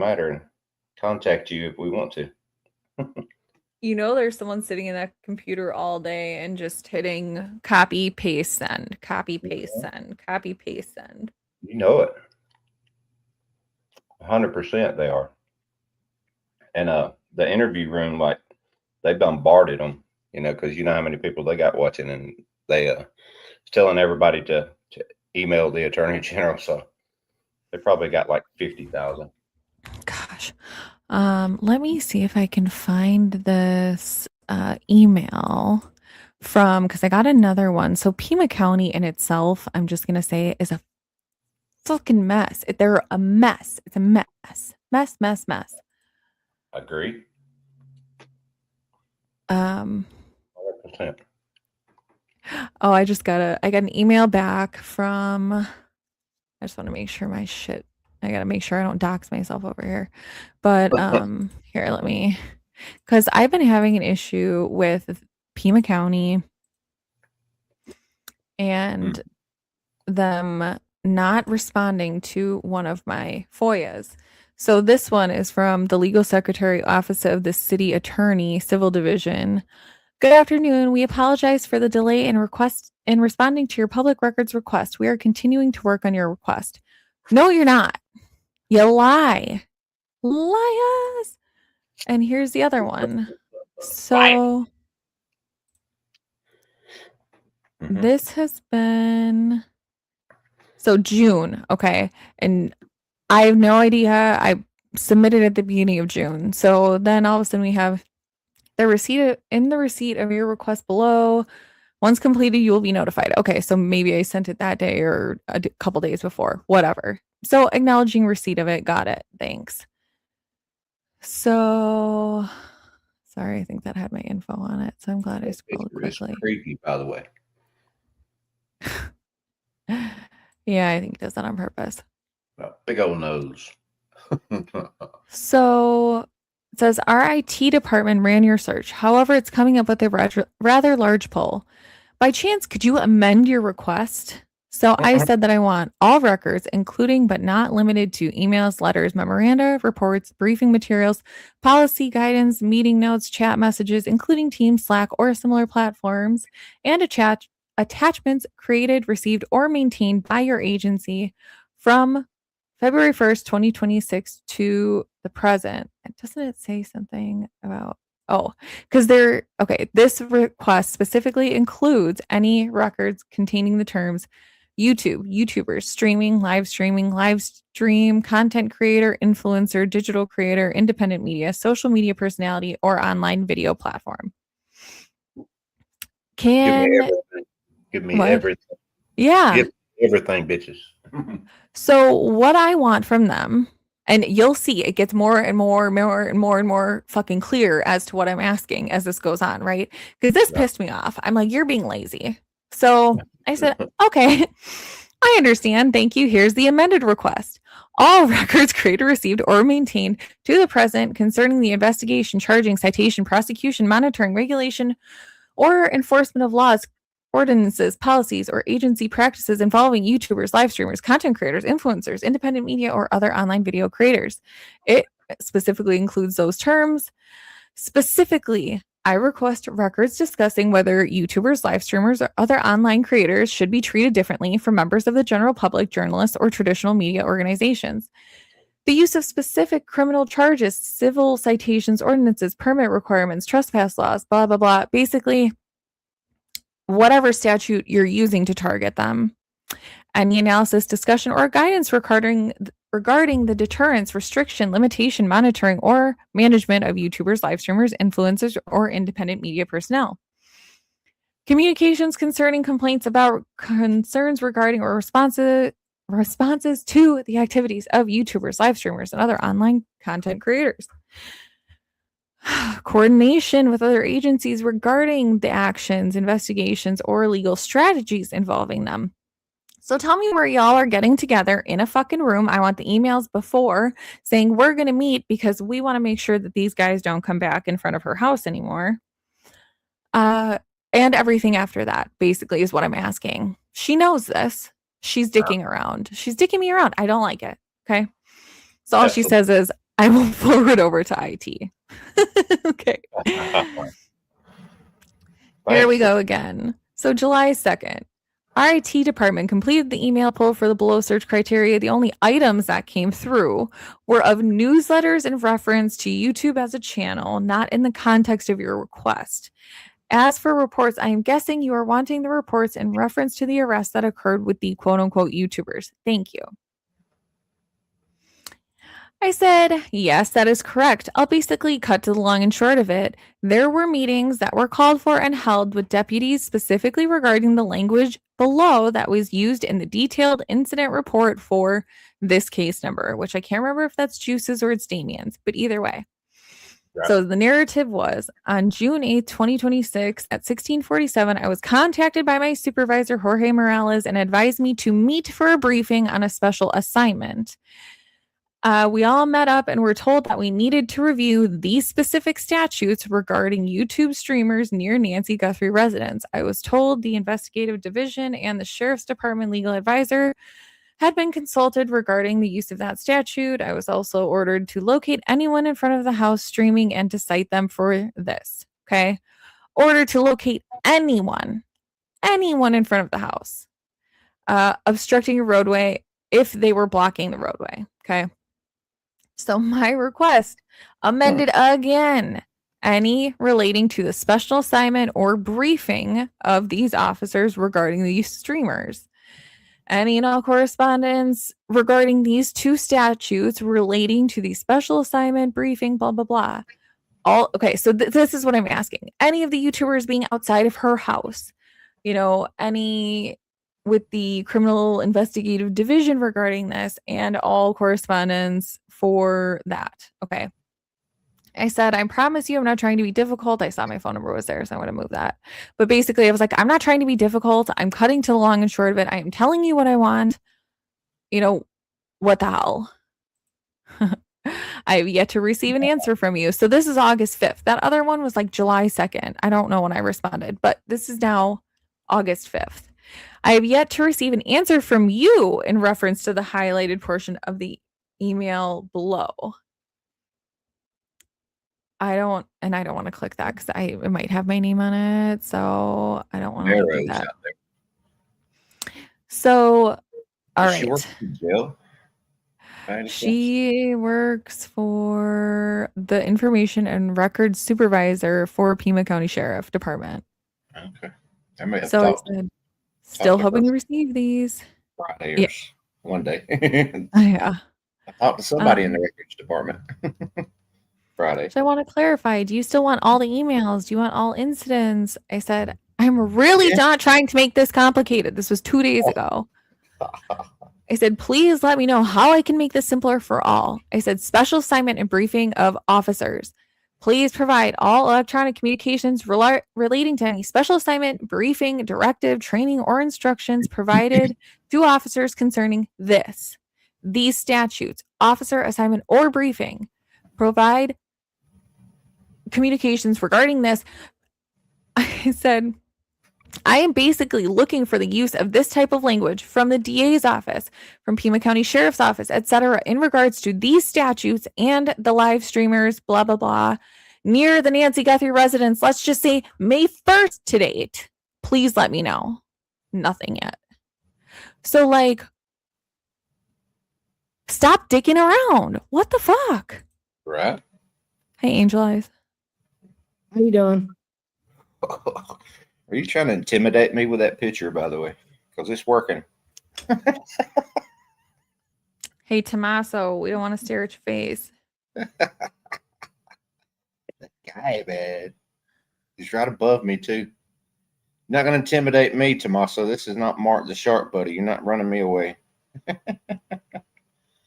matter and contact you if we want to. There's someone sitting in that computer all day and just hitting copy, paste, send, copy, paste, send, copy, paste, send. You know it. 100% they are. And the interview room, like they bombarded them, because you know how many people they got watching, and they telling everybody to email the attorney general. So they probably got like 50,000. Gosh. Let me see if I can find this email from, because I got another one. So Pima County in itself, I'm just gonna say, is a fucking mess. They're a mess. It's a mess. Mess, mess, mess. Agree. Um 100%. oh, I got an email back from, I just want to make sure my shit, I gotta make sure I don't dox myself over here. But here, let me, because I've been having an issue with Pima County and them not responding to one of my FOIAs. So this one is from the Legal Secretary Office of the City Attorney, Civil Division. Good afternoon. We apologize for the delay in responding to your public records request. We are continuing to work on your request. No, you're not. You lie. Liars. And here's the other one. So this has been June, okay. And I have no idea. I submitted at the beginning of June. So then all of a sudden we have the receipt of your request below. Once completed, you will be notified. Okay, so maybe I sent it that day or a couple days before, whatever. So acknowledging receipt of it. Got it. Thanks. So sorry, I think that had my info on it. So I'm glad I scrolled quickly. It's creepy, by the way. Yeah, I think it does that on purpose. Big old nose. So it says our IT department ran your search. However, it's coming up with a rather large poll. By chance, could you amend your request? So I said that I want all records, including but not limited to emails, letters, memoranda, reports, briefing materials, policy guidance, meeting notes, chat messages, including Teams, Slack, or similar platforms, and attachments created, received, or maintained by your agency from February 1st, 2026 to the present. Doesn't it say something about, because this request specifically includes any records containing the terms YouTube, YouTubers, live stream, content creator, influencer, digital creator, independent media, social media personality, or online video platform. Give me everything. Yeah. Give everything, bitches. So what I want from them, and you'll see it gets more and more fucking clear as to what I'm asking as this goes on, right? Because this pissed me off. I'm like, you're being lazy. So I said, okay, I understand. Thank you. Here's the amended request. All records created, received, or maintained to the present concerning the investigation, charging, citation, prosecution, monitoring, regulation, or enforcement of laws, ordinances, policies, or agency practices involving YouTubers, live streamers, content creators, influencers, independent media, or other online video creators. It specifically includes those terms. Specifically, I request records discussing whether YouTubers, live streamers, or other online creators should be treated differently from members of the general public, journalists, or traditional media organizations. The use of specific criminal charges, civil citations, ordinances, permit requirements, trespass laws, blah, blah, blah. Basically, whatever statute you're using to target them. Any analysis, discussion, or guidance regarding the deterrence, restriction, limitation, monitoring, or management of YouTubers, live streamers, influencers, or independent media personnel. Communications concerning complaints about concerns regarding or responses to the activities of YouTubers, live streamers, and other online content creators. Coordination with other agencies regarding the actions, investigations, or legal strategies involving them. So tell me where y'all are getting together in a fucking room. I want the emails before saying we're going to meet because we want to make sure that these guys don't come back in front of her house anymore. And everything after that basically is what I'm asking. She knows this. She's dicking around. She's dicking me around. I don't like it. Okay. So all she says is, I will forward over to IT. Okay. Here we go again. So July 2nd, our IT department completed the email poll for the below search criteria. The only items that came through were of newsletters in reference to YouTube as a channel, not in the context of your request. As for reports, I am guessing you are wanting the reports in reference to the arrest that occurred with the quote unquote YouTubers. Thank you. I said, yes, that is correct. I'll basically cut to the long and short of it. There were meetings that were called for and held with deputies specifically regarding the language below that was used in the detailed incident report for this case number, which I can't remember if that's Juice's or it's Damien's, but either way. Right. So the narrative was on June 8th, 2026 at 1647, I was contacted by my supervisor, Jorge Morales, and advised me to meet for a briefing on a special assignment. We all met up and were told that we needed to review these specific statutes regarding YouTube streamers near Nancy Guthrie residence. I was told the investigative division and the sheriff's department legal advisor had been consulted regarding the use of that statute. I was also ordered to locate anyone in front of the house streaming and to cite them for this. Okay. Ordered to locate anyone in front of the house, obstructing a roadway if they were blocking the roadway. Okay. So my request amended again. Any relating to the special assignment or briefing of these officers regarding these streamers. Any and all correspondence regarding these two statutes relating to the special assignment briefing, blah, blah, blah. All okay. So this is what I'm asking. Any of the YouTubers being outside of her house, any with the criminal investigative division regarding this, and all correspondence for that. Okay. I said, I promise you, I'm not trying to be difficult. I saw my phone number was there, so I want to move that. But basically, I was like, I'm not trying to be difficult. I'm cutting to the long and short of it. I am telling you what I want. What the hell? I have yet to receive an answer from you. So this is August 5th. That other one was like July 2nd. I don't know when I responded, but this is now August 5th. I have yet to receive an answer from you in reference to the highlighted portion of the email below. I don't want to click that because it might have my name on it. So I don't want to do that. So, all right. She works in jail? She works for the information and records supervisor for Pima County Sheriff Department. Okay. I may have So thought, I said, still hoping to receive these. Friday or one day. Yeah. I talked to somebody in the records department. Friday. So I want to clarify, do you still want all the emails? Do you want all incidents? I said, I'm really not trying to make this complicated. This was 2 days ago. I said, please let me know how I can make this simpler for all. I said, special assignment and briefing of officers. Please provide all electronic communications relating to any special assignment, briefing, directive, training, or instructions provided to officers concerning these statutes, officer assignment or briefing. Provide communications regarding this. I said, I am basically looking for the use of this type of language from the DA's office, from Pima County Sheriff's Office, etc., in regards to these statutes and the live streamers, blah, blah, blah, near the Nancy Guthrie residence. Let's just say May 1st to date. Please let me know. Nothing yet. So, stop dicking around. What the fuck? Right. Hey, Angel Eyes. How you doing? Are you trying to intimidate me with that picture, by the way? Because it's working. Hey, Tommaso, we don't want to stare at your face. That guy, man. He's right above me, too. You're not going to intimidate me, Tommaso. This is not Mark the Shark, buddy. You're not running me away.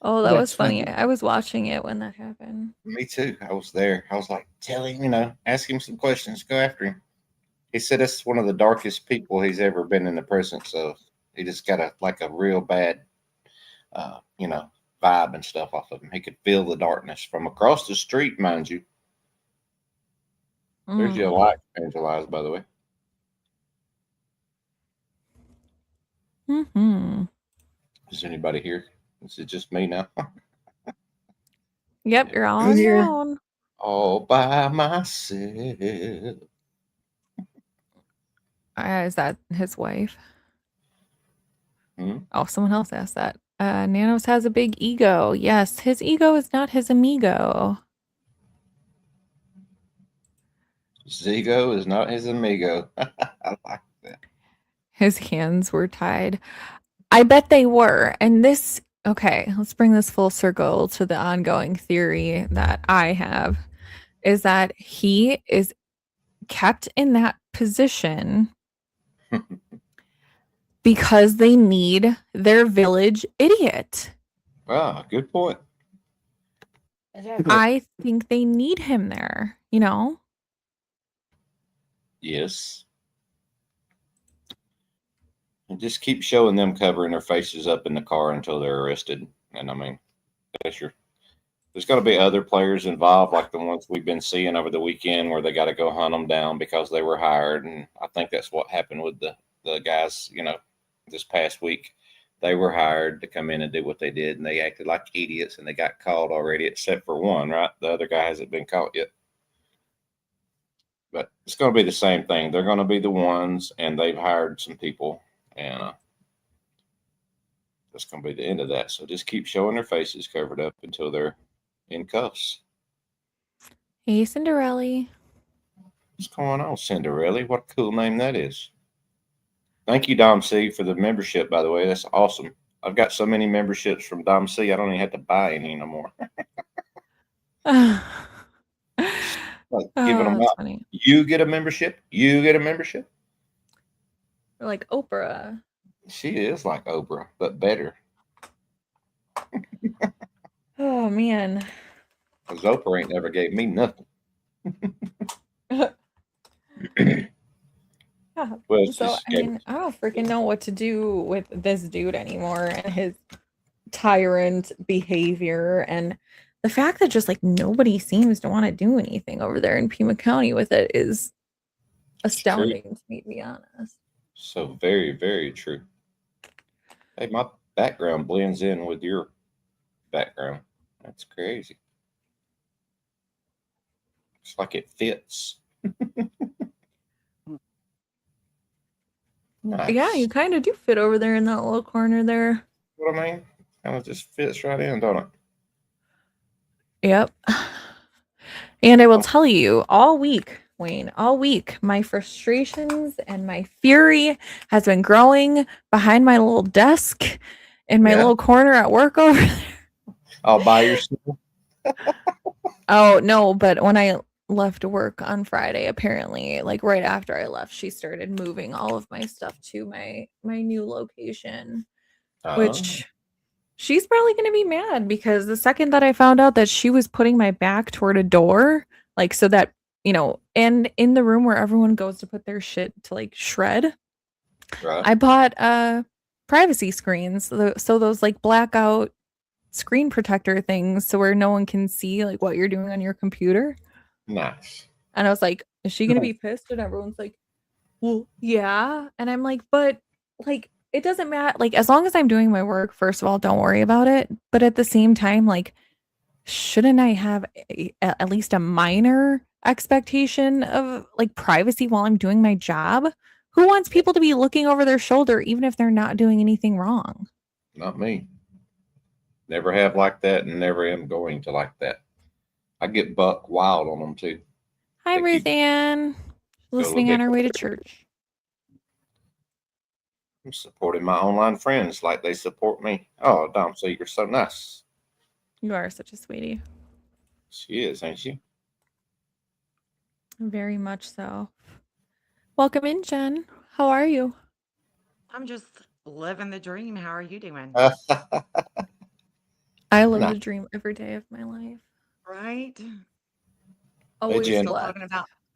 Oh, that was funny. I was watching it when that happened. Me too. I was there. I was like, tell him, ask him some questions. Go after him. He said it's one of the darkest people he's ever been in the presence of. He just got a real bad, vibe and stuff off of him. He could feel the darkness from across the street, mind you. There's your light, Angela, by the way. Mm-hmm. Is anybody here? Is it just me now? Yep, you're all I'm on your here. own. All by myself. Is that his wife? Hmm? Oh, someone else asked that. Nanos has a big ego. Yes, his ego is not his amigo. Zigo is not his amigo. I like that. His hands were tied. I bet they were. And this, okay, let's bring this full circle to the ongoing theory that I have is that he is kept in that position because they need their village idiot. Ah, good point. I think they need him there, you know? Yes. And just keep showing them covering their faces up in the car until they're arrested. And I mean, that's your. There's going to be other players involved, like the ones we've been seeing over the weekend, where they got to go hunt them down because they were hired. And I think that's what happened with the guys. This past week, they were hired to come in and do what they did, and they acted like idiots, and they got caught already, except for one. Right, the other guy hasn't been caught yet. But it's going to be the same thing. They're going to be the ones, and they've hired some people, and that's going to be the end of that. So just keep showing their faces covered up until they're in cuffs. Hey, Cinderella. What's going on, Cinderella? What a cool name that is. Thank you, Dom C, for the membership, by the way. That's awesome. I've got so many memberships from Dom C, I don't even have to buy any no more. Like giving them That's out. funny. You get a membership? You get a membership? Or like Oprah. She is like Oprah, but better. Oh, man. Because Oprah ain't never gave me nothing. Well, So, just I mean, I don't freaking know what to do with this dude anymore and his tyrant behavior and the fact that just like nobody seems to want to do anything over there in Pima County with it is astounding to me, to be honest. So very, very true. Hey, my background blends in with your background. That's crazy. It's like it fits. Nice. Yeah, you kind of do fit over there in that little corner there. What I mean? Kind of just fits right in, don't it? Yep. And I will tell you all week, Wayne, all week, my frustrations and my fury has been growing behind my little desk in my little corner at work over there. All by yourself? Oh, no, but when I left work on Friday, apparently, like right after I left, she started moving all of my stuff to my new location, which she's probably going to be mad because the second that I found out that she was putting my back toward a door, like so that, and in the room where everyone goes to put their shit to like shred, Right. I bought privacy screens. So those like blackout screen protector things so where no one can see like what you're doing on your computer. Nice. And I was like, is she going to be pissed? And everyone's like, well, yeah. And I'm like, but like, it doesn't matter. Like, as long as I'm doing my work, first of all, don't worry about it. But at the same time, like, shouldn't I have at least a minor expectation of like privacy while I'm doing my job? Who wants people to be looking over their shoulder, even if they're not doing anything wrong? Not me. Never have like that and never am going to like that. I get buck wild on them too. Hi, They Ruth keep- Ann. Listening bit on our way to church. I'm supporting my online friends like they support me. Oh, Dom, so you're so nice. You are such a sweetie. She is, ain't she? Very much so. Welcome in, Jen. How are you? I'm just living the dream. How are you doing? I live Nah. the dream every day of my life. Right? Always Jen.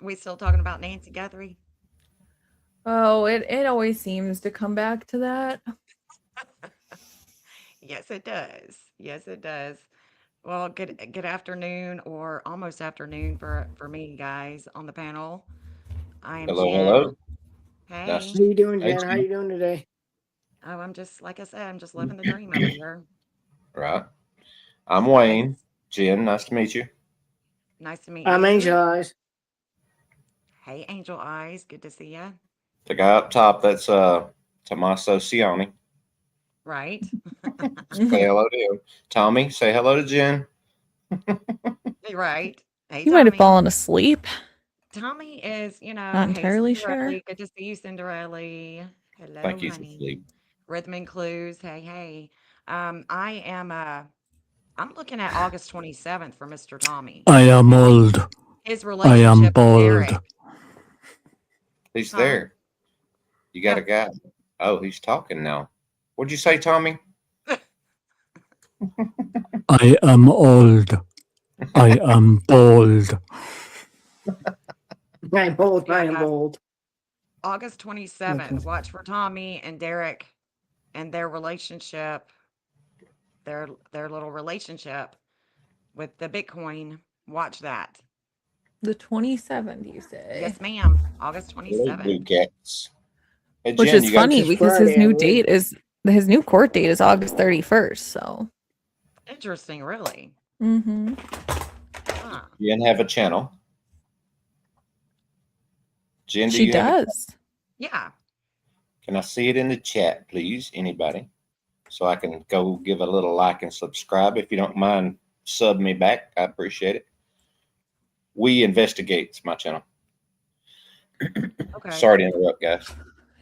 We still talking about Nancy Guthrie? Oh, it always seems to come back to that. Yes, it does. Yes, it does. Well, good afternoon or almost afternoon for me, guys, on the panel. I am Hello, Jen. hello. Hey. Nice. How you doing, Hey, Jen? How Jen. you doing today? Oh, I'm just like I said, I'm just living the dream over here. Right. I'm Wayne. Jen, nice to meet you. Nice to meet I'm you. Angel Eyes. Hey, Angel Eyes. Good to see you. The guy up top, that's Tommaso Ciani. Right. Say hello to him. Tommy, say hello to Jen. Right. Hey, You might have Tommy. fallen asleep. Tommy is, Not hey, entirely Cinderella. sure. Good to see you, Cinderella. Hello, Thank you, honey. asleep. Rhythm and Clues. Hey, hey. I am I'm looking at August 27th for Mr. Tommy. I am old. His I am relationship with bald. Derek. He's Huh? there. You got Yeah. a guy. Oh, he's talking now. What'd you say, Tommy? I am old. I am bald. I am bold. I Yeah, am guys. bold. August 27th. Watch for Tommy and Derek and their relationship, their little relationship with the Bitcoin. Watch that. The 27th, you say? Yes, ma'am. August Hello, 27th. blue cats. Hey, Which Jen, is you got funny It's because his Friday, I new believe. date is his new court date is August 31st. So, Interesting, really. mm-hmm. Huh. Jen have a channel? Jen, do She you have a does. Yeah. Can I see it in the chat, please? Anybody? So I can go give a little like and subscribe. If you don't mind, sub me back. I appreciate it. We Investigate. It's my channel. Okay. Sorry to interrupt, guys.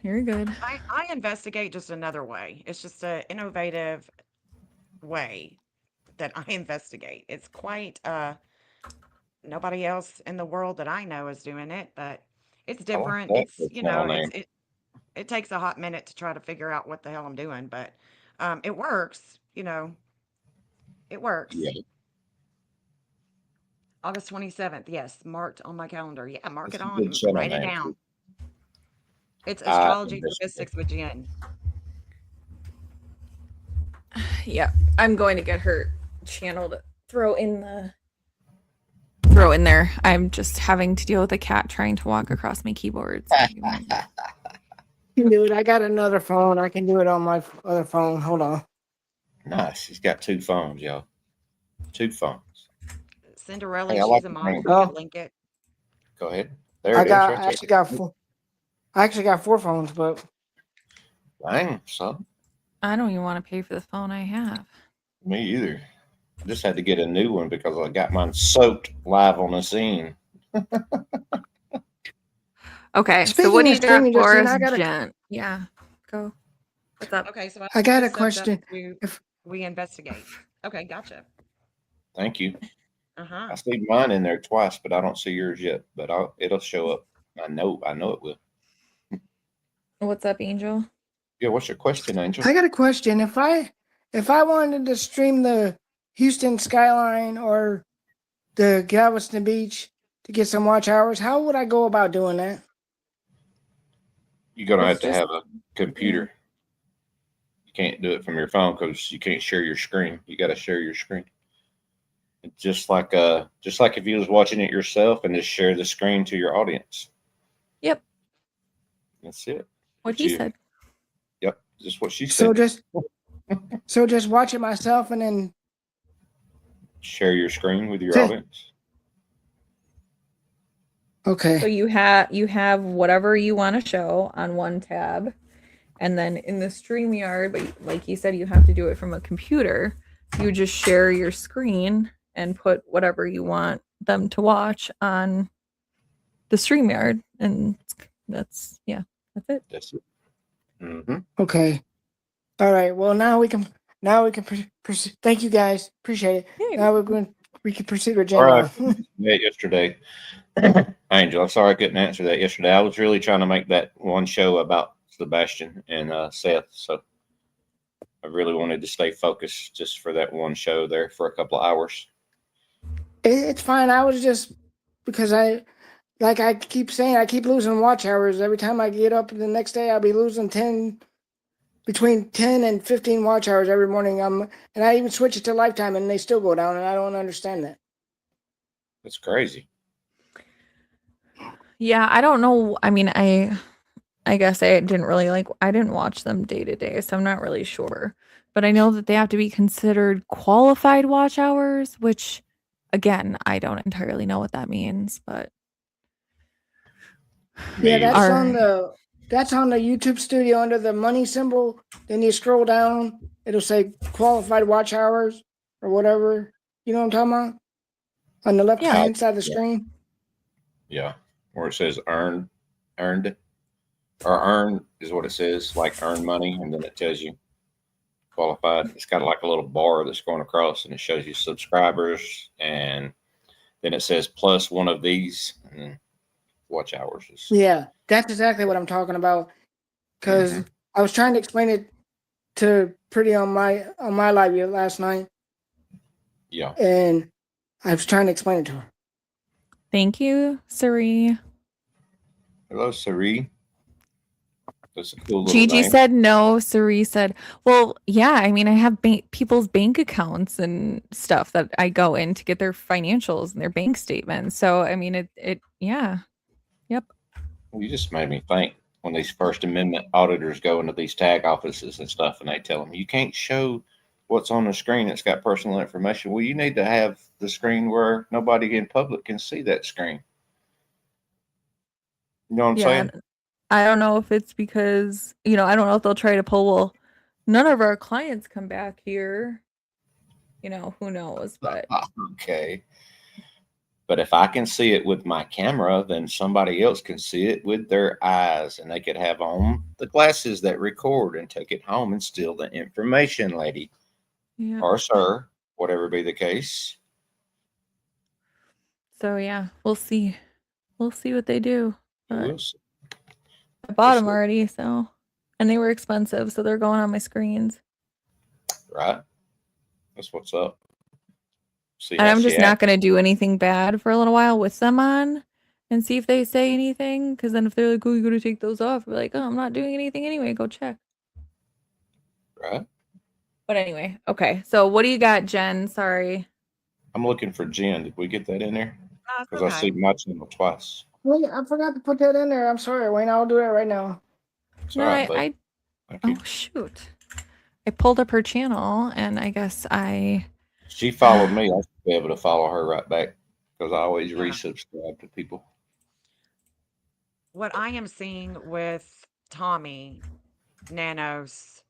You're good. I investigate just another way. It's just an innovative way that I investigate. It's quite nobody else in the world that I know is doing it, but it's I like different. that It's for channel name. it takes a hot minute to try to figure out what the hell I'm doing, but it works, it works. Yeah, August 27th, yes, marked on my calendar. Yeah, mark it's it a good on, channel write it name. down. It's I Astrology for Investigate. Mystics with Jen. Yeah, I'm going to get her channel to throw in there. I'm just having to deal with a cat trying to walk across my keyboard. So give me a minute. Dude, I got another phone. I can do it on my other phone. Hold on. Nice. He's got two phones, y'all. Two phones. Cinderella, Hey, I she's like a the mod. name. We Oh. could link it. Go ahead. There I it is, got. right I there. actually got four. I actually got 4 phones, but Dang, son. I don't even want to pay for the phone I have. Me either. I just had to get a new one because I got mine soaked live on the scene. Okay, so Speaking what do of you got streaming, for Justin, us, I got a- Jen? Yeah, go. What's up? Okay, so I got a just subbed up question. to If We Investigate. Okay, gotcha. Thank you. Uh-huh. I see mine in there twice, but I don't see yours yet. But it'll show up. I know it will. What's up, Angel? Yeah, what's your question, Angel? I got a question, if I wanted to stream the Houston skyline or the Galveston Beach to get some watch hours, how would I go about doing that? You're gonna It's have to just- have a computer. You can't do it from your phone because you can't share your screen. You got to share your screen. It's just like if you was watching it yourself and just share the screen to your audience. Yep, That's it. what But he you- said. Yep, just what she So said. just watch it myself and then Share your screen with your Okay. audience. okay. So you have whatever you want to show on one tab, and then in the StreamYard, but like you said, you have to do it from a computer. You just share your screen and put whatever you want them to watch on the StreamYard, and that's it. That's it. Mm-hmm. Okay. All right. Well, now we can proceed. Thank you guys. Appreciate it. Yeah. Now we can proceed with All right. Jen. Yeah, yesterday. Angel, I'm sorry I couldn't answer that yesterday. I was really trying to make that one show about Sebastian and Seth. So I really wanted to stay focused just for that one show there for a couple of hours. It's fine. I was just because I keep saying, I keep losing watch hours. Every time I get up the next day, I'll be losing between 10 and 15 watch hours every morning. And I even switch it to lifetime and they still go down, and I don't understand that. That's crazy. Yeah, I don't know. I mean, I guess I didn't really I didn't watch them day to day, so I'm not really sure. but I know that they have to be considered qualified watch hours, which again, I don't entirely know what that means, but Yeah, Me that's either. on the YouTube studio under the money symbol. Then you scroll down, it'll say qualified watch hours or whatever. You know what I'm talking about? On the left hand side of the Yeah. screen. Yeah, where it says earned, or earn is what it says, like earn money, and then it tells you qualified. It's got like a little bar that's going across, and it shows you subscribers, and then it says plus one of these, and then watch hours is. Yeah, that's exactly what I'm talking about. Because I was trying to explain it to Pretty on my live view last night, Yeah, and I was trying to explain it to her. thank you, Sari. hello, Sari. That's a cool little Gigi name. said no. Sari said, well, yeah, I mean, I have people's bank accounts and stuff that I go in to get their financials and their bank statements. So, I mean, yeah. Yep. Well, you just made me think when these First Amendment auditors go into these tag offices and stuff, and they tell them you can't show what's on the screen that's got personal information. Well, you need to have the screen where nobody in public can see that screen. You know what I'm Yeah. saying? I don't know if it's because, I don't know if they'll try to pull, well, none of our clients come back here. Who knows, but Okay. But if I can see it with my camera, then somebody else can see it with their eyes, and they could have on the glasses that record and take it home and steal the information, lady yeah. or sir, whatever be the case. So yeah, we'll see. We'll see what they do. But We'll see. I bought Just them already, so, and they were expensive, so they're going on my screens. right? That's what's up. See And how I'm she just not acts. going to do anything bad for a little while with them on and see if they say anything. Because then if they're like, oh, you got to take those off, I'll be like, oh, I'm not doing anything anyway. Go check. Right? But anyway, okay. So what do you got, Jen? Sorry. I'm looking for Jen. Did we get that in there? No, it's Because I see okay. my channel twice. Wait, I forgot to put that in there. I'm sorry, Wayne. I'll do that right now. It's No, all right, bud. Thank you. oh, shoot. I pulled up her channel and I guess She followed me. I should be able to follow her right back because I always Yeah. resubscribe to people. What I am seeing with Tommy, Nanos,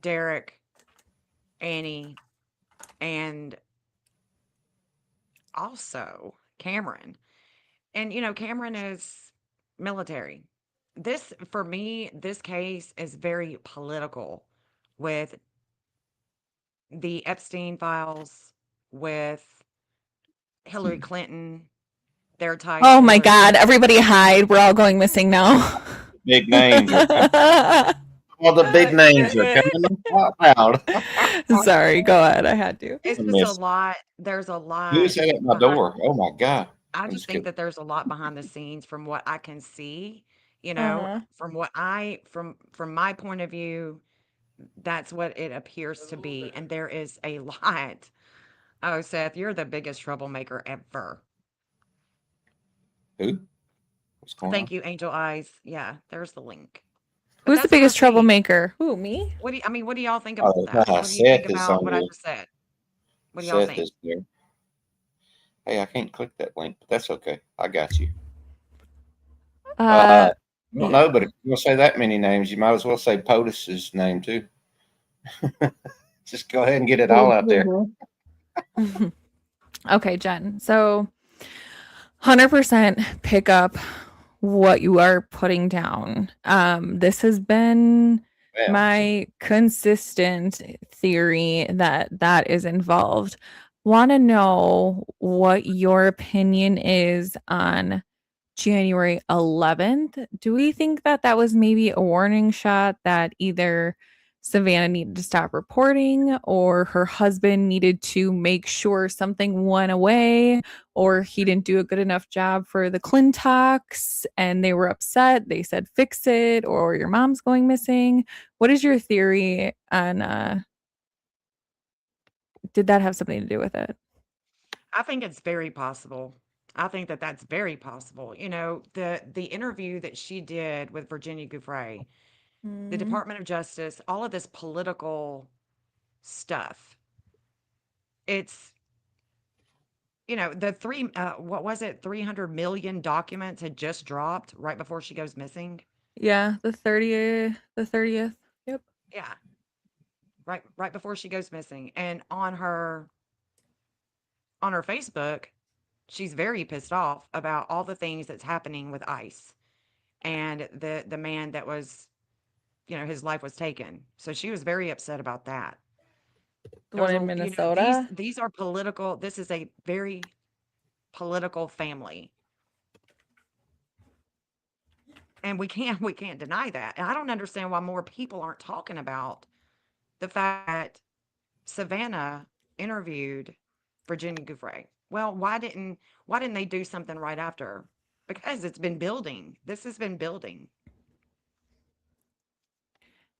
Derek, Annie, and also Cameron. And Cameron is military. This, for me, this case is very political with the Epstein files, with Hillary Clinton, their ties oh to my Hillary God, Clinton. everybody hide. We're all going missing now. Big names are coming. All the big names are coming out. Sorry, go ahead. I had to. It's I just a missed. lot. There's a lot. Who is that at my behind- door? Oh my God. I I'm just just think kidding. that there's a lot behind the scenes from what I can see, Uh-huh. from what from my point of view, that's what it appears to be. And there is a lot. Oh, Seth, you're the biggest troublemaker ever. Who? What's going Thank on? you, Angel Eyes. Yeah, there's the link. But Who's the that's what I biggest see. troublemaker? Who, me? What do y'all think Oh, about that? nah, What do you think Seth is about on what I here. just said? What do y'all Seth think? is there. Hey, I can't click that link, but that's okay. I got you. I don't know, but if you're going to say that many names, you might as well say POTUS's name too. Just go ahead and get it all out there. Okay, Jen. So 100% pick up what you are putting down. This has been Yeah. my consistent theory that is involved. Want to know what your opinion is on January 11th. Do we think that was maybe a warning shot that either Savannah needed to stop reporting or her husband needed to make sure something went away or he didn't do a good enough job for the Clintox and they were upset? They said fix it, or your mom's going missing. What is your theory on did that have something to do with it? I think it's very possible. I think that that's very possible. The interview that she did with Virginia Giuffre, the Mhm. Department of Justice, all of this political stuff. It's, the what was it? 300 million documents had just dropped right before she goes missing. Yeah, the 30th, the 30th. Yep. Yeah, right before she goes missing. And on her Facebook, she's very pissed off about all the things that's happening with ICE and the man that was, his life was taken. So she was very upset about that. The There one was in these Minnesota. these are political. This is a very political family. And we can't deny that. And I don't understand why more people aren't talking about the fact that Savannah interviewed Virginia Giuffre. Well, why didn't they do something right after? Because it's been building. This has been building.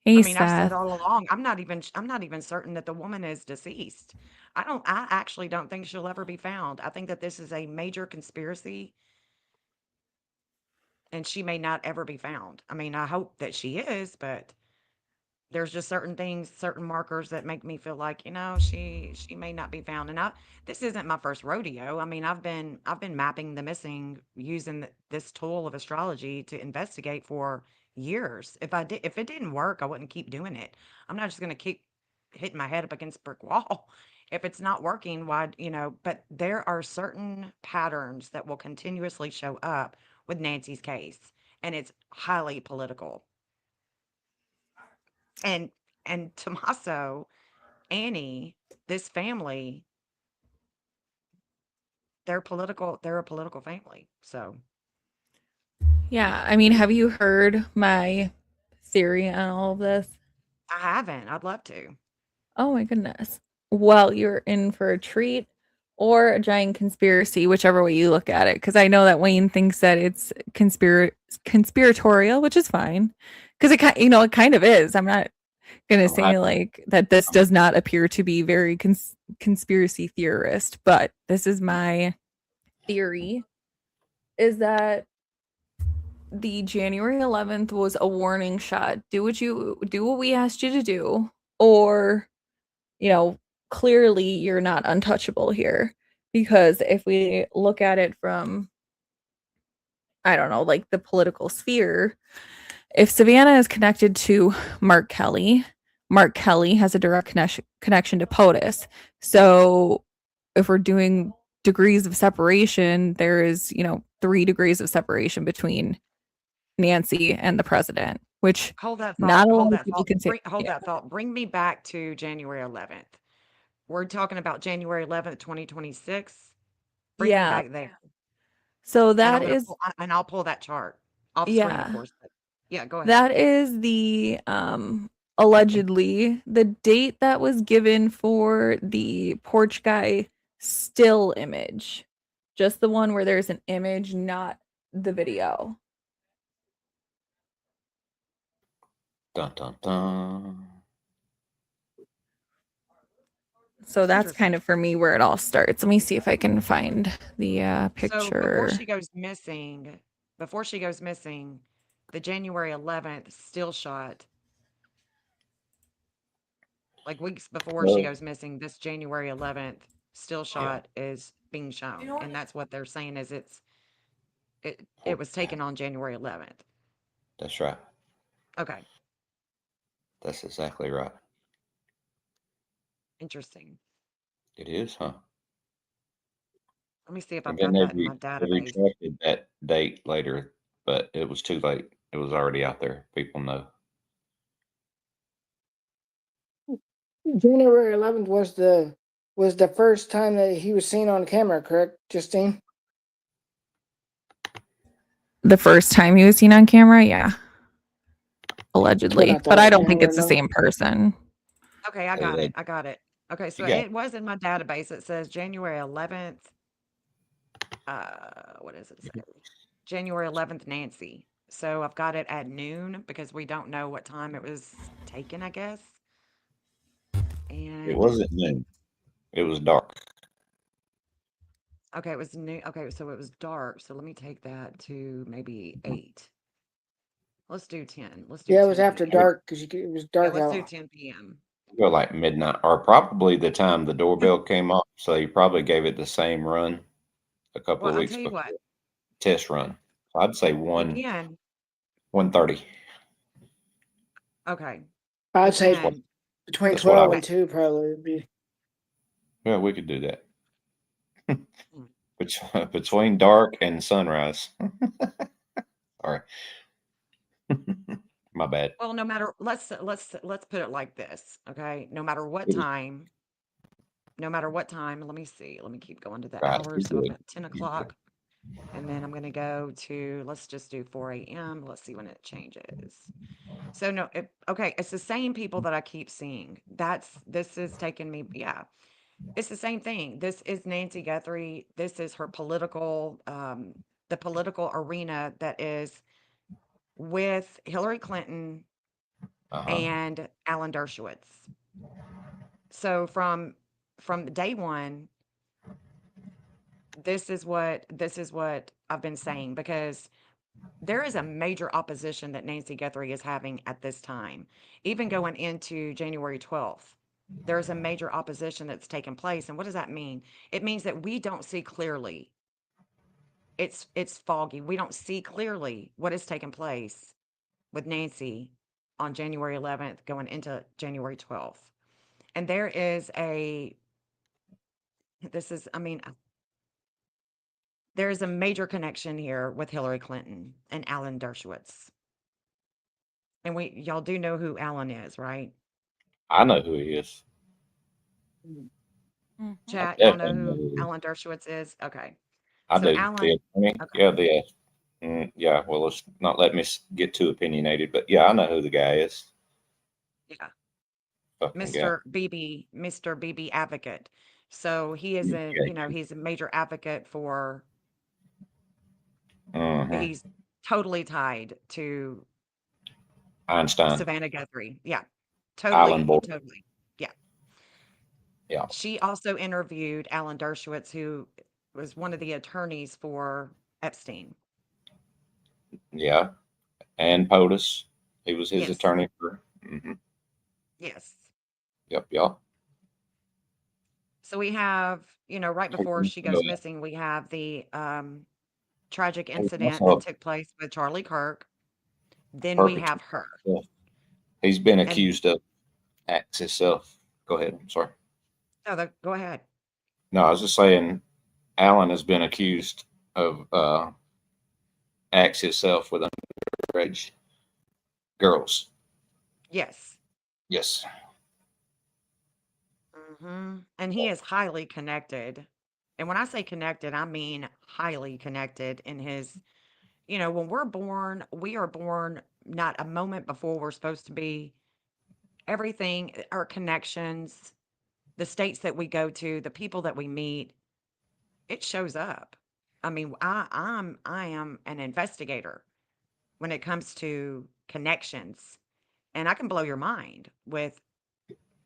I Hey, mean, I've said Seth. all along, I'm not even certain that the woman is deceased. I actually don't think she'll ever be found. I think that this is a major conspiracy and she may not ever be found. I mean, I hope that she is, but there's just certain things, certain markers that make me feel like, she may not be found. And this isn't my first rodeo. I mean, I've been mapping the missing using this tool of astrology to investigate for years. If it didn't work, I wouldn't keep doing it. I'm not just going to keep hitting my head up against a brick wall. If it's not working, why, but there are certain patterns that will continuously show up with Nancy's case, and it's highly political. And Tommaso, Annie, this family, they're a political family. So Yeah, I mean, have you heard my theory on all of this? I haven't. I'd love to. Oh my goodness. Well, you're in for a treat or a giant conspiracy, whichever way you look at it. Because I know that Wayne thinks that it's conspiratorial, which is fine. Because it kind of is. I'm not gonna Oh, I, say like that this does not appear to be very conspiracy theorist, but this is my theory is that the January 11th was a warning shot. Do what we asked you to do, or you know, clearly you're not untouchable here. Because if we look at it from, I don't know, like the political sphere, if Savannah is connected to Mark Kelly has a direct connection to POTUS. So if we're doing degrees of separation, there is, 3 degrees of separation between Nancy and the president, which Hold that thought. not a Hold lot of that people thought. can say. Hold Yeah. that thought. Bring me back to January 11th. We're talking about January 11th, 2026. Bring me Yeah. back there. So And that is, I'll pull that chart off screen, of yeah. course. But yeah, go ahead. That is the allegedly the date that was given for the porch guy still image. Just the one where there's an image, not the video. dun, dun, dun. So that's Interesting. kind of for me where it all starts. Let me see if I can find the So before picture. she goes missing, the January 11th still shot, like weeks before she Well, goes missing, this January 11th still yeah, shot is being shown. And that's what they're saying is it was yeah, taken on January 11th. that's right. Okay, That's exactly right. interesting. It is, huh? Let me see if And I've then got that in my they database. retracted that date later, but it was too late. It was already out there. People know. January 11th was the first time that he was seen on camera, correct, Justine? The first time he was seen on camera, yeah, That's what I allegedly. But thought. I I don't can't think it's the remember. same person. Okay, I got it. I got it. Okay, so You got it was in my database. It says January 11th. What does it say? January 11th, Nancy. So I've got it at noon because we don't know what time it was taken, I guess. it And wasn't noon. It was dark. okay, it was noon. Okay, so it was dark. So let me take that to maybe 8. Let's do 10. Let's do Yeah, it 10 was after p.m. dark because it was Yeah, dark let's do out. 10 p.m. Go like midnight, or probably the time the doorbell came up. So you probably gave it the same run a couple Well, of I'll weeks tell you before what. test run. I'd say Again, 1:30. okay. I'd say Again, between That's what I 12 would. and 2 probably would be. Yeah, we could do that. Mm. Between dark and sunrise. All right. My bad. Well, no matter let's put it like this, okay? No matter what It was time, let me see. Let me keep going to the right. hours. You're So I'm good. at 10 You're good. o'clock. And then I'm gonna go to let's just do 4 a.m. Let's see when it changes. So no, okay, it's the same people that I keep seeing. This is taking me, yeah. It's the same thing. This is Nancy Guthrie. This is her political, the political arena that is with Hillary Clinton Uh-huh. and Alan Dershowitz. So from day one, this is what I've been saying because there is a major opposition that Nancy Guthrie is having at this time, even going into January 12th. There's a major opposition that's taken place. And what does that mean? It means that we don't see clearly. It's foggy. We don't see clearly what is taking place with Nancy on January 11th going into January 12th. And there is a this is I mean there is a major connection here with Hillary Clinton and Alan Dershowitz. And y'all do know who Alan is, right? I know who he is. Mhm. I Chat, y'all know definitely know who who he is. Alan Dershowitz is? Okay. I So do. Alan, The attorney. okay. Yeah, yeah. Well, let's not let me get too opinionated, but yeah, I know who the guy is. Yeah. Fucking guy. Mr. BB advocate. So he is Yeah. he's a major advocate for Mm-hmm. he's totally tied to Einstein. Savannah Guthrie. Yeah. Island boy. Totally. Yeah. Yeah. She also interviewed Alan Dershowitz, who was one of the attorneys for Epstein. Yeah. And POTUS. He was his Yes. attorney for. Mm-hmm. Yes. Yep. Y'all. So we have, right before she goes missing, we have the tragic incident that took place with Charlie Kirk. Then we have her. He's been And accused of acts himself. Go ahead. I'm sorry. go ahead. No, I was just saying, Alan has been accused of acts himself with underage girls. Yes. Yes. And he is highly connected. And when I say connected, I mean highly connected in his, when we're born, we are born not a moment before we're supposed to be. Everything, our connections, the states that we go to, the people that we meet, it shows up. I mean, I am an investigator when it comes to connections, and I can blow your mind with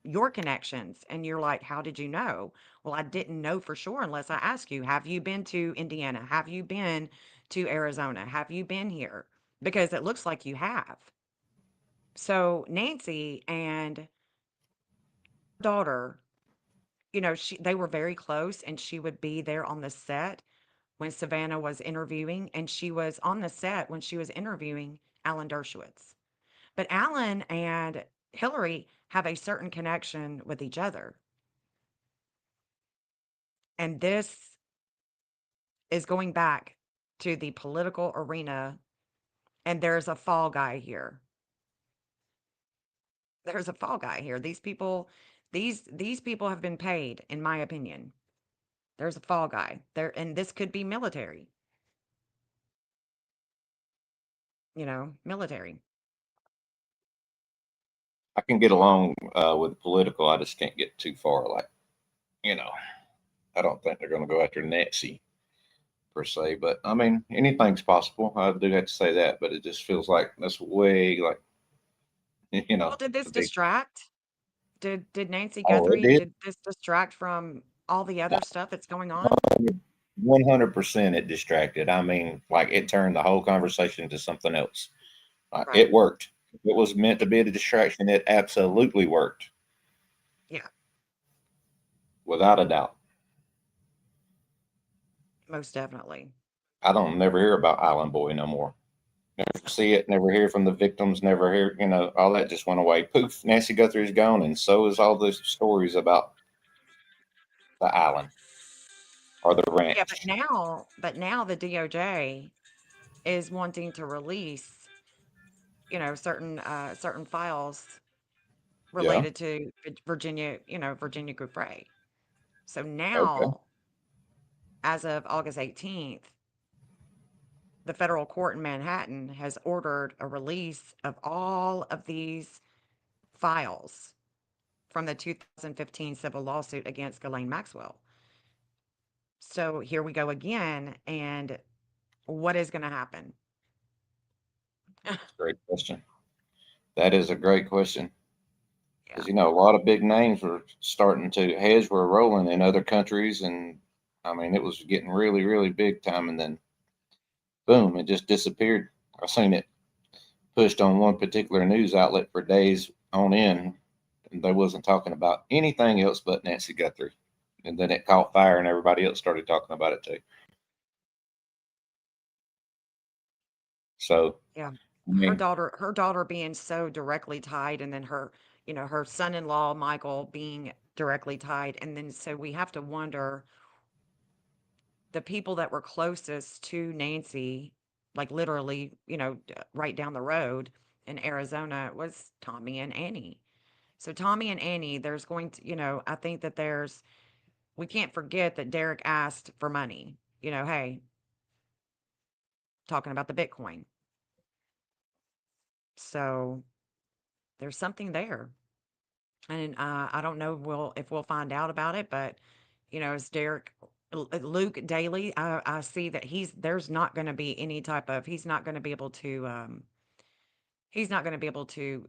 your connections. And you're like, how did you know? Well, I didn't know for sure unless I ask you, have you been to Indiana? Have you been to Arizona? Have you been here? Because it looks like you have. So Nancy and daughter, they were very close, and she would be there on the set when Savannah was interviewing, and she was on the set when she was interviewing Alan Dershowitz. But Alan and Hillary have a certain connection with each other. And this is going back to the political arena, and there's a fall guy here. There's a fall guy here. These people have been paid, in my opinion. There's a fall guy there, and this could be military. Military. I can get along with political. I just can't get too far. Like, I don't think they're going to go after Nancy per se. But I mean, anything's possible. I do have to say that. But it just feels like that's way like, Well, did this distract? Did Nancy Oh, it Guthrie, did. did this distract from all the other stuff that's going on? 100% it distracted. I mean, like it turned the whole conversation to something else. Right. It worked. It was meant to be a distraction. It absolutely worked. Yeah. Without a doubt. Most definitely. I don't never hear about Island Boy no more. Never see it, never hear from the victims, never hear, all that just went away. Poof, Nancy Guthrie's gone, and so is all those stories about the island or the ranch. Yeah, but now the DOJ is wanting to release, certain files related to Virginia, Virginia Group Ray. So Okay. now, as of August 18th, the federal court in Manhattan has ordered a release of all of these files from the 2015 civil lawsuit against Ghislaine Maxwell. So here we go again. And what is going to happen? Great question. That is a great question. Yeah. Because, a lot of big names were starting to, heads were rolling in other countries. And I mean, it was getting really, really big time. And then, boom, it just disappeared. I seen it pushed on one particular news outlet for days on end. And they wasn't talking about anything else but Nancy Guthrie. And then it caught fire and everybody else started talking about it too. So, Yeah. I mean, Her daughter being so directly tied, and then her son-in-law, Michael, being directly tied. And then, so we have to wonder, the people that were closest to Nancy, like literally, right down the road in Arizona, was Tommy and Annie. So Tommy and Annie, there's going to, I think that we can't forget that Derek asked for money. Hey, talking about the Bitcoin. So there's something there. And I don't know if we'll find out about it, but as Luke Daly, I see that there's not going to be any type of, he's not going to be able to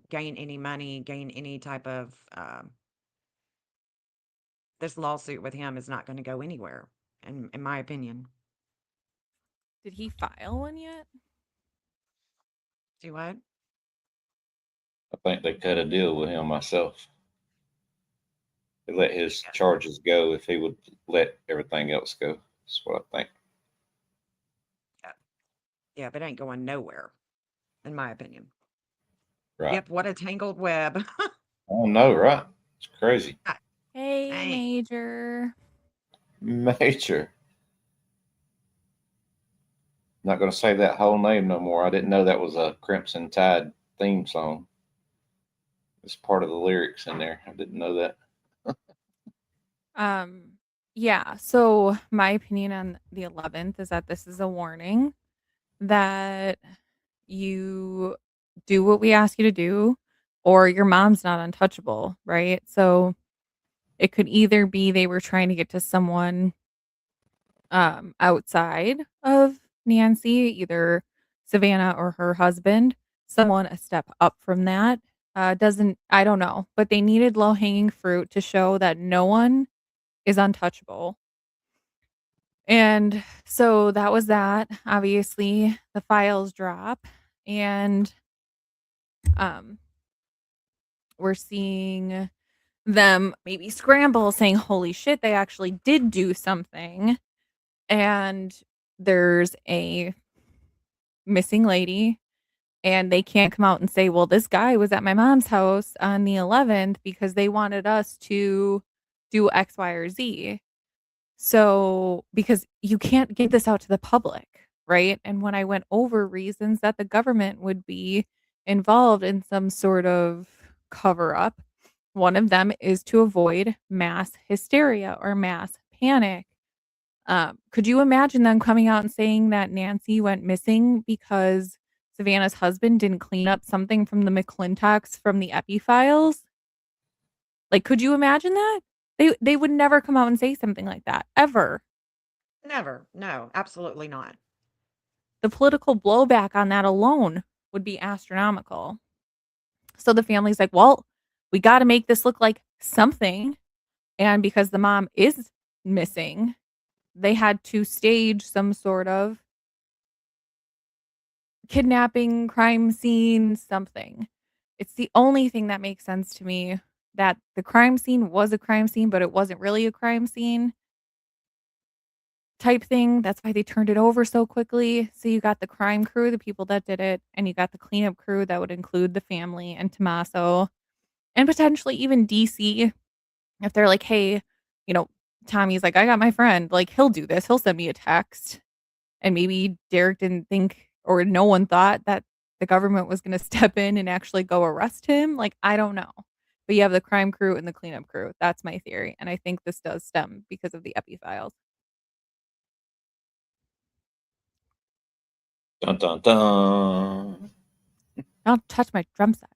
gain any money, gain any type of, this lawsuit with him is not going to go anywhere, in my opinion. Did he file one yet? Do what? I think they cut a deal with him myself. They let his charges go if he would let everything else go. That's what I think. Yeah, but it ain't going nowhere, in my opinion. Right. Yep, what a tangled web. Oh no, right? It's crazy. Hey, Dang. Major. Major. Not going to say that whole name no more. I didn't know that was a Crimson Tide theme song. It's part of the lyrics in there. I didn't know that. Yeah, so my opinion on the 11th is that this is a warning that you do what we ask you to do, or your mom's not untouchable, right? So it could either be they were trying to get to someone outside of Nancy, either Savannah or her husband, someone a step up from that. I don't know, but they needed low hanging fruit to show that no one is untouchable. And so that was that. Obviously, the files drop, and we're seeing them maybe scramble, saying, holy shit, they actually did do something. And there's a missing lady, and they can't come out and say, well, this guy was at my mom's house on the 11th because they wanted us to do X, Y, or Z. So, because you can't give this out to the public, right? And when I went over reasons that the government would be involved in some sort of cover up, one of them is to avoid mass hysteria or mass panic. Could you imagine them coming out and saying that Nancy went missing because Savannah's husband didn't clean up something from the McClintocks from the Epi files? Like, could you imagine that? They would never come out and say something like that, ever. Never. No, absolutely not. The political blowback on that alone would be astronomical. So the family's like, well, we got to make this look like something. And because the mom is missing, they had to stage some sort of kidnapping, crime scene, something. It's the only thing that makes sense to me that the crime scene was a crime scene, but it wasn't really a crime scene type thing. That's why they turned it over so quickly. So you got the crime crew, the people that did it, and you got the cleanup crew that would include the family and Tommaso and potentially even DC. If they're like, hey, you know, Tommy's like, I got my friend, like he'll do this. He'll send me a text. And maybe Derek didn't think or no one thought that the government was going to step in and actually go arrest him. Like, I don't know. But you have the crime crew and the cleanup crew. That's my theory. And I think this does stem because of the Epi files. Dun dun dun. Don't touch my drum set.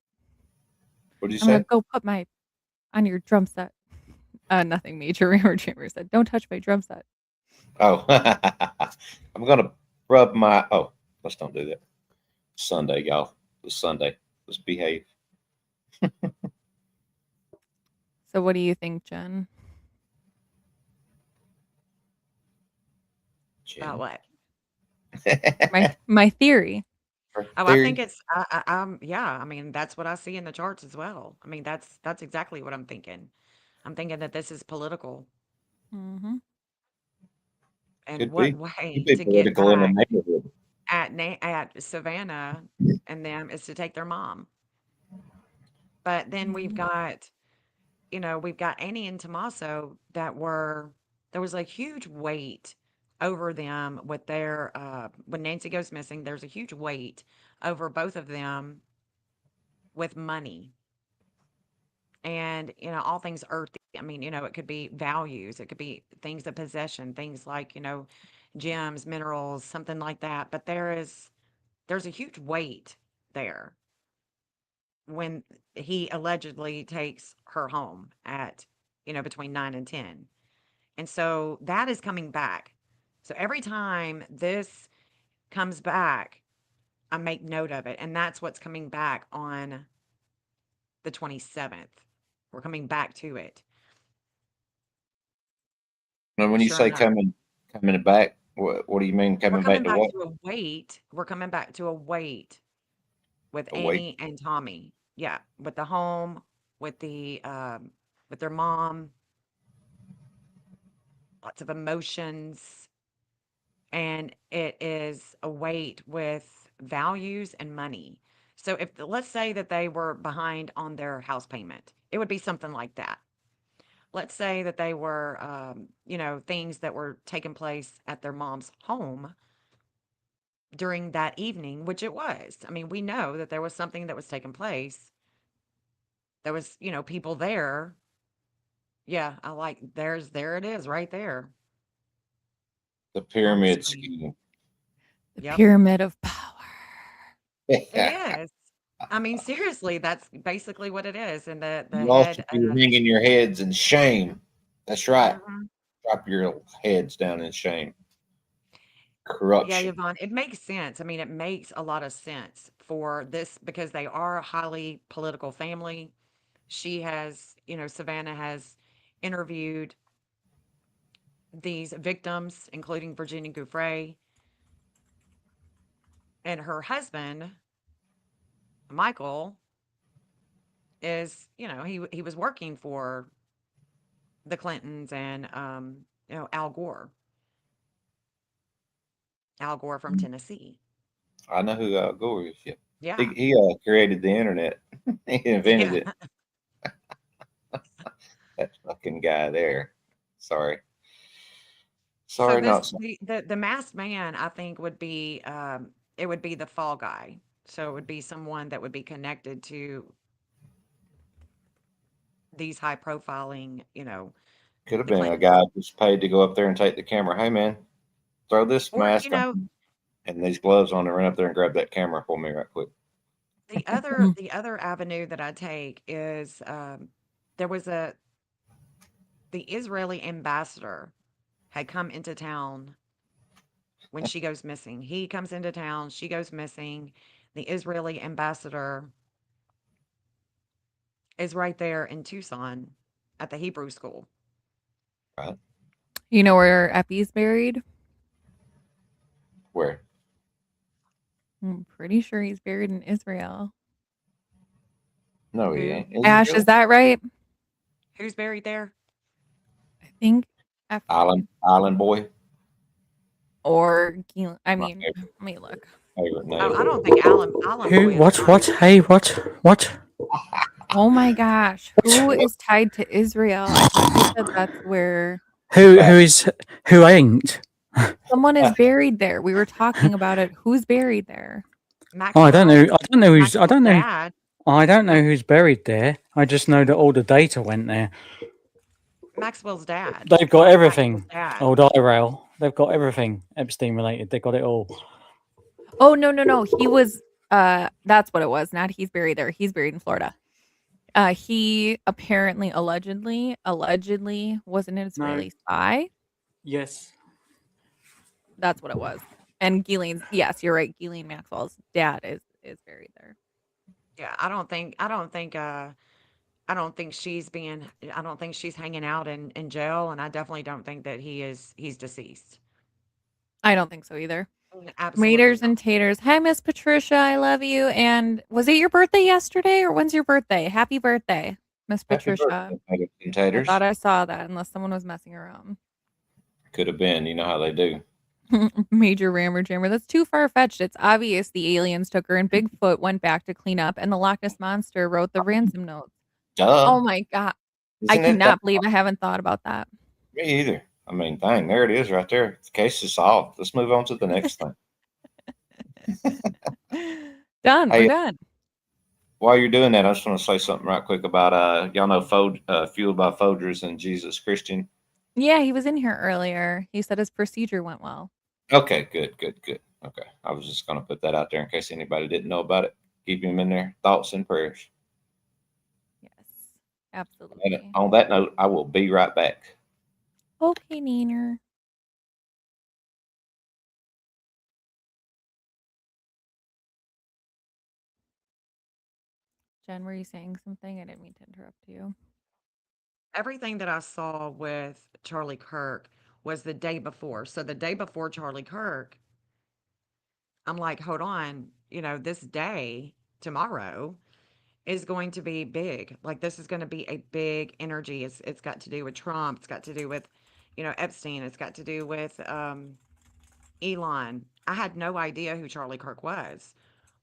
What did you I'm going say? to go put my on your drum set. Nothing major. Raymore Chambers said, don't touch my drum set. Oh, I'm gonna rub my. Oh, let's don't do that. Sunday, y'all. It's Sunday. Let's behave. So what do you think, Jen? About what? My theory. Oh, I think it's, yeah, I mean, that's what I see in the charts as well. I mean, that's exactly what I'm thinking. I'm thinking that this is political. Mm-hmm. And Could what be. way Could be to get political in the back neighborhood. at Savannah and them is to take their mom. But then we've got, we've got Annie and Tommaso there was a huge weight over them with their, when Nancy goes missing, there's a huge weight over both of them with money and, all things earthy. I mean, it could be values, it could be things of possession, things like, gems, minerals, something like that. But there's a huge weight there when he allegedly takes her home at, between 9 and 10. And so that is coming back. So every time this comes back, I make note of it. And that's what's coming back on the 27th. We're coming back to it. Now, when you Sure say enough. coming back, what do you mean We're coming back coming to back what? to a weight. We're coming back to a weight with A wait. Annie and Tommy. Yeah, with the home, with with their mom, lots of emotions, and it is a weight with values and money. So if let's say that they were behind on their house payment, it would be something like that. Let's say that they were, things that were taking place at their mom's home during that evening, which it was. I mean, we know that there was something that was taking place. There was, people there. Yeah, there it is right there The on the pyramid screen. scheme. The Yep, pyramid of power. it is. I mean, seriously, that's basically what it is. And the You all should head, be hanging your heads in shame. That's right. mhm. Drop your heads down in shame. Yeah, Corruption. Yvonne, it makes sense. I mean, it makes a lot of sense for this because they are a highly political family. She has, Savannah has interviewed these victims, including Virginia Giuffre, and her husband, Michael, is, he was working for the Clintons and, Al Gore from Tennessee. I know who Al Gore is. Yeah. Yeah, He created the internet. He invented yeah. it. That fucking guy there. Sorry. So Sorry, not sorry. the masked man, I think would be, it would be the fall guy. So it would be someone that would be connected to these high profiling, Could have the been a Clintons. guy just paid to go up there and take the camera. Hey man, throw this Or, mask on and these gloves on and run up there and grab that camera for me right quick. the other avenue that I take is, there was the Israeli ambassador had come into town when she goes missing. He comes into town, she goes missing. The Israeli ambassador is right there in Tucson at the Hebrew school. Right? You know where Epi's buried? Where? I'm pretty sure he's buried in Israel. No, he Who? ain't. Is he Ash, really? is that right? Who's buried there? I think Ephraim Island boy. or I My mean, let me look. favorite Oh, I name. don't think Alan Who? Boy is What? alive. Hey, what? Oh my gosh, who What? is tied to Israel? I thought you said that's where Who ain't? someone is buried there. We were talking about it. Who's buried there? Oh, I don't know. Maxwell's I don't know who's. I Maxwell's don't know. dad. I don't know who's buried there. I just know that all the data went there. Maxwell's dad. They've got Ghislaine Maxwell's everything. dad. Old iRail. They've got everything Epstein related. They got it all. Oh no. He was that's what it was. Not he's buried there. He's buried in Florida. He apparently allegedly was an Israeli spy. Yes. That's what it was. And Ghislaine's, yes, you're right. Ghislaine Maxwell's dad is buried there. Yeah, I don't think I don't think she's hanging out in jail, and I definitely don't think that he's deceased. I don't think so either. Absolutely Maters not. and taters. Hi, Miss Patricia. I love you. And was it your birthday yesterday or when's your birthday? Happy birthday, Miss Happy Patricia. birthday, Taters and I Taters. thought I saw that unless someone was messing around. Could have been. You know how they do. Major Rammer Jammer. That's too far fetched. It's obvious the aliens took her and Bigfoot went back to clean up and the Loch Ness Monster wrote the ransom notes. Duh. Oh my God. I Isn't it? cannot believe I haven't thought about that. Me either. I mean, dang, there it is right there. The case is solved. Let's move on to the next thing. Done. Hey, We're done. while you're doing that, I just want to say something right quick about y'all know Fueled by Folgers and Jesus Christian. Yeah, he was in here earlier. He said his procedure went well. Okay, good. Okay, I was just gonna put that out there in case anybody didn't know about it. Keep him in there. Thoughts and prayers. Yes, And absolutely. on that note, I will be right back. Okay, Neener. Jen, were you saying something? I didn't mean to interrupt you. Everything that I saw with Charlie Kirk was the day before. So the day before Charlie Kirk, I'm like, hold on, this day tomorrow is going to be big. Like this is going to be a big energy. It's got to do with Trump. It's got to do with, Epstein. It's got to do with Elon. I had no idea who Charlie Kirk was.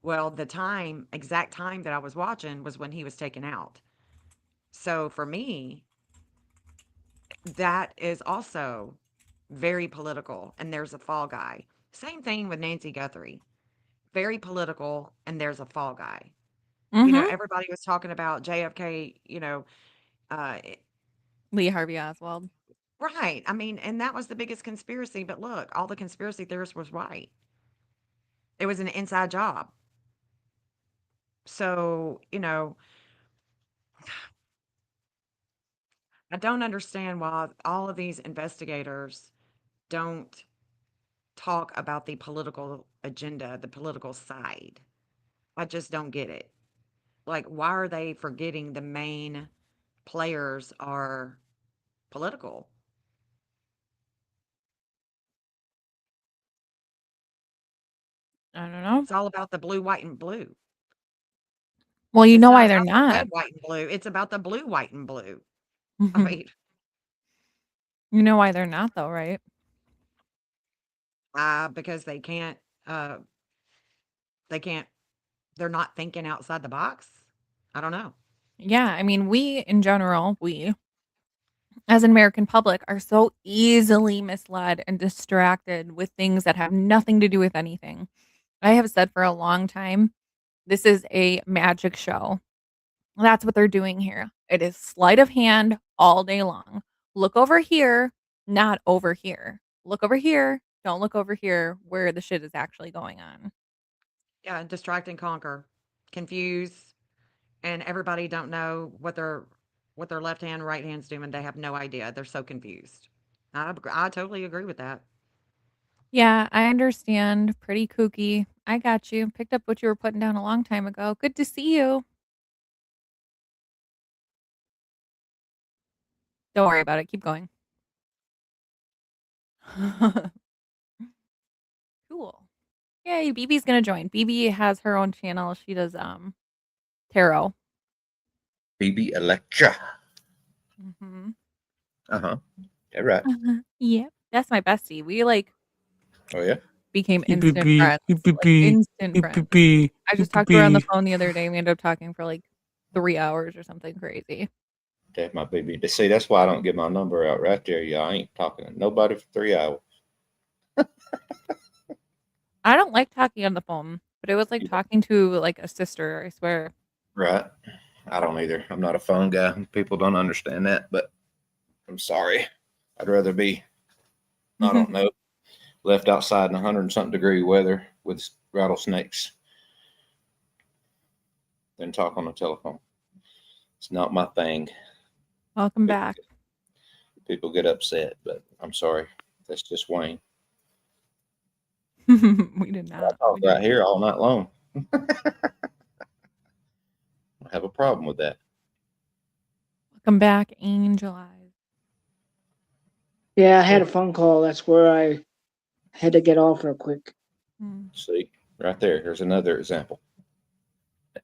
Well, exact time that I was watching was when he was taken out. So for me, that is also very political, and there's a fall guy. Same thing with Nancy Guthrie. Very political, and there's a fall guy. Mm-hmm. Everybody was talking about JFK, uh, Lee Harvey Oswald. right. I mean, and that was the biggest conspiracy. But look, all the conspiracy theorists was right. It was an inside job. So, I don't understand why all of these investigators don't talk about the political agenda, the political side. I just don't get it. Like, why are they forgetting the main players are political? I don't know. It's all about the blue, white, and blue. Well, you It's know not why they're about the not. red, white, and blue. It's about the blue, white, and blue. I You mean, know why they're not, though, right? because uh, they can't, they're not thinking outside the box. I don't know. Yeah, I mean, we in general, we as an American public are so easily misled and distracted with things that have nothing to do with anything. I have said for a long time, this is a magic show. That's what they're doing here. It is sleight of hand all day long. Look over here, not over here. Look over here, don't look over here where the shit is actually going on. Yeah, distract and conquer, confuse, and everybody don't know what their left hand, right hand's doing. They have no idea. They're so confused. I totally agree with that. Yeah, I understand. Pretty kooky. I got you. Picked up what you were putting down a long time ago. Good to see you. Don't worry about it. Keep going. Cool. Yay, BB's gonna join. BB has her own channel. She does tarot. BB Electra. Mm-hmm. Uh-huh. Yeah, right. Yeah, that's my bestie. We like Oh yeah. became Beep, instant beep, friends. beep, beep, Like beep, instant beep, friends. beep, I just beep, talked to her on the beep. phone the other day. We ended up talking for like 3 hours or something crazy. That's my BB. See, that's why I don't get my number out right there. Yeah, I ain't talking to nobody for 3 hours. I don't like talking on the phone, but it was like Yeah. talking to like a sister, I swear. Right. I don't either. I'm not a phone guy. People don't understand that, but I'm sorry. I'd rather be, I don't know, left outside in 100 and something degree weather with rattlesnakes than talk on the telephone. It's not my thing. Welcome back. People get upset, but I'm sorry. That's just Wayne. We did I not. talk We did right here all night long. I have a problem with that. Welcome back, Angel Eyes. Yeah, I had a phone call. That's where I had to get off real quick. See, right there. Here's another example.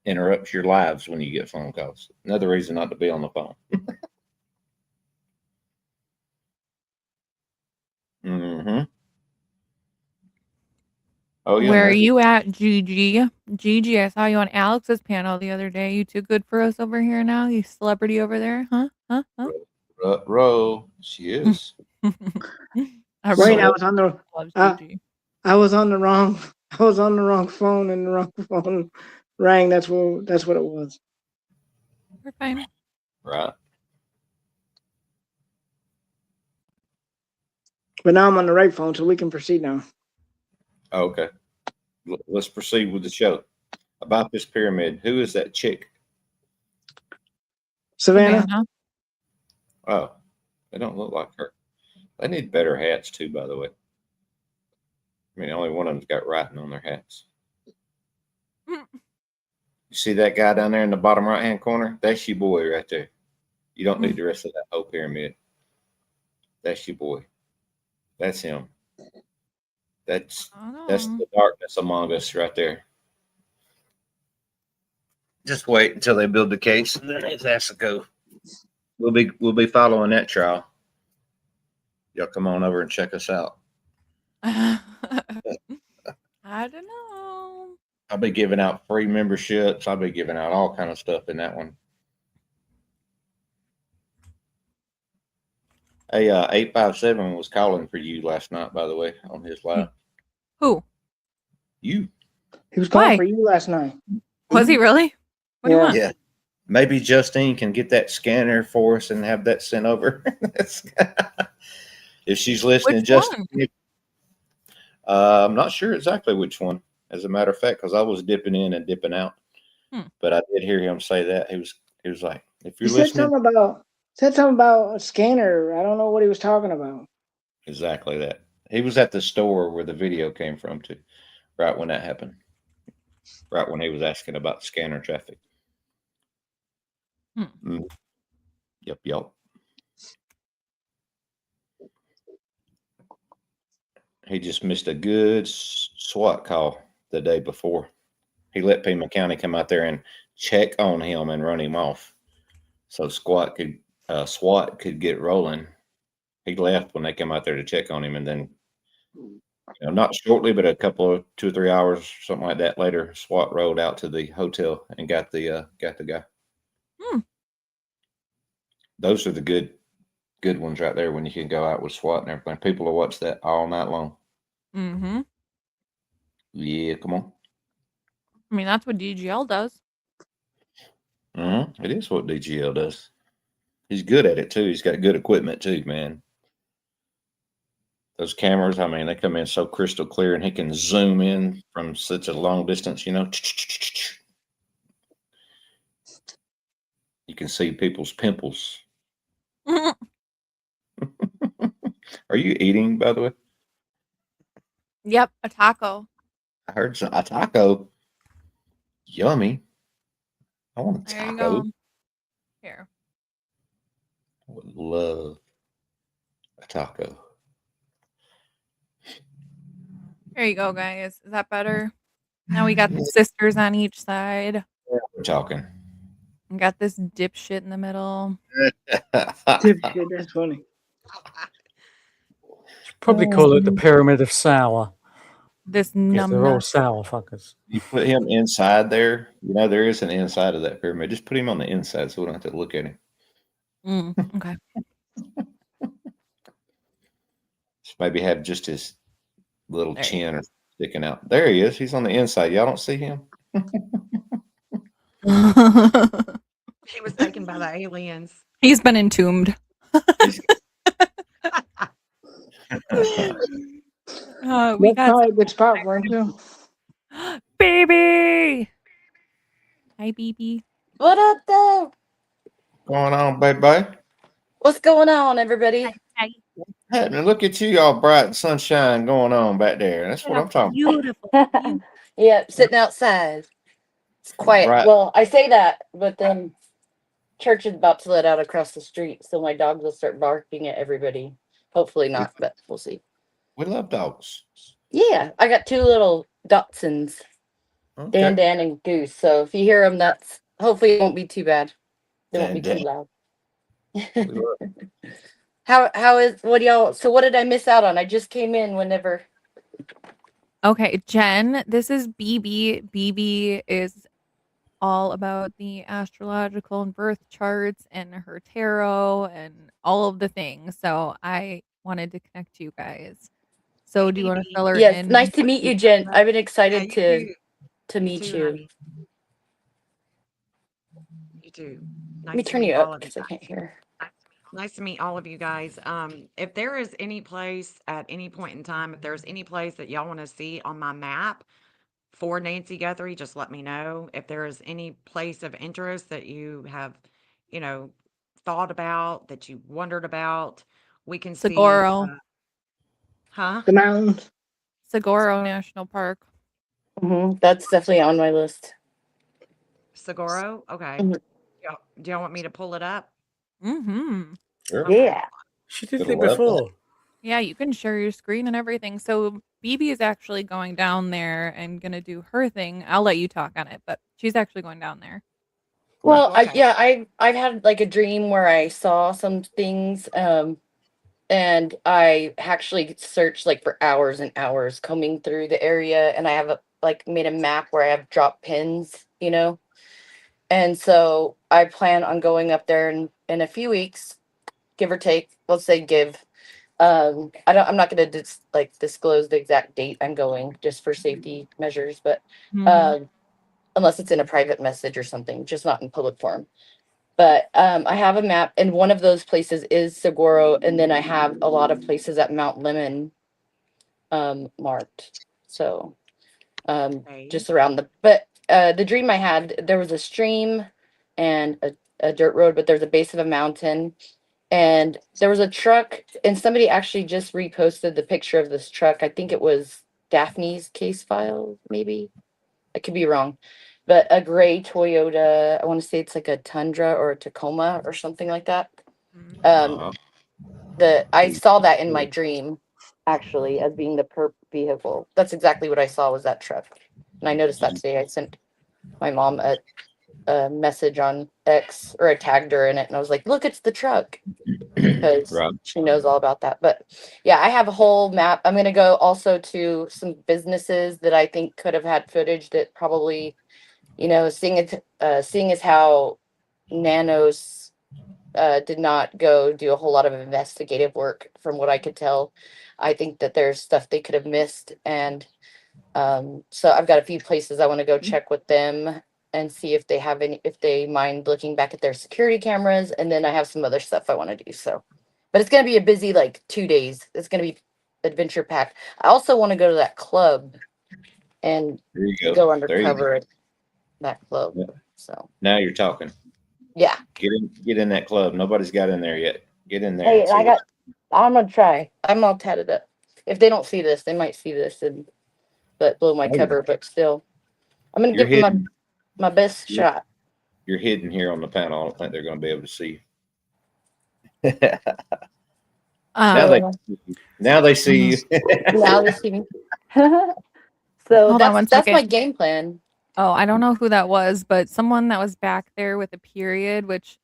Interrupts your lives when you get phone calls. Another reason not to be on the phone. Mm-hmm. Oh yeah. Where are there's- you at, Gigi? Gigi, I saw you on Alex's panel the other day. You too good for us over here now? You celebrity over there? Huh? Row. She is. I Wait, really I was on the love uh, Gigi. I was on the wrong phone and the wrong phone rang. That's what it was. We're fine. Right. But now I'm on the right phone, so we can proceed now. Oh, okay. Let's proceed with the show. About this pyramid. Who is that chick? Savannah? Oh, they don't look like her. They need better hats too, by the way. I mean, only one of them's got writing on their hats. You see that guy down there in the bottom right hand corner? That's your boy right there. You don't need the rest of that whole pyramid. That's your boy. That's him. That's the darkness among us right there. Just wait until they build the case, and then his ass will go. We'll be following that trial. Y'all come on over and check us out. I don't know. I'll be giving out free memberships. I'll be giving out all kind of stuff in that one. Hey, 857 was calling for you last night, by the way, on his live. Who? You. He was calling Why? for you last night. Was he really? What do you want? Yeah. Maybe Justine can get that scanner for us and have that sent over. If she's listening, Which Justine. one? I'm not sure exactly which one, as a matter of fact, because I was dipping in and dipping out. But I did hear him say that. He was like, if you're He said listening. something about a scanner. I don't know what he was talking about. Exactly that. He was at the store where the video came from too, right when that happened. Right when he was asking about scanner traffic. Yep. He just missed a good SWAT call the day before. He let Pima County come out there and check on him and run him off, so SWAT could get rolling. He left when they came out there to check on him, and then, not shortly, but a couple of 2 or 3 hours, something like that later, SWAT rolled out to the hotel and got the guy. Those are the good ones right there when you can go out with SWAT and everything. People will watch that all night long. Mm-hmm. Yeah, come on. I mean, that's what DGL does. It is what DGL does. He's good at it too. He's got good equipment too, man. Those cameras, I mean, they come in so crystal clear, and he can zoom in from such a long distance, You can see people's pimples. Are you eating, by the way? Yep, a taco. I heard a taco. Yummy. I want a There you taco. go. Here. I would love a taco. There you go, guys. Is that better? Now we got the sisters on each side. We're talking. We got this dipshit in the middle. Dipshit, that's funny. Probably call it the Pyramid of Sour. This Because they're all numbness. sour fuckers. You put him inside there. You know, there is an inside of that pyramid. Just put him on the inside so we don't have to look at him. Okay. Just maybe have just his little There you chin or sticking out. There he is. He's on the inside. Y'all don't see him? He was taken by the aliens. He's been entombed. We That's got probably a good spot, weren't you? baby. Hi, baby. What up, though? Going on, baby? What's going on, everybody? Happening. Look at you, all bright and sunshine going on back there. That's what I'm talking about. Beautiful. Yeah, sitting outside. It's quiet. Right. Well, I say that, but then church is about to let out across the street, so my dogs will start barking at everybody. Hopefully not, but we'll see. We love dogs. Yeah, I got 2 little Dachshunds, Okay. Dan, and Goose. So if you hear them, that's hopefully it won't be too bad. They won't be Dan. too loud. We love- How is what do y'all? So what did I miss out on? I just came in whenever. Okay, Jen, this is BB. BB is all about the astrological and birth charts and her tarot and all of the things. So I wanted to connect you guys. So Hey, do you want to BB. fill her Yes, in? nice to meet you, Jen. I've been excited Yeah, to meet too, you. honey. You too. Let me Nice to turn meet you all up of you because I guys. can't hear. Nice to meet all of you guys. If there is any place at any point in time, if there's any place that y'all want to see on my map for Nancy Guthrie, just let me know. If there is any place of interest that you have, thought about, that you wondered about, we can see. Saguaro. Huh? The mountains. Saguaro National Park. That's definitely on my list. Saguaro? Okay. Mhm. Do y'all want me to pull it up? Mm-hmm. Sure. Okay. Yeah. She did Could've it loved before. Yeah, you can share your screen and everything. So BB is actually going down there and gonna do her thing. I'll let you talk on it, but she's actually going down there. Well, Okay. I've had like a dream where I saw some things, and I actually searched like for hours and hours combing through the area, and I have made a map where I have drop pins, and so I plan on going up there in a few weeks, give or take. Let's say give. I'm not going to disclose the exact date I'm going just for safety measures, but Mhm. unless it's in a private message or something, just not in public forum. But I have a map, and one of those places is Saguaro, and then I have a lot of places at Mount Lemon marked. So Okay. just around the dream I had, there was a stream and a dirt road, but there's a base of a mountain, and there was a truck, and somebody actually just reposted the picture of this truck. I think it was Daphne's case file, maybe. I could be wrong, but a gray Toyota. I want to say it's like a Tundra or a Tacoma or something like that. Mhm. Uh-huh. I saw that in my dream, actually, as being the perp vehicle. That's exactly what I saw was that truck, and I noticed that today. I sent my mom a message on X, or I tagged her in it, and I was like, "Look, it's the truck," because Right. she knows all about that. But yeah, I have a whole map. I'm gonna go also to some businesses that I think could have had footage that probably, seeing as how Nanos did not go do a whole lot of investigative work, from what I could tell. I think that there's stuff they could have missed, and so I've got a few places I want to go check with them and see if they mind looking back at their security cameras, and then I have some other stuff I want to do. So, but it's gonna be a busy 2 days. It's gonna be adventure packed. I also want to go to that club and There you go. go There you go. undercover at that club. Yeah. So Now you're talking. yeah. Get in that club. Nobody's got in there yet. Get in there. Hey, and see I'm gonna try. I'm all tatted up. If they don't see this, they might see this and blow my Oh, yeah. cover, but still. I'm gonna You're give them hidden. my best Yeah. shot. You're hidden here on the panel. I don't think they're going to be able to see you. Now they Um, now they see you. Now they see me. Hold So on one that's my second. game plan. oh, I don't know who that was, but someone that was back there with a period, which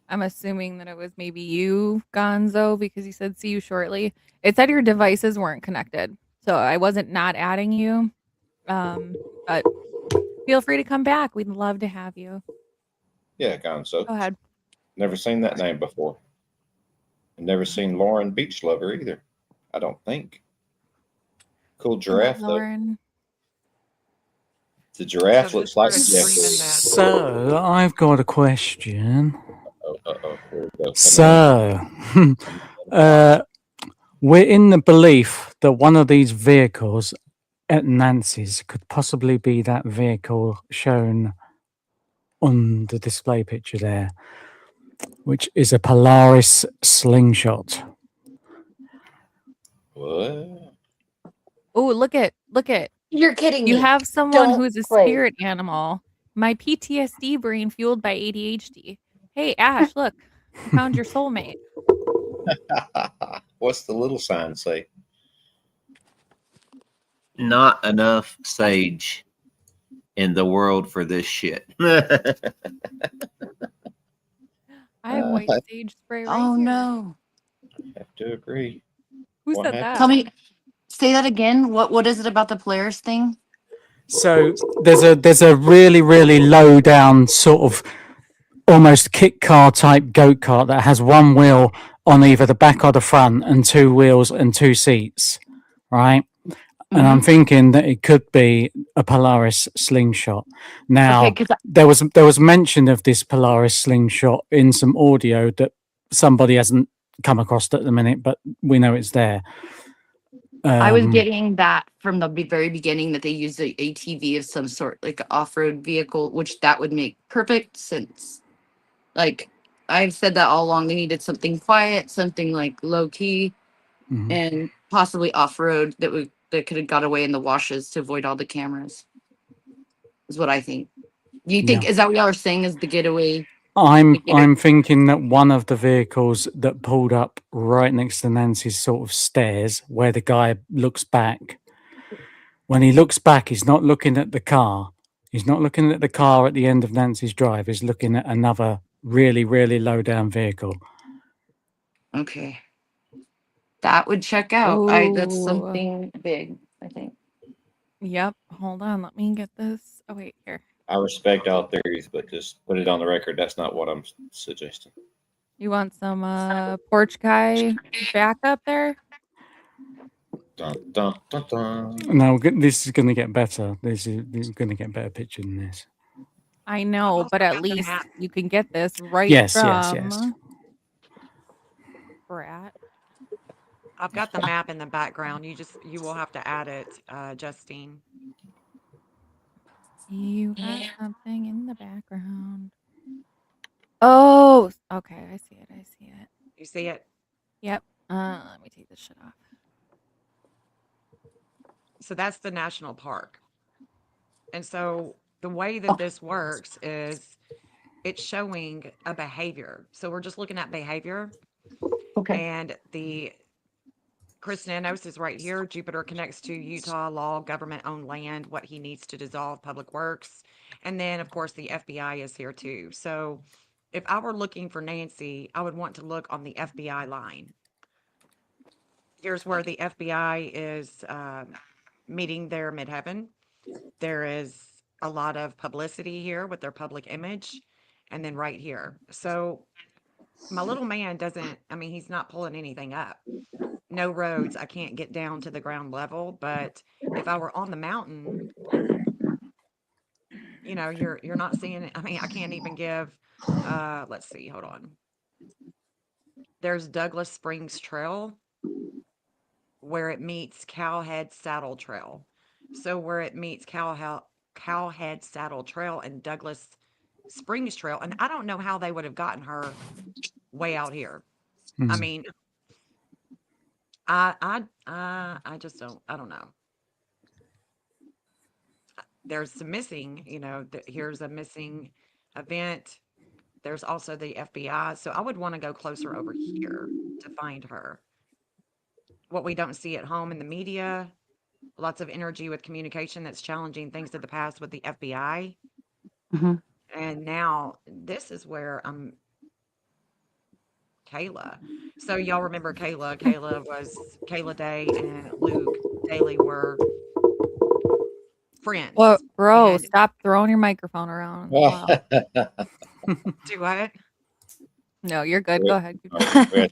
I'm assuming that it was maybe you, Gonzo, because you said see you shortly. It said your devices weren't connected. So I wasn't not adding you. But feel free to come back. We'd love to have you. Yeah, Gonzo. Go ahead. Never seen that name before. And never seen Lauren Beach Lover either. I don't think. Cool Hello, giraffe though. Lauren. The giraffe So looks just like sort of yeah. screaming that. So I've got a question. Oh, here we go. Come So in. we're in the belief that one of these vehicles at Nancy's could possibly be that vehicle shown on the display picture there, which is a Polaris slingshot. What? Oh, look at You're kidding you me. have someone Don't who's a play. spirit animal. My PTSD brain fueled by ADHD. Hey Ash, look. I found your soulmate. What's the little sign say? Not enough sage in the world for this shit. I have white sage spray right Oh here. no. Have to agree. Who What said happened? that? Tell me, say that again. What is it about the Polaris thing? So there's a really low down sort of almost kit car type goat kart that has one wheel on either the back or the front and two wheels and two seats, right? And I'm thinking that it could be a Polaris slingshot. Now, Okay, 'cause there was mention of this Polaris slingshot in some audio that somebody hasn't come across at the minute, but we know it's there. I was getting that from the very beginning that they used a ATV of some sort, like an off-road vehicle, which that would make perfect sense. Like I've said that all along. They needed something quiet, something like low key, Mhm. and possibly off-road that could have got away in the washes to avoid all the cameras. Is what I think. Do you think Yeah. is that what y'all are saying is the getaway? I'm thinking that one of the vehicles that pulled up right next to Nancy's sort of stairs, where the guy looks back. When he looks back, he's not looking at the car. He's not looking at the car at the end of Nancy's drive. He's looking at another really low down vehicle. Okay. That would check out. That's Ooh. something big, I think. Yep. Hold on. Let me get this. Oh wait, here. I respect all theories, but just put it on the record. That's not what I'm suggesting. You want some porch guy backup there? Dun, dun, dun, dun. No, this is going to get better. This is going to get better picture than this. I know, also but at got the least map. you can get this right Yes. from Brat. I've got the map in the background. You will have to add it, Justine. You have something in the background. Oh, okay. I see it. You see it? Yep. Let me take this shit off. So that's the national park. And so the way that this works is it's showing a behavior. So we're just looking at behavior. Okay. And the Chris Nanos is right here. Jupiter connects to Utah law, government owned land, what he needs to dissolve, public works. And then, of course, the FBI is here too. So if I were looking for Nancy, I would want to look on the FBI line. Here's where the FBI is meeting their midheaven. There is a lot of publicity here with their public image. And then right here. So my little man doesn't, I mean, he's not pulling anything up. No roads. I can't get down to the ground level. But if I were on the mountain, you're not seeing it. I mean, I can't even give let's see, hold on. There's Douglas Springs Trail where it meets Cowhead Saddle Trail. So where it meets Cowhead Saddle Trail and Douglas Springs Trail, and I don't know how they would have gotten her way out here. I mean, I just don't. I don't know. There's some missing. Here's a missing event. There's also the FBI. So I would want to go closer over here to find her. what we don't see at home in the media. Lots of energy with communication that's challenging things of the past with the FBI. Mhm. And now this is where Kayla. So y'all remember Kayla? Kayla Day and Luke Daly were friends. Well, bro, And stop throwing your microphone around. Wow. do what? No, you're good. Go ahead. Keep Oh, going. we're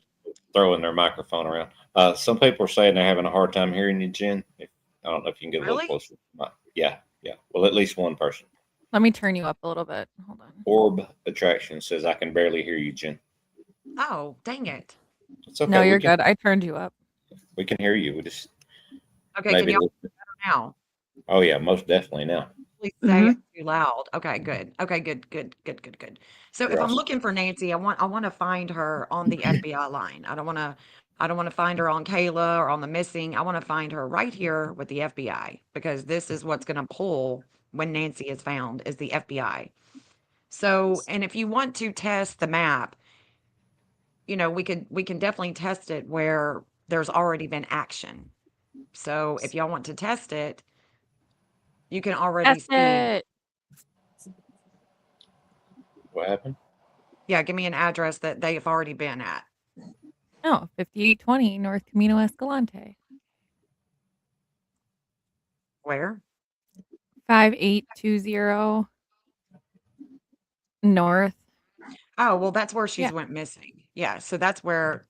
throwing their microphone around. Some people are saying they're having a hard time hearing you, Jen. I don't know if you can get a Really? little closer. Yeah, yeah. Well, at least one person. Let me turn you up a little bit. Hold on. Orb Attraction says, I can barely hear you, Jen. Oh, dang it. It's okay. No, you're we can, good. I turned you up. We can hear you. We just Okay, can maybe. y'all hear better now? Oh yeah, most definitely now. Please say it too loud. Okay, good. Okay, good. So if You're I'm awesome. looking for Nancy, I want to find her on the FBI line. I don't want to find her on Kayla or on the missing. I want to find her right here with the FBI because this is what's going to pull when Nancy is found is the FBI. So, and if you want to test the map, we can definitely test it where there's already been action. So if y'all want to test it, you can already Test see. it. What happened? Yeah, give me an address that they've already been at. No, 5820 North Camino Escalante. Where? 5820 North. Oh, well, that's where she's Yeah. went missing. Yeah, so that's where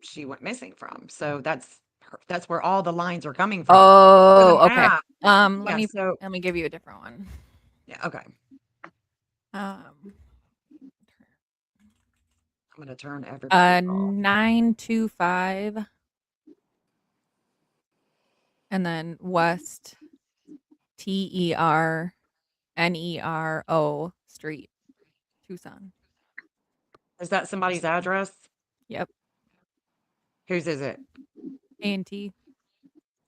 she went missing from. So that's where all the lines are coming from. Oh, okay. map, Let yeah, me give you a different one. yeah, okay. Um, I'm gonna turn everybody off. 925 and then West TERNERO Street, Tucson. Is that somebody's address? Yep. Whose is it? A&T.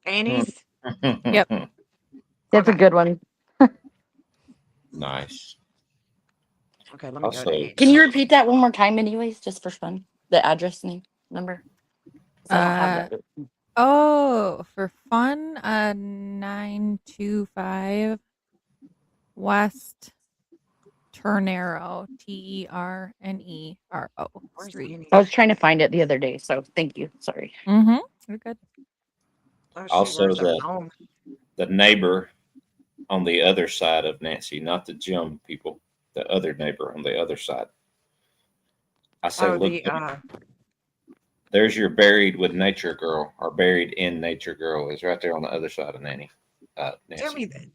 Annie's? Yep. That's a Okay. good one. Nice. Okay, let me go Also, to Can you repeat that one more time, anyways, just for fun? The address name number. 'Cause I don't have that. Oh, for fun, 925 West Ternero, TERNERO Where's Street. Annie? I was trying to find it the other day, so thank you. Sorry. Mm-hmm. You're good. Oh, shoot, also where's her home? the neighbor on the other side of Nancy, not the Jim people, the other neighbor on the other side. I say, Oh, look, the there's your buried with nature girl or buried in nature girl is right there on the other side of Nancy.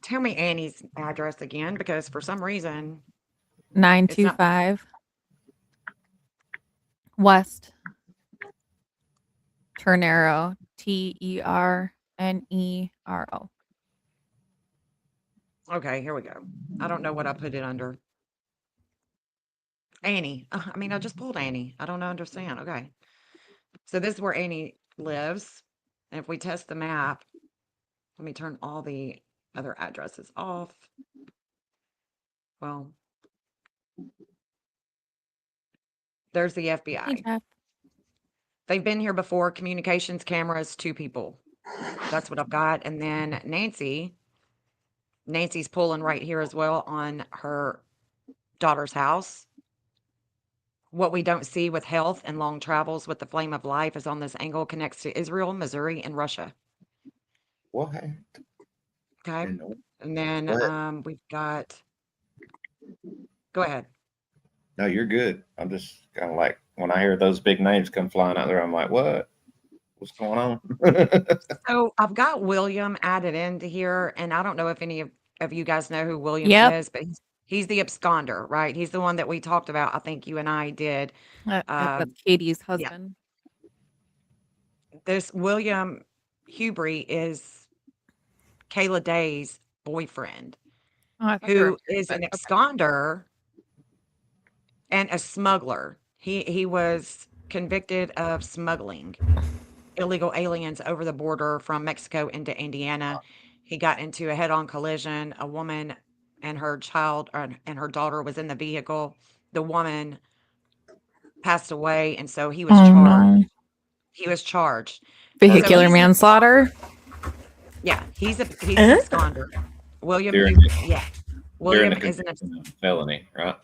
tell me Annie's address again because for some reason 925 West Ternero, TERNERO. okay, here we go. I don't know what I put it under. Annie. I mean, I just pulled Annie. I don't understand. Okay. So this is where Annie lives. And if we test the map, let me turn all the other addresses off. Well, there's the Hey, FBI. Jeff. They've been here before. Communications cameras, 2 people. That's what I've got. And then Nancy's pulling right here as well on her daughter's house. What we don't see with health and long travels with the flame of life is on this angle connects to Israel, Missouri, and Russia. What? Okay. No. And then Go ahead. we've got go ahead. No, you're good. I'm just kind of like when I hear those big names come flying out there, I'm like, what? What's going on? So I've got William added into here, and I don't know if any of you guys know who William Yep. is, but he's the absconder, right? He's the one that we talked about. I think you and I did. That's Katie's Yeah. husband. This William Hubry is Kayla Day's boyfriend, Oh, I thought they were who married, is but an okay. absconder and a smuggler. He was convicted of smuggling illegal aliens over the border from Mexico into Indiana. He got into a head-on collision. A woman and her child and her daughter was in the vehicle. The woman passed away, and so he was Oh, charged. no. He was charged. Vehicular he's- manslaughter. Yeah, he's an Huh? absconder. William, During yeah. During William the is an conviction of felony, right?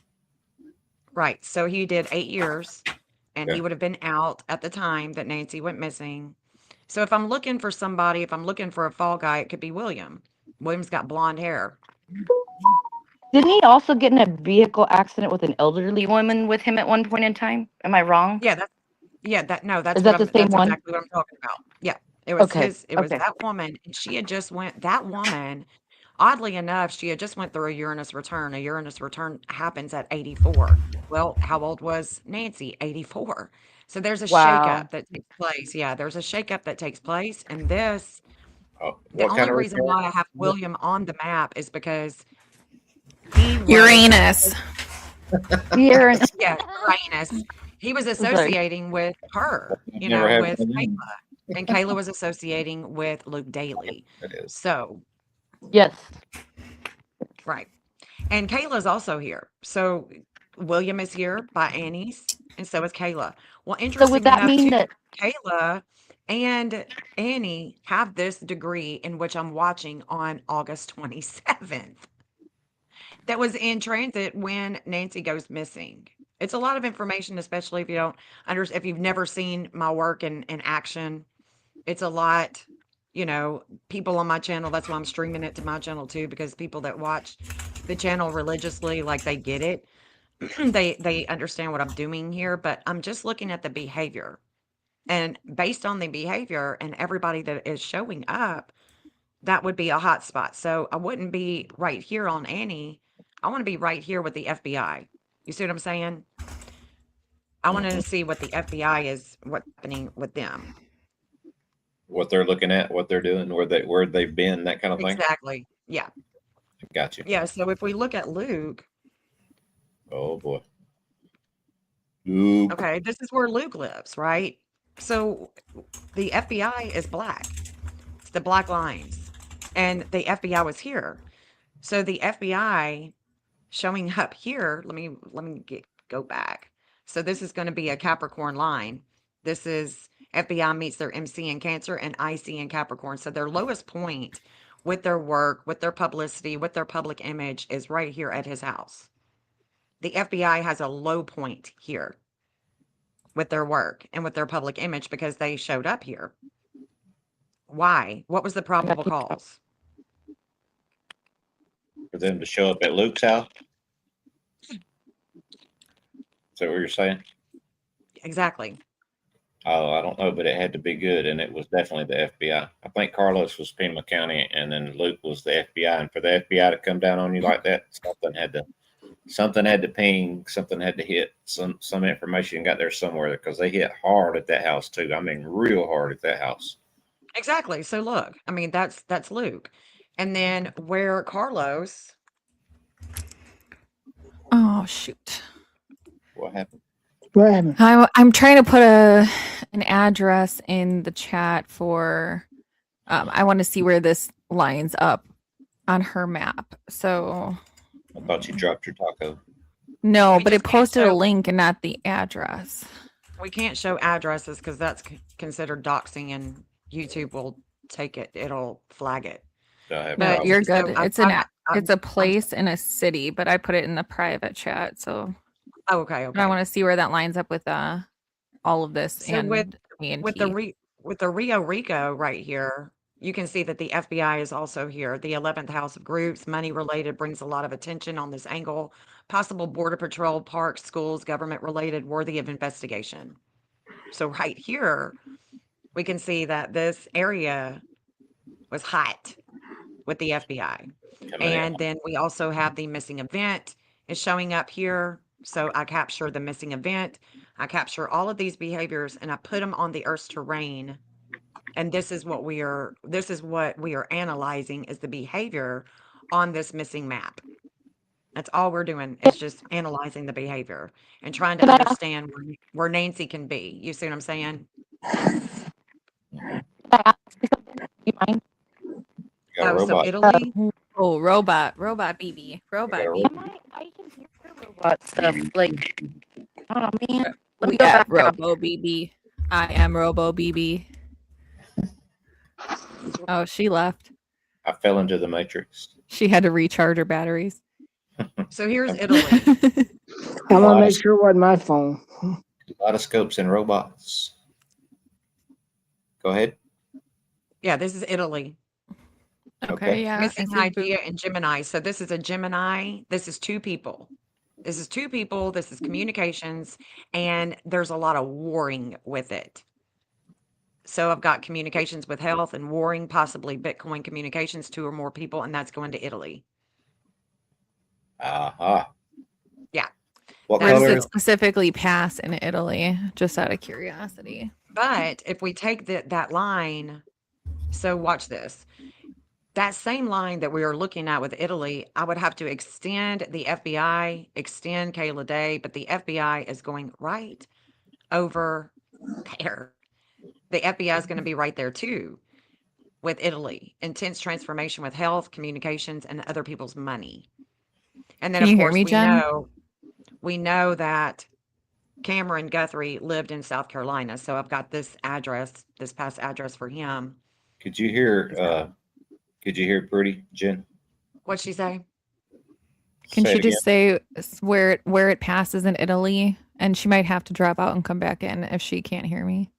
right. So he did 8 years, and he Okay. would have been out at the time that Nancy went missing. So if I'm looking for somebody, if I'm looking for a fall guy, it could be William. William's got blonde hair. Didn't he also get in a vehicle accident with an elderly woman with him at one point in time? Am I wrong? Yeah, that's Is that the same that's one? exactly what I'm talking about. Yeah. It was Okay, it was okay. that woman, and she had just went that woman, oddly enough, she had just went through a Uranus return. A Uranus return happens at 84. Well, how old was Nancy? 84. So there's a Wow. shakeup that takes place. Yeah, there's a shakeup that takes place, and this Oh, the what only kind of reason return? why I have William on the map is because he was Uranus. Here and yeah, Uranus. He was Sorry. associating with her, you Never know, had with one of Kayla. them. And Kayla was associating with Luke Daly. It is. So, yes. right. And Kayla's also here. So William is here by Annie's, and so is Kayla. Well, So interesting would that enough, mean too, that Kayla and Annie have this degree in which I'm watching on August 27th. That was in transit when Nancy goes missing. It's a lot of information, especially if you don't if you've never seen my work in action. It's a lot, you know, people on my channel. That's why I'm streaming it to my channel too, because people that watch the channel religiously, like they get it. They understand what I'm doing here, but I'm just looking at the behavior. And based on the behavior and everybody that is showing up, that would be a hot spot. So I wouldn't be right here on Annie. I want to be right here with the FBI. You see what I'm saying? I wanted to see what the FBI is, what's happening with them. What they're looking at, what they're doing, where they've been, that kind of thing. Exactly. Yeah. Got you. Yeah. So if we look at Luke, Oh boy. Ooh. okay, this is where Luke lives, right? So the FBI is black. It's the black lines. And the FBI was here. So the FBI showing up here, let me go back. So this is going to be a Capricorn line. This is FBI meets their MC in Cancer and IC in Capricorn. So their lowest point with their work, with their publicity, with their public image is right here at his house. The FBI has a low point here with their work and with their public image because they showed up here. Why? What was the probable cause? For them to show up at Luke's house. Is that what you're saying? Exactly. Oh, I don't know, but it had to be good, and it was definitely the FBI. I think Carlos was Pima County, and then Luke was the FBI. And for the FBI to come down on you like that, something had to ping, something had to hit, some information got there somewhere, because they hit hard at that house too. I mean, real hard at that house. Exactly. So look, I mean, that's Luke. And then where Carlos, Oh shoot. What happened? What happened? I'm trying to put an address in the chat for I want to see where this lines up on her map. So I thought you dropped your taco. no, We but it just can't posted a show- link and not the address. we can't show addresses because that's considered doxing, and YouTube will take it. It'll flag it. Do I have But problems? you're So good. I'm- It's an I'm- it's a place in a city, but I put it in the private chat. So Oh, okay. but I want to see where that lines up with all of this So and with with the Rio Rico right here, you can see that the FBI is also here. The 11th house of groups, money related, brings a lot of attention on this angle. Possible border patrol, parks, schools, government related, worthy of investigation. So right here, we can see that this area was hot with the FBI. Coming in. And then we also have the missing event is showing up here. So I capture the missing event. I capture all of these behaviors and I put them on the Earth's terrain. And this is what we are analyzing is the behavior on this missing map. That's all we're doing is just analyzing the behavior and trying to Can I ask- understand where Nancy can be. You see what I'm saying? Can I ask you something? Do you mind? You got a Oh, so robot. Italy. robot BB. Robot Yeah, BB. I can hear the robot stuff. Like, oh man. Let me We go got back out. Robo BB. I am Robo BB. Oh, she left. I fell into the matrix. She had to recharge her batteries. So here's Italy. I want Lot to of- make sure it wasn't my phone. A lot of scopes and robots. Go ahead. Yeah, this is Italy. Okay, Okay. yeah. I Missing see idea and Gemini. So this is a Gemini. This is two people. This is two people. This is communications, and there's a lot of warring with it. So I've got communications with health and warring, possibly Bitcoin communications, 2 or more people, and that's going to Italy. Aha. Yeah. What Where does color? it specifically pass in Italy? Just out of curiosity. But if we take that line, so watch this. That same line that we are looking at with Italy, I would have to extend the FBI, extend Kayla Day, but the FBI is going right over there. The FBI is going to be right there too with Italy. Intense transformation with health, communications, and other people's money. And then, Can of you hear course, me, Jen? we know that Cameron Guthrie lived in South Carolina. So I've got this address, this past address for him. Could you hear? Could you hear Pretty Jen? What'd she say? Can Say she it again. just say where it passes in Italy? And she might have to drop out and come back in if she can't hear me.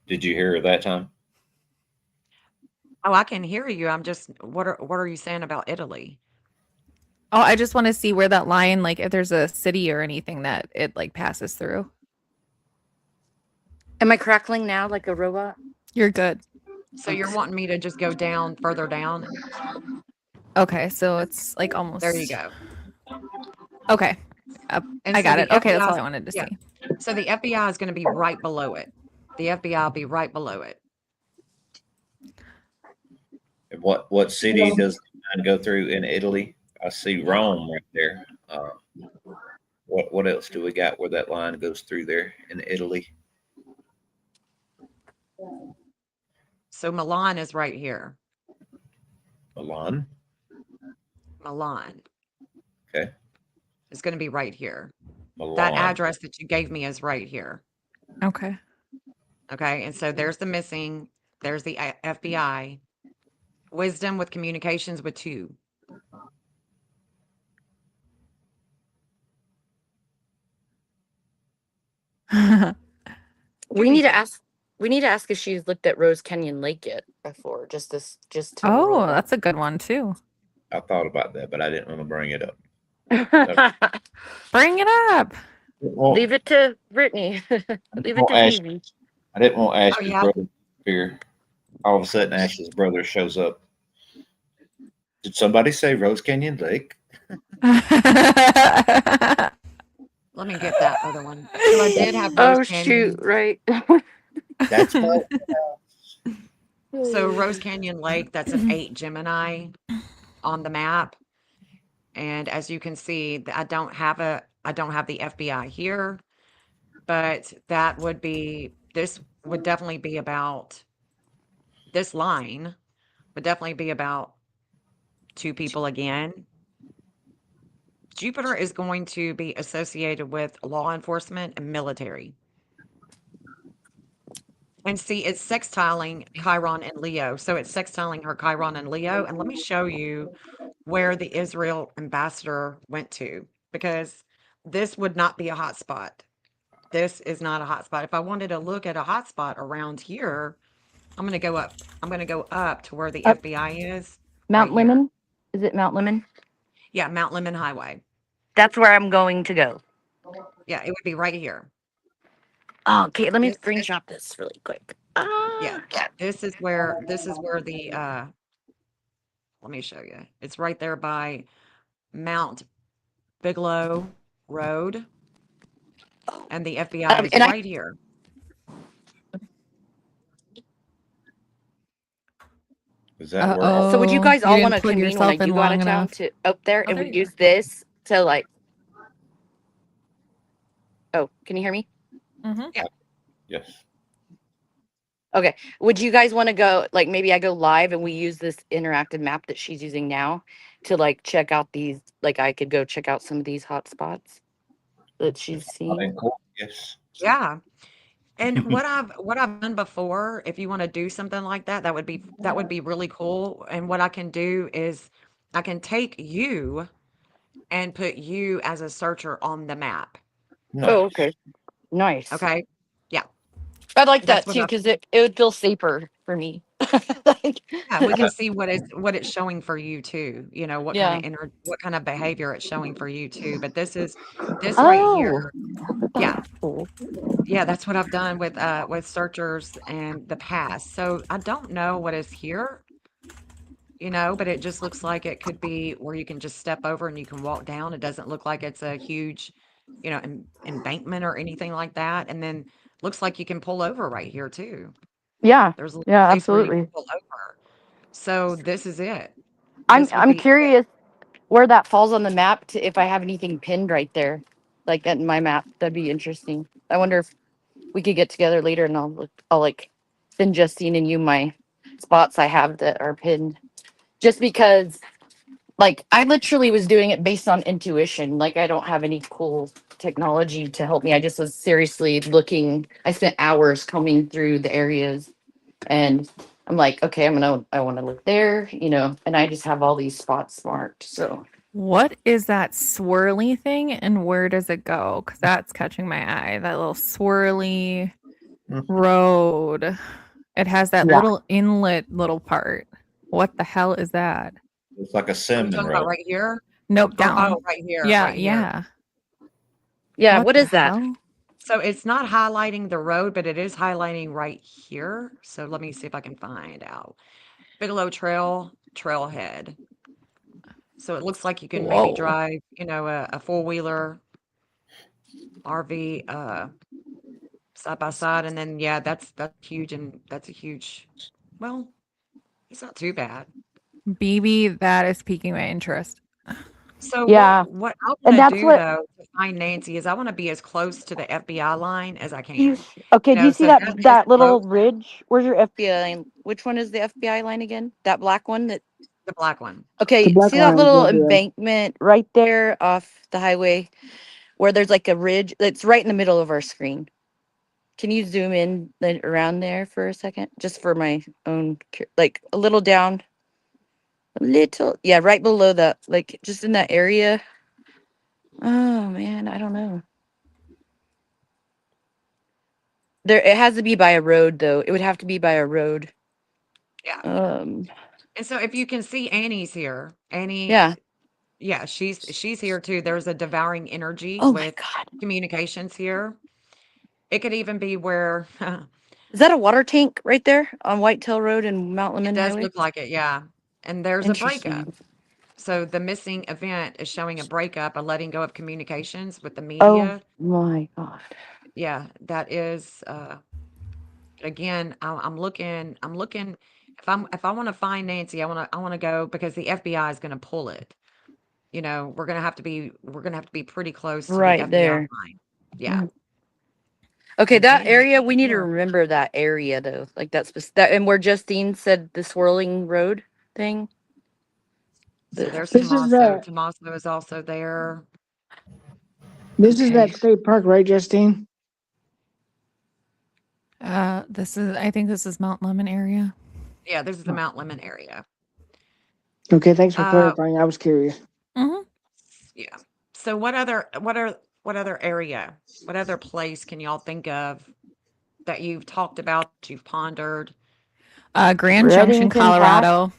Did you hear her that time? Oh, I can hear you. I'm just, what are you saying about Italy? Oh, I just want to see where that line, like if there's a city or anything that it like passes through. Am I crackling now like a robot? You're good. So you're wanting me to just go down, further down? Okay, so it's like almost. There you go. Okay, And I so got the it. Okay, that's all FBI I wanted to yeah. see. So the FBI is going to be right below it. The FBI will be right below it. And what city does the line go through in Italy? I see Rome right there. What else do we got where that line goes through there in Italy? So Milan is right here. Milan. Milan Okay. is going to be right here. Milan. That address that you gave me is right here. Okay. Okay. And so there's the missing, there's the FBI. Wisdom with communications with 2. We need to ask. We need to ask if she's looked at Rose Canyon Lake yet before. Just to Oh, roll that's a good one too. I thought about that, but I didn't want to bring it up. that. Bring it up. Well, Leave it to Brittany. Leave it to Ash- Phoebe. I didn't want Ash's yeah. brother here. All of a sudden, Ash's brother shows up. Did somebody say Rose Canyon Lake? Let me get that other one. So I did have Oh Rose Canyon. shoot! Right. That's what. So Rose Canyon Lake, that's an 8 Gemini on the map. And as you can see, I don't have the FBI here, but that would be, this would definitely be about, this line would definitely be about 2 people again. Jupiter is going to be associated with law enforcement and military. And see, it's sextiling Chiron and Leo. So it's sextiling her Chiron and Leo. And let me show you where the Israel ambassador went to, because this would not be a hot spot. This is not a hot spot. If I wanted to look at a hot spot around here, I'm going to go up. I'm going to go up to where the Up. FBI is. Mount Right here. Lemon. Is it Mount Lemon? Yeah, Mount Lemon Highway. That's where I'm going to go. Yeah, it would be right here. Oh, okay, let me This is- screenshot this really quick. Yeah, this is where the let me show you. It's right there by Mount Bigelow Road. And the FBI is and I- right here. Is that where? Uh-oh. So would you guys You all didn't want to plug convene when yourself I in do go out long of town enough. to up there, Oh, and there we you use go. this to like? Oh, can you hear me? Yes. Would you guys want to go, like, maybe I go live and we use this interactive map that she's using now to like check out these, like I could go check out some of these hot spots that she's Not in seeing. court, yes. Yeah. And what I've done before, if you want to do something like that, that would be really cool. And what I can do is I can take you and put you as a searcher on the map. Nice. Oh, okay. Nice. Okay. Yeah. I'd like That's that what too I because it would feel safer for me. Like, Yeah, we can see what it's showing for you too. You know, yeah. what kind of behavior it's showing for you too. But this right Oh, here. Yeah. that's cool. Yeah, that's what I've done with searchers and the past. So I don't know what is here, but it just looks like it could be where you can just step over and you can walk down. It doesn't look like it's a huge, embankment or anything like that. And then looks like you can pull over right here too. Yeah. There's a little Yeah, place where you can absolutely. pull over. So this is it. I'm This would I'm be it. curious where that falls on the map to if I have anything pinned right there, like that in my map. That'd be interesting. I wonder if we could get together later and I'll like send Justine and you my spots I have that are pinned. Just because like I literally was doing it based on intuition. Like I don't have any cool technology to help me. I just was seriously looking. I spent hours combing through the areas and I'm like, okay, I want to look there, and I just have all these spots marked. So What is that swirly thing and where does it go? Because that's catching my eye. That little swirly Mhm. road. It has that Yeah. little inlet little part. What the hell is that? It's like a Are you cinnamon talking about roll. right here? Nope, down. Oh, right here. Yeah, Right here. yeah. yeah, What what the is that? hell? So it's not highlighting the road, but it is highlighting right here. So let me see if I can find out. Bigelow Trailhead. So it looks like you can maybe Whoa. drive, a four-wheeler RV side by side. And then yeah, that's huge and that's a huge, well, it's not too bad. BB, that is piquing my interest. So Yeah. what I And want that's to do what though to find Nancy is I want to be as close to the FBI line as I do you can. okay, do you see So that that is that little close, ridge? Where's your FBI line? Which one is the FBI line again? That black one that the black one. The okay, black see that line is little what, yeah. embankment right there off the highway where there's like a ridge that's right in the middle of our screen. Can you zoom in around there for a second? Just for my own like a little down. A little, yeah, right below that, like just in that area. Oh man, I don't know. There, it has to be by a road though. It would have to be by a road. Yeah. Um, And so if you can see Annie's here, Annie, yeah. yeah, she's here too. There's a devouring energy Oh my with god, communications here. It could even be where is that a water tank right there on Whitetail Road and Mount it Lemon does Highway? look like it, yeah. And there's a breakup. Interesting. So the missing event is showing a breakup, a letting go of communications with the Oh media. my god. Yeah, that is again, I'm looking if I want to find Nancy, I want to go because the FBI is going to pull it. We're going to have to be pretty close to the Right FBI there. line. Yeah. Okay, And that Annie's area we need to here. remember that area though. Like that and where Justine said the swirling road thing. So there's This is Tommaso. Tommaso is also there. This is Okay. that state park, right, Justine? I think this is Mount Lemon area. Yeah, this is the Mount Lemon area. Okay, thanks for Uh, clarifying. I was curious. Mm-hmm. Yeah. So what other area, what other place can y'all think of that you've talked about, that you've pondered? Grand Junction, Reddington Pass? Colorado.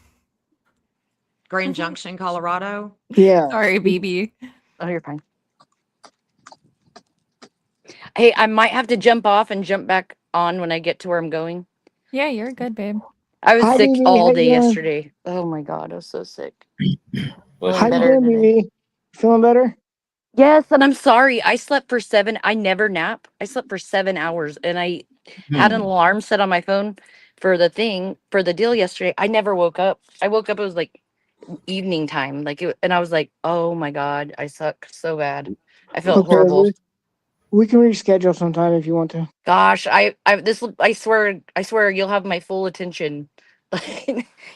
Grand Junction, Colorado? Yeah. Sorry, BB. Oh, you're fine. Hey, I might have to jump off and jump back on when I get to where I'm going. Yeah, you're good, babe. I was Hi, sick BB. all How day you doing? yesterday. Oh my god, I was so sick. Bless How Feeling you better doing, today. BB? Feeling better? Yes, and I'm sorry. I slept for 7. I never nap. I slept for 7 hours, and I had an alarm set on my phone for the deal yesterday. I never woke up. I woke up. It was like evening time, and I was like, "Oh my god, I suck so bad." I felt Okay, horrible. we can reschedule sometime if you want to. Gosh, I swear you'll have my full attention.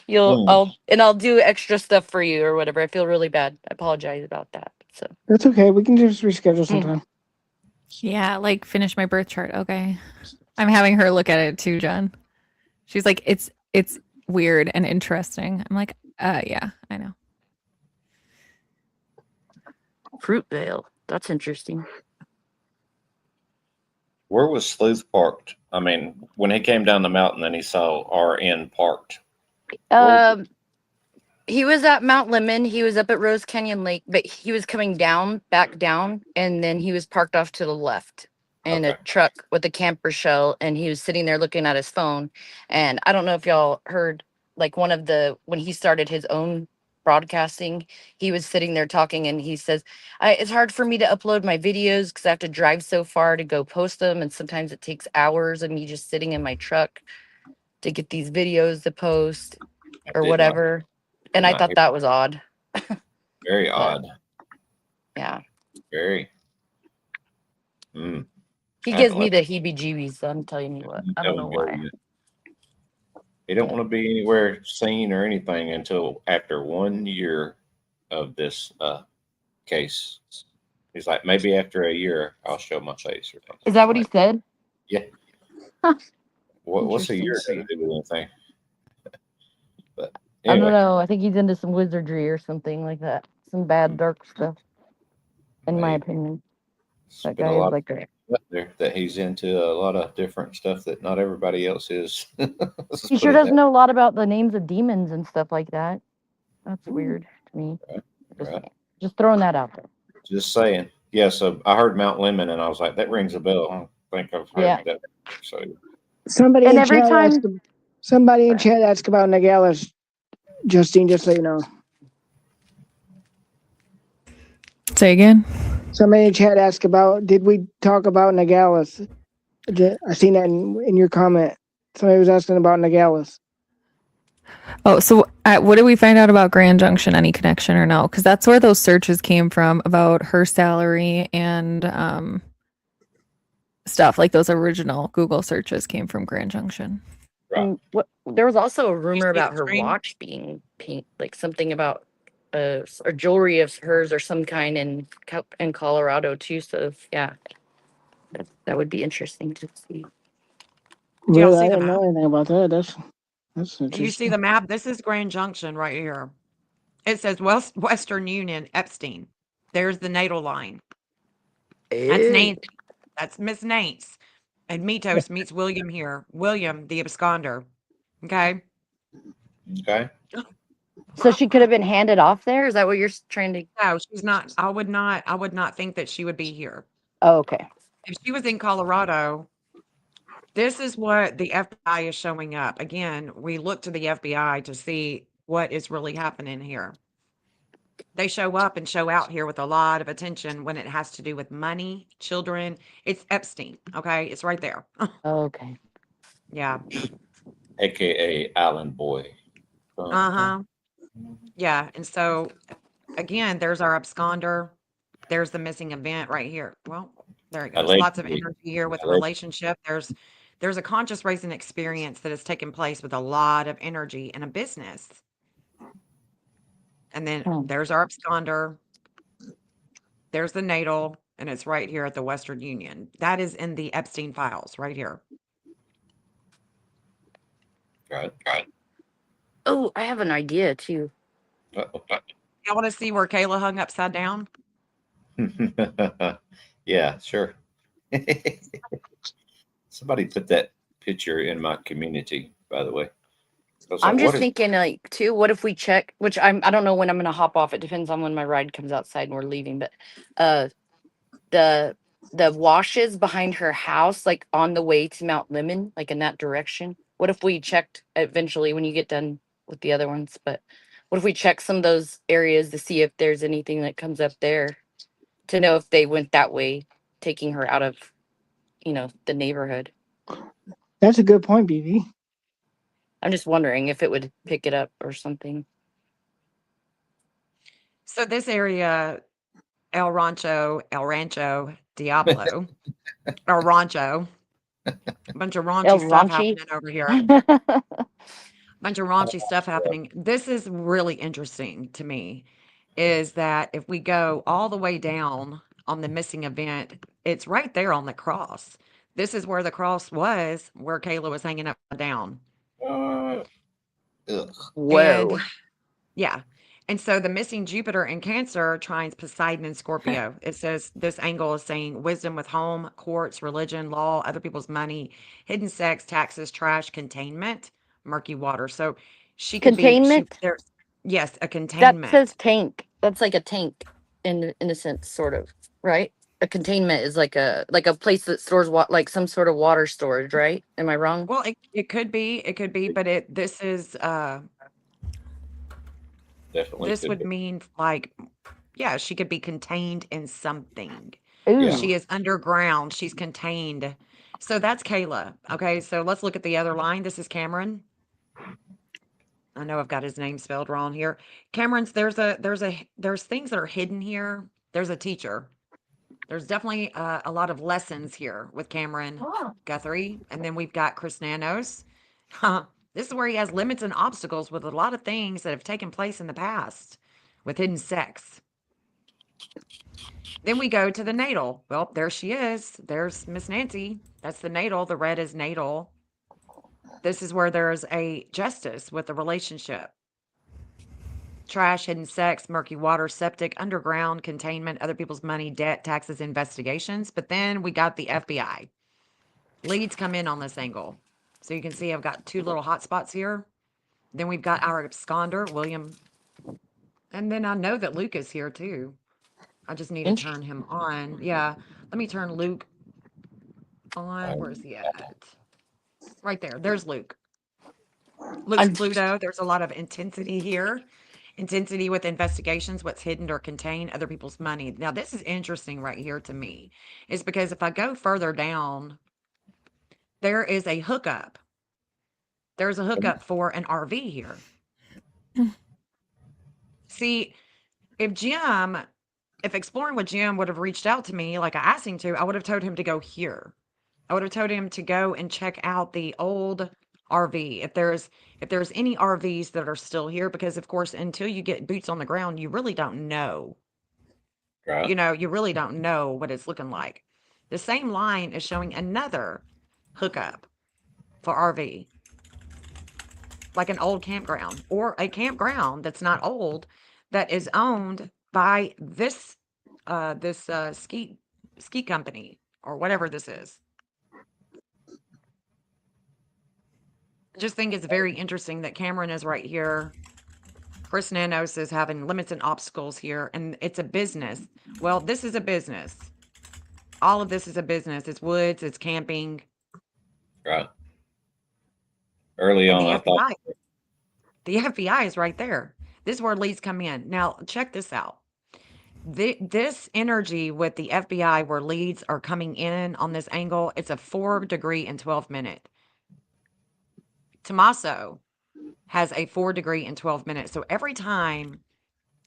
I'll do extra stuff for you or whatever. I feel really bad. I apologize about that. So That's okay. We can just reschedule sometime. Yeah, like finish my birth chart. Okay. I'm having her look at it too, John. She's like, it's weird and interesting. I'm like, yeah, I know. Fruitvale. That's interesting. Where was Sleuth parked? I mean, when he came down the mountain, then he saw RN parked. Well- He was at Mount Lemon. He was up at Rose Canyon Lake, but he was coming back down, and then he was parked off to the left in a Okay. truck with a camper shell, and he was sitting there looking at his phone. And I don't know if y'all heard, like, when he started his own broadcasting, he was sitting there talking, and he says, it's hard for me to upload my videos because I have to drive so far to go post them, and sometimes it takes hours of me just sitting in my truck to get these videos to post I or did not- whatever. And I not thought hear- that was odd. Very odd. Yeah. Very. Mm. He I gives don't me like- the heebie-jeebies, so I'm telling you what. I That don't know would go why. with it. He don't want to be anywhere seen or anything until after 1 year of this case. He's like, maybe after a year, I'll show my face or something. Is that what he said? Yeah. What's a year going to do with anything? But I don't anyway, know. I think he's into some wizardry or something like that. Some bad, dark stuff, in my maybe. opinion. It's That been guy a is lot like a... up there that he's into a lot of different stuff that not everybody else is. Let's He put sure it does that know a lot about the names of demons and stuff like that. That's weird to me. Just, Right. just throwing that out there. Just saying. Yeah, so I heard Mount Lemon and I was like, that rings a bell. I don't think I've heard Yeah. that. So Somebody And in every chat time- asked, somebody in chat asked about Nagalis, Justine, just so you know. Say again. Somebody in chat asked about, did we talk about Nagalis? I seen that in your comment. Somebody was asking about Nagalis. Oh, so what did we find out about Grand Junction? Any connection or no? Because that's where those searches came from about her salary and stuff. Like those original Google searches came from Grand Junction. Right. And there was also a rumor see about the her screen? watch being pink, like something about or jewelry of hers or some kind in Colorado too. So yeah, that would be interesting to see. Do y'all Really, see I the didn't know map? anything about that. That's interesting. You see the map? This is Grand Junction right here. It says Western Union, Epstein. There's the natal line. That's Nancy. That's Miss Nance. And Mitos meets William here. William, the absconder. Okay. okay. So she could have been handed off there. Is that what you're trying to? No, she's not. I would not think that she would be here. Oh, okay. If she was in Colorado, this is what the FBI is showing up. Again, we look to the FBI to see what is really happening here. They show up and show out here with a lot of attention when it has to do with money, children. It's Epstein. Okay. It's right there. Oh, okay. Yeah. AKA Island Boy. Uh-huh. Yeah. And so again, there's our absconder. There's the missing event right here. Well, there it goes. Lots of Allegedly. energy here with the Allegedly. relationship. There's a conscious raising experience that has taken place with a lot of energy in a business. And then Hmm. there's our absconder. There's the natal, and it's right here at the Western Union. That is in the Epstein files right here. Right. Oh, I have an idea too. Uh-oh. You want to see where Kayla hung upside down? Yeah, sure. Somebody put that picture in my community, by the way. I was I'm like, just what is- thinking, like, too, what if we check, which I don't know when I'm gonna hop off. It depends on when my ride comes outside and we're leaving, but the washes behind her house, like on the way to Mount Lemon, like in that direction. What if we checked eventually when you get done with the other ones? But what if we check some of those areas to see if there's anything that comes up there to know if they went that way, taking her out of, the neighborhood. That's a good point, BB. I'm just wondering if it would pick it up or something. So this area, El Rancho, Diablo, or Rancho, a bunch of raunchy El stuff Ranchi? happening over here. Bunch of raunchy stuff happening. This is really interesting to me, is that if we go all the way down on the missing event, it's right there on the cross. This is where the cross was, where Kayla was hanging up down. Ugh. Whoa. And yeah. And so the missing Jupiter in Cancer trines Poseidon in Scorpio. It says this angle is saying wisdom with home, courts, religion, law, other people's money, hidden sex, taxes, trash, containment, murky water. So she could be Containment? there's yes, a That containment. says tank. That's like a tank in a sense, sort of, right? A containment is like a place that stores like some sort of water storage, right? Am I wrong? Well, it could be, but this is Definitely this could would be. mean like yeah, she could be contained in something. Ooh. Yeah. She is underground. She's contained. So that's Kayla. Okay, so let's look at the other line. This is Cameron. I know I've got his name spelled wrong here. Cameron's there's things that are hidden here. There's a teacher. There's definitely a lot of lessons here with Cameron Guthrie, and then we've got Chris Nanos. This is where he has limits and obstacles with a lot of things that have taken place in the past with hidden sex. Then we go to the natal. Well, there she is. There's Miss Nancy. That's the natal. The red is natal. This is where there's a justice with the relationship. Trash, hidden sex, murky water, septic, underground, containment, other people's money, debt, taxes, investigations. But then we got the FBI. Leads come in on this angle. So you can see I've got two little hot spots here. Then we've got our absconder, William. And then I know that Luke is here too. I just need to turn him on. Yeah, let me turn Luke on. Where's he at? Right there. There's Luke. Luke's Pluto. There's a lot of intensity here. Intensity with investigations, what's hidden or contained, other people's money. Now, this is interesting right here to me, is because if I go further down, there is a hookup. There's a hookup for an RV here. See, if Exploring with Jim would have reached out to me like I asked him to, I would have told him to go here. I would have told him to go and check out the old RV. If there's any RVs that are still here, because of course, until you get boots on the ground, you really don't know. Right. You know, you really don't know what it's looking like. The same line is showing another hookup for RV, like an old campground or a campground that's not old, that is owned by this ski company or whatever this is. I just think it's very interesting that Cameron is right here. Chris Nanos is having limits and obstacles here, and it's a business. Well, this is a business. All of this is a business. It's woods, it's camping. Right. Early And on, I thought the FBI is right there. This is where leads come in. Now, check this out. This energy with the FBI where leads are coming in on this angle, it's a 4° and 12-minute. Tommaso has a 4° and 12-minute. So every time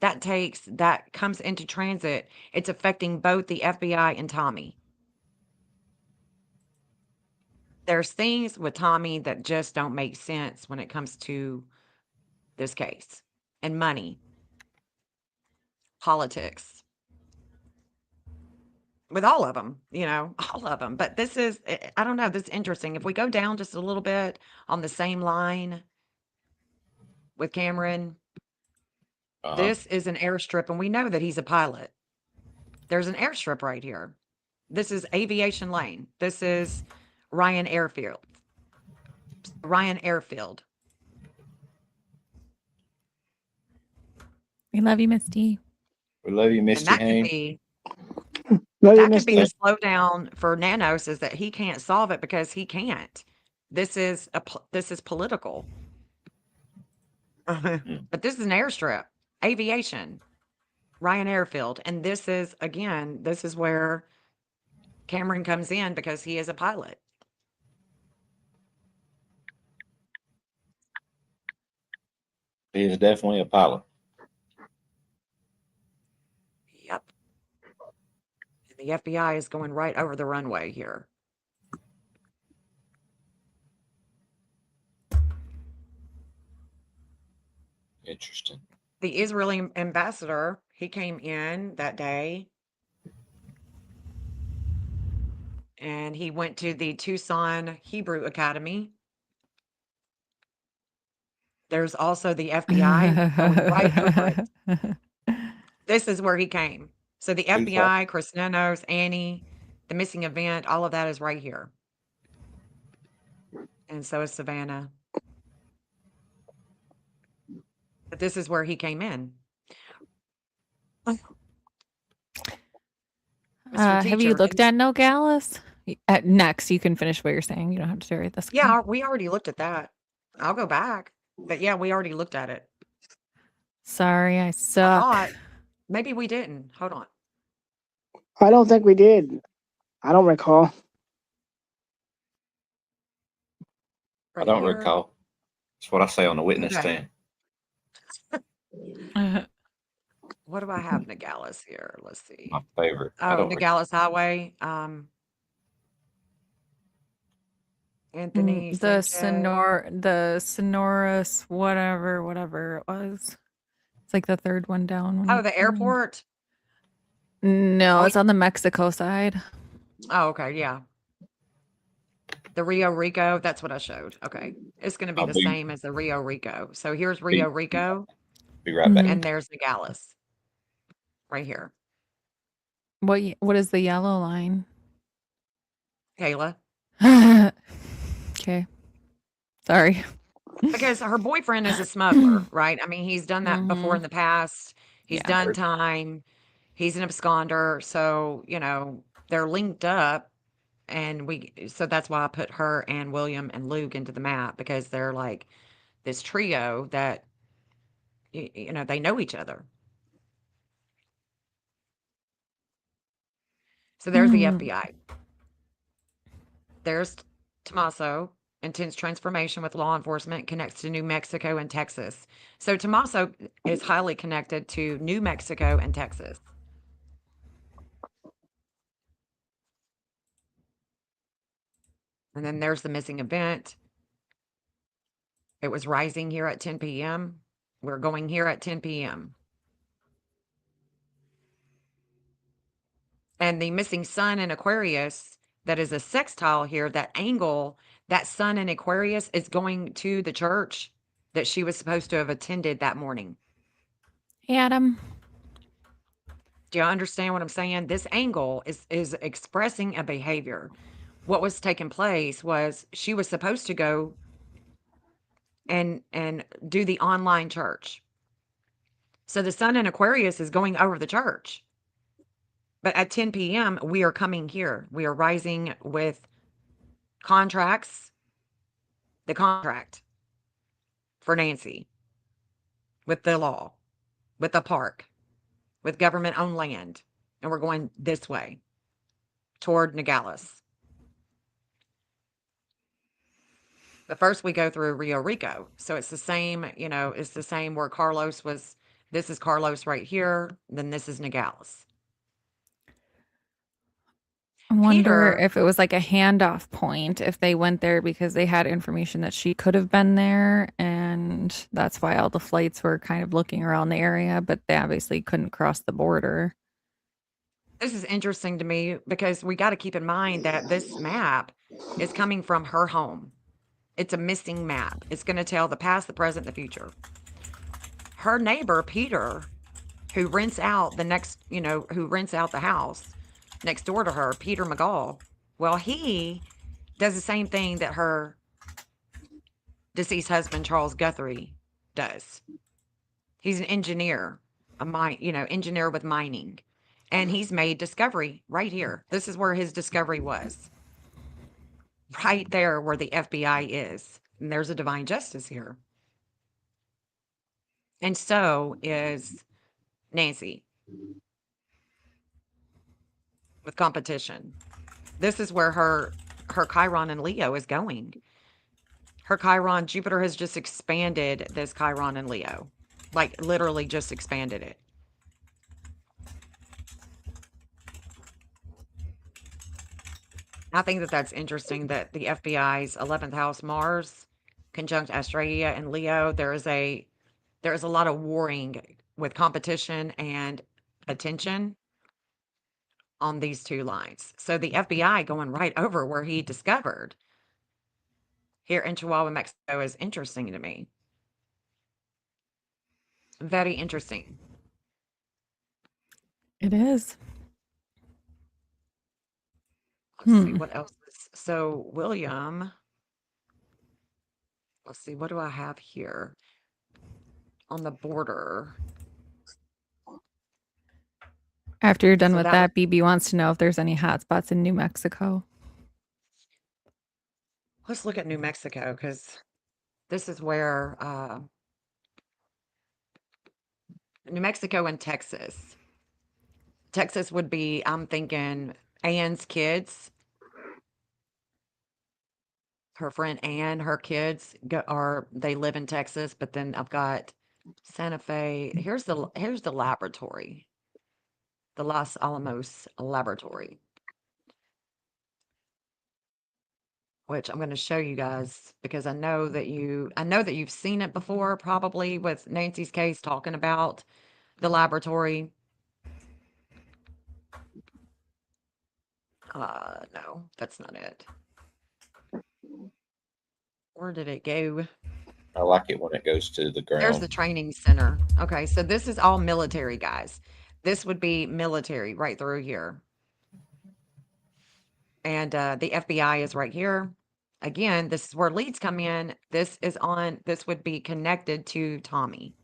that comes into transit, it's affecting both the FBI and Tommy. There's things with Tommy that just don't make sense when it comes to this case and money, politics, with all of them, all of them. But this is, I don't know, this is interesting. If we go down just a little bit on the same line with Cameron, this is an airstrip, and we know that he's a pilot. There's an airstrip right here. This is Aviation Lane. This is Ryan Airfield. We love you, Misty. we love you, And Misty that could Haynes. be Love you, that could be Misty. the slowdown for Nanos, is that he can't solve it because he can't. This is political. But this is an airstrip, aviation, Ryan Airfield, and this is where Cameron comes in because he is a pilot. He is definitely a pilot. Yep. And the FBI is going right over the runway here. Interesting. The Israeli ambassador, he came in that day. and he went to the Tucson Hebrew Academy. There's also the FBI going right over it. This is where he came. So the Tucson. FBI, Chris Nanos, Annie, the missing event, all of that is right here. And so is Savannah. But this is where he came in. Mr. Have you Teacher, looked at Nogales? Next, you can finish what you're saying. You don't have to read this. Yeah, we already looked at that. I'll go back. But yeah, we already looked at it. Sorry, I I suck. thought maybe we didn't. Hold on. I don't think we did. I don't recall. I Right don't here. recall. That's what I say on the witness Okay. stand. What do I have Nogales here? Let's see. My favorite. I Oh, don't Nogales Highway. Anthony the Sanchez. the Sonoras, whatever it was. It's like the third one down. when Oh, you the turn around. airport. No, Oh, it's on the Mexico side. Oh, okay, yeah. The Rio Rico, that's what I showed. Okay. It's going to be I'll the be- same as the Rio Rico. So here's Rio Rico, Be right back. Mhm. and there's Nogales right here. What is the yellow line? Kayla. Okay. Sorry. Because her boyfriend is a smuggler, right? I mean, he's done that before in the past. He's Yeah. done time. He's an absconder. So, they're linked up. And so that's why I put her and William and Luke into the map, because they're like this trio that, they know each other. So there's the FBI. There's Tommaso, intense transformation with law enforcement, connects to New Mexico and Texas. So Tommaso is highly connected to New Mexico and Texas. And then there's the missing event. It was rising here at 10 p.m. We're going here at 10 p.m. And the missing sun in Aquarius, that is a sextile here, that angle, that sun in Aquarius is going to the church that she was supposed to have attended that morning. Adam. Do you understand what I'm saying? This angle is expressing a behavior. What was taking place was she was supposed to go and do the online church. So the sun in Aquarius is going over the church. But at 10 p.m., we are coming here. We are rising with contracts, the contract for Nancy, with the law, with the park, with government-owned land. And we're going this way toward Nogales. But first we go through Rio Rico. So it's the same, it's the same where Carlos was. This is Carlos right here. Then this is Nogales. I wonder Peter- if it was like a handoff point, if they went there because they had information that she could have been there, and that's why all the flights were kind of looking around the area, but they obviously couldn't cross the border. This is interesting to me because we got to keep in mind that this map is coming from her home. It's a missing map. It's going to tell the past, the present, the future. Her neighbor, Peter, who rents out who rents out the house next door to her, Peter McGall. Well, he does the same thing that her deceased husband, Charles Guthrie, does. He's an engineer, engineer with mining. And he's made discovery right here. This is where his discovery was. Right there where the FBI is. And there's a divine justice here. And so is Nancy. With competition. This is where her Chiron in Leo is going. Her Chiron, Jupiter has just expanded this Chiron in Leo. Like literally just expanded it. I think that that's interesting that the FBI's 11th house Mars conjunct Australia and Leo, there is a lot of warring with competition and attention on these two lines. So the FBI going right over where he discovered here in Chihuahua, Mexico is interesting to me. Very interesting. It is. Let's see Hmm. what else is. So William, let's see, what do I have here on the border? After you're done So with that that, BB wants to know if there's any hot spots in New Mexico. let's look at New Mexico because this is where New Mexico and Texas. Texas would be, I'm thinking, Anne's kids. Her friend Anne, her kids they live in Texas, but then I've got Santa Fe. Here's the laboratory, the Los Alamos laboratory, which I'm going to show you guys because I know that you've seen it before, probably with Nancy's case talking about the laboratory. No, that's not it. Where did it go? I like it when it goes to the There's the ground. training center. Okay, so this is all military, guys. This would be military right through here. And the FBI is right here. Again, this is where leads come in. This would be connected to Tommy.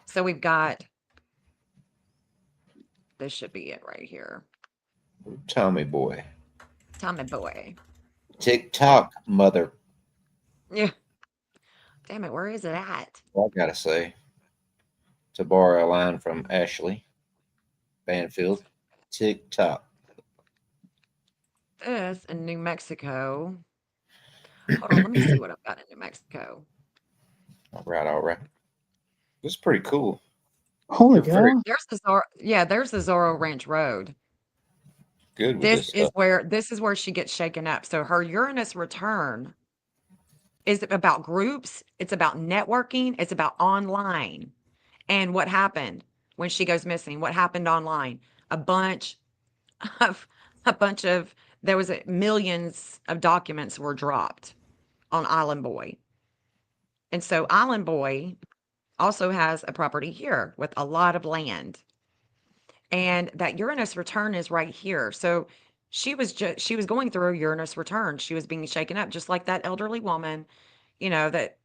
So we've got, this should be it right here. Tommy boy. Tommy boy. TikTok, mother. Yeah. Damn it, where is it at? I gotta say, to borrow a line from Ashley Banfield, TikTok. This in New Mexico. Hold on, let me see what I've got in New Mexico. All right, all right. This is pretty cool. Holy They're very cow. There's the Zorro Ranch Road. good with this stuff. This is where she gets shaken up. So her Uranus return is about groups, it's about networking, it's about online. And what happened when she goes missing? What happened online? A bunch of there was millions of documents were dropped on Island Boy. And so Island Boy also has a property here with a lot of land. And that Uranus return is right here. So she was going through a Uranus return. She was being shaken up, just like that elderly woman, that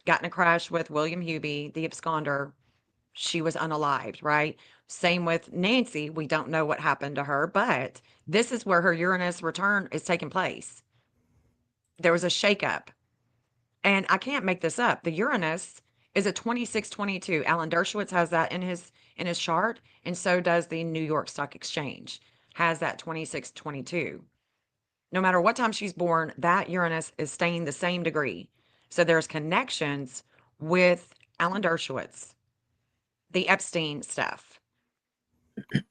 got in a crash with William Hubie, the absconder. She was unalived, right? Same with Nancy. We don't know what happened to her, but this is where her Uranus return is taking place. There was a shakeup. And I can't make this up. The Uranus is a 2622. Alan Dershowitz has that in his chart, and so does the New York Stock Exchange. Has that 2622. No matter what time she's born, that Uranus is staying the same degree. So there's connections with Alan Dershowitz, the Epstein stuff,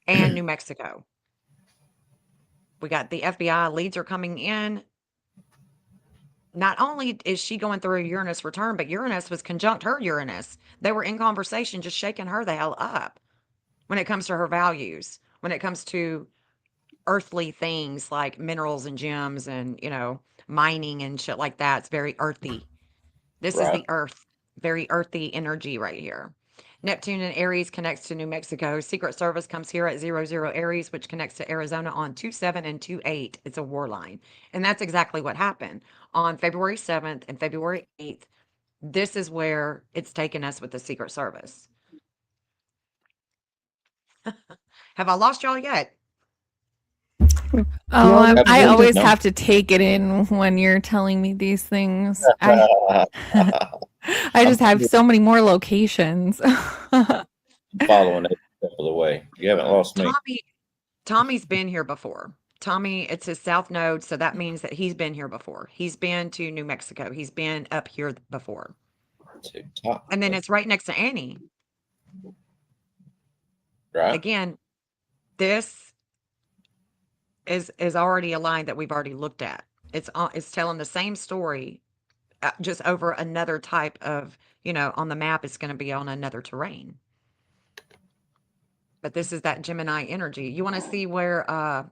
and New Mexico. We got the FBI leads are coming in. Not only is she going through a Uranus return, but Uranus was conjunct her Uranus. They were in conversation, just shaking her the hell up when it comes to her values, when it comes to earthly things like minerals and gems and, mining and shit like that. It's very earthy. This is Right. the earth, very earthy energy right here. Neptune and Aries connects to New Mexico. Secret Service comes here at 00 Aries, which connects to Arizona on 27 and 28. It's a war line. And that's exactly what happened. On February 7th and February 8th, this is where it's taken us with the Secret Service. Have I lost y'all yet? Oh, I absolutely. always No. have to take it in when you're telling me these things. I just have so many more locations. Following every step of the way. You haven't lost me. Tommy's been here before. Tommy, it's his south node, so that means that he's been here before. He's been to New Mexico. He's been up here before. TikTok. And then it's right next to Annie. Right. Again, this is already a line that we've already looked at. It's telling the same story, just over another type of, on the map, it's going to be on another terrain. But this is that Gemini energy. You want to see where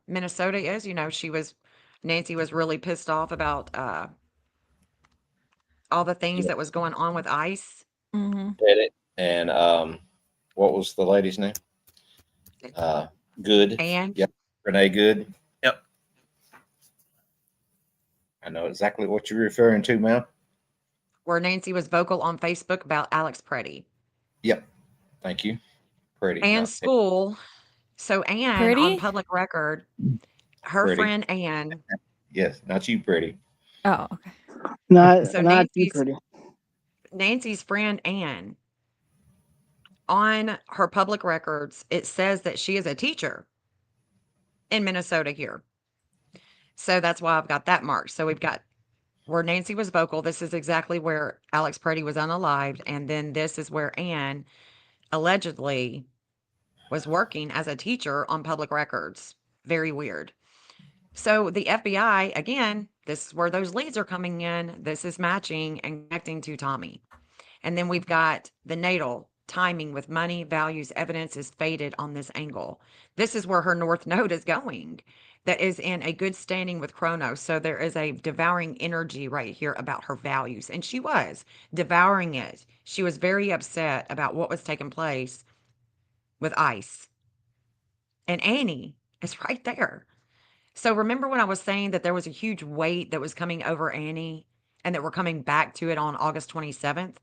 Minnesota is? You know, Nancy was really pissed off about all the things Yeah. that was going on with ICE. Mm-hmm. Did it. And what was the lady's name? Good. And Yep. Renee Good. Yep. I know exactly what you're referring to, ma'am. where Nancy was vocal on Facebook about Alex Preddy. Yep. Thank you. Pretty. And not school. So Anne on Pretty? public record, her Pretty. friend Anne. Yes, not you, pretty. Oh, okay. Not So not too Nancy's pretty. Nancy's friend Anne, on her public records, it says that she is a teacher in Minnesota here. So that's why I've got that marked. So we've got where Nancy was vocal. This is exactly where Alex Preddy was unalived. And then this is where Anne allegedly was working as a teacher on public records. Very weird. So the FBI, again, this is where those leads are coming in. This is matching and connecting to Tommy. And then we've got the natal timing with money, values, evidence is faded on this angle. This is where her north node is going. That is in a good standing with Chronos. So there is a devouring energy right here about her values. And she was devouring it. She was very upset about what was taking place with ICE. And Annie is right there. So remember when I was saying that there was a huge weight that was coming over Annie and that we're coming back to it on August 27th?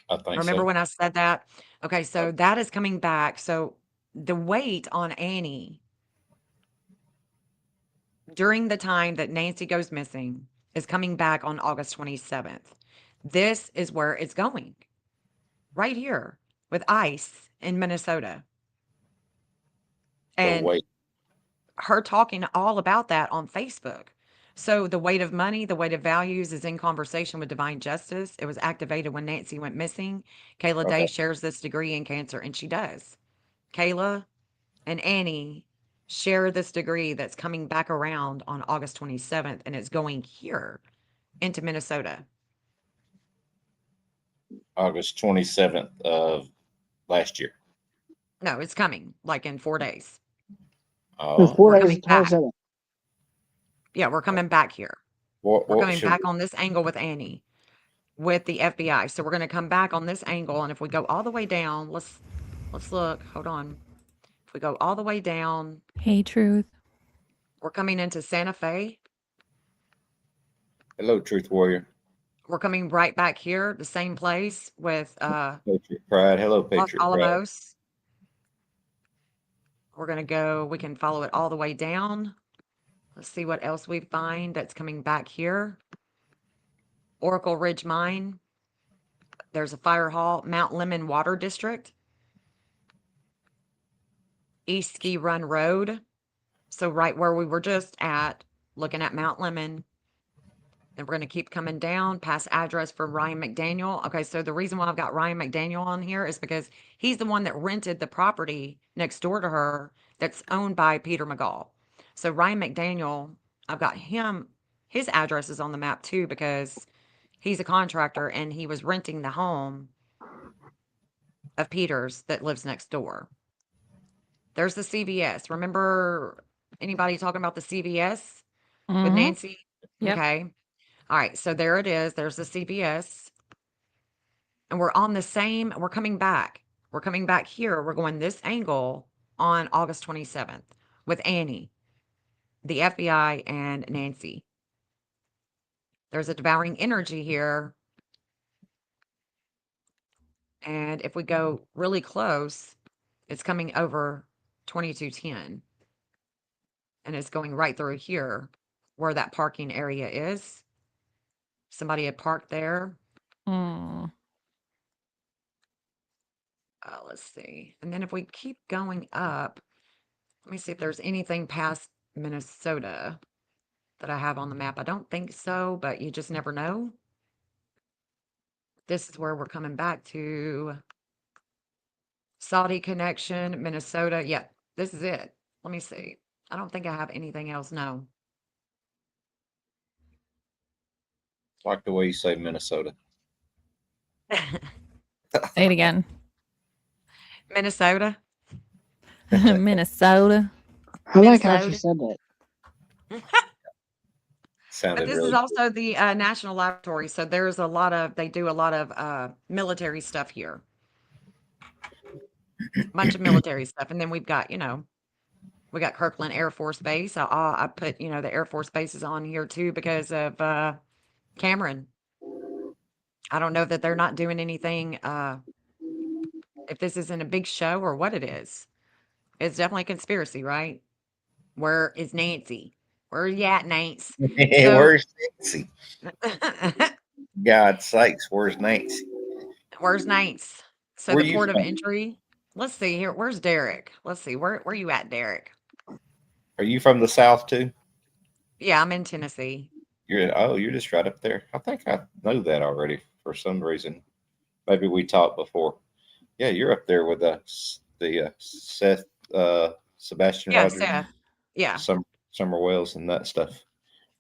I think Remember so. when I said that? Okay, so that is coming back. So the weight on Annie during the time that Nancy goes missing is coming back on August 27th. This is where it's going. Right here with ICE in Minnesota. So And wait. her talking all about that on Facebook. So the weight of money, the weight of values is in conversation with divine justice. It was activated when Nancy went missing. Kayla Day Okay. shares this degree in Cancer, and she does. Kayla and Annie share this degree that's coming back around on August 27th, and it's going here into Minnesota. August 27th of last year. No, it's coming like in 4 days. Oh, Four We're days coming and back. 27. Yeah, we're coming back here. what We're coming should back on this angle with Annie, with the FBI. So we're going to come back on this angle, and if we go all the way down, let's look. Hold on. If we go all the way down, Hey, Truth. we're coming into Santa Fe. Hello, Truth Warrior. We're coming right back here, the same place with Patriot Pride. Hello, Los Patriot Pride. Alamos. We're going to go, we can follow it all the way down. Let's see what else we find that's coming back here. Oracle Ridge Mine. There's a fire hall. Mount Lemon Water District. East Ski Run Road. So right where we were just at, looking at Mount Lemon. And we're going to keep coming down past address for Ryan McDaniel. Okay, so the reason why I've got Ryan McDaniel on here is because he's the one that rented the property next door to her that's owned by Peter McGall. So Ryan McDaniel, I've got him, his address is on the map too because he's a contractor and he was renting the home of Peter's that lives next door. There's the CVS. Remember anybody talking about the CVS with Mhm. Nancy? Yep. Okay. All right, so there it is. There's the CVS. And we're on the same, we're coming back. We're coming back here. We're going this angle on August 27th with Annie, the FBI, and Nancy. There's a devouring energy here. And if we go really close, it's coming over 2210. And it's going right through here where that parking area is. Somebody had parked there. Mm. Let's see. And then if we keep going up, let me see if there's anything past Minnesota that I have on the map. I don't think so, but you just never know. This is where we're coming back to. Saudi connection, Minnesota. Yeah, this is it. Let me see. I don't think I have anything else. No. Like the way you say Minnesota. Say it again. Minnesota. Minnesota. I like how she Minnesota. said that. Sounded But this really is also the National Laboratory, so there's a lot of they do a lot of military stuff here. Bunch of military stuff, and then we've got we got Kirkland Air Force Base. I put the Air Force bases on here too because of Cameron. I don't know that they're not doing anything. If this isn't a big show or what it is, it's definitely a conspiracy, right? Where is Nancy? Where are you at, Nance? So, Where's Nancy? God's sakes, where's Nancy? where's Nance? So Where the you port of from? entry. Let's see here. Where's Derek? Let's see. Where you at, Derek? Are you from the South too? Yeah, I'm in Tennessee. You're just right up there. I think I know that already for some reason. Maybe we talked before. Yeah, you're up there with the Seth Sebastian Yeah, Rogers, Seth. Yeah. Summer Wells and that stuff.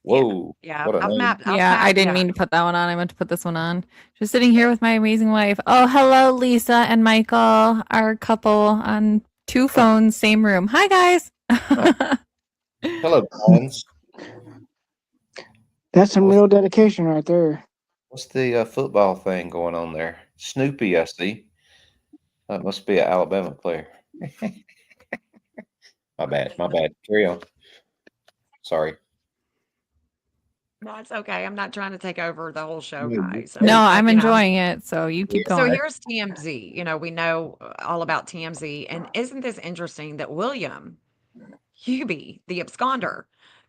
Whoa, Yeah. what a I've name. mapped. Yeah, I didn't mean to put that one on. I meant to put this one on. Just sitting here with my amazing wife. Oh, hello, Lisa and Michael, our couple on two phones, same room. Hi, guys. Hello, Brian's. That's some real dedication right there. What's the football thing going on there? Snoopy, I see. That must be an Alabama player. My bad. Carry on. Sorry. No, it's okay. I'm not trying to take over the whole show, No, you- guys. No, But, I'm enjoying it. So you keep So going. here's TMZ. We know all about TMZ. And isn't this interesting that William Hubie, the absconder,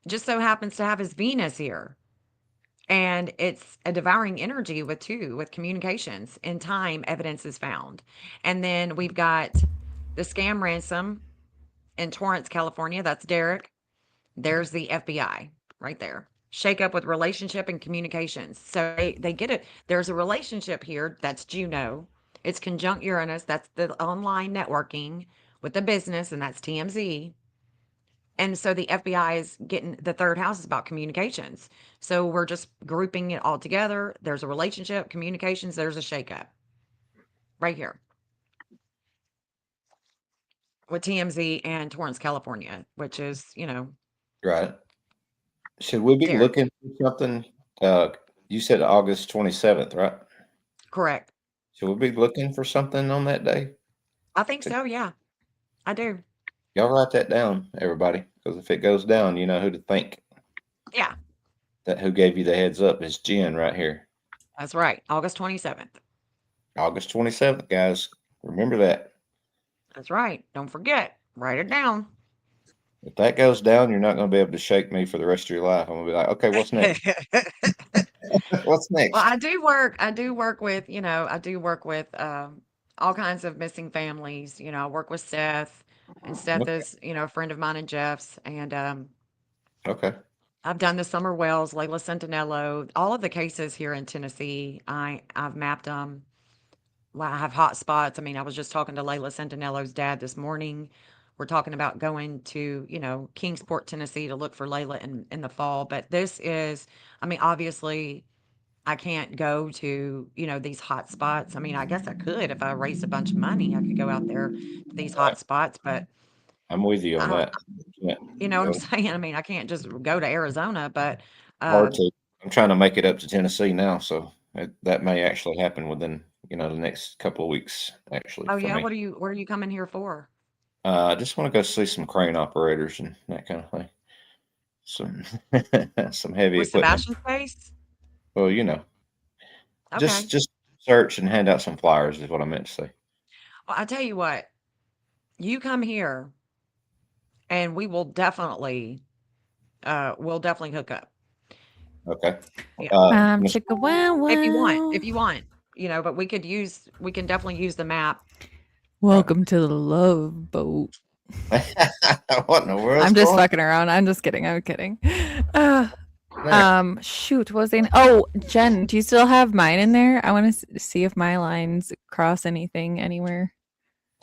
just so happens to have his Venus here? And it's a devouring energy with communications. In time, evidence is found. And then we've got the scam ransom in Torrance, California. That's Derek. There's the FBI right there. Shake up with relationship and communications. So they get it. There's a relationship here. That's Juno. It's conjunct Uranus. That's the online networking with the business, and that's TMZ. And so the FBI is getting the third house is about communications. So we're just grouping it all together. There's a relationship, communications, there's a shakeup right here with TMZ and Torrance, California, which is, Right. Should we be Derek. looking for something? You said August 27th, right? Correct. Should we be looking for something on that day? I think so. Yeah, I do. Y'all write that down, everybody, because if it goes down, you know who to thank. Yeah, That who gave you the heads up is Jen right here. that's right. August 27th. August 27th, guys. Remember that. That's right. Don't forget. Write it down. If that goes down, you're not going to be able to shake me for the rest of your life. I'm going to be like, okay, what's next? What's next? Well, I do work with, all kinds of missing families. I work with Seth, and Seth Okay. is, a friend of mine and Jeff's. And Okay. I've done the Summer Wells, Layla Centinello, all of the cases here in Tennessee. I've mapped them. Well, I have hot spots. I mean, I was just talking to Layla Centinello's dad this morning. We're talking about going to, Kingsport, Tennessee to look for Layla in the fall. But this is, I mean, obviously I can't go to, these hot spots. I mean, I guess I could if I raised a bunch of money, I could go out there to these hot spots, but I'm with you I on don't, that. Yeah. you know what I'm saying? I mean, I can't just go to Arizona, but Hard to. I'm trying to make it up to Tennessee now, so that may actually happen within the next couple of weeks. Actually, oh for yeah, me. what are you coming here for? I just want to go see some crane operators and that kind of thing. Some heavy With equipment. Sebastian Space? Well, Okay. just search and hand out some flyers is what I meant to say. Well, I tell you what, you come here and we will definitely hook up. Okay. Yeah. Miss- Chicka wow wow. If you want, but we can definitely use the map. Welcome to the love boat. what in the world? I'm just fucking around. I'm just kidding. I'm kidding. Shoot, what was I? Oh, Jen, do you still have mine in there? I want to see if my lines cross anything anywhere.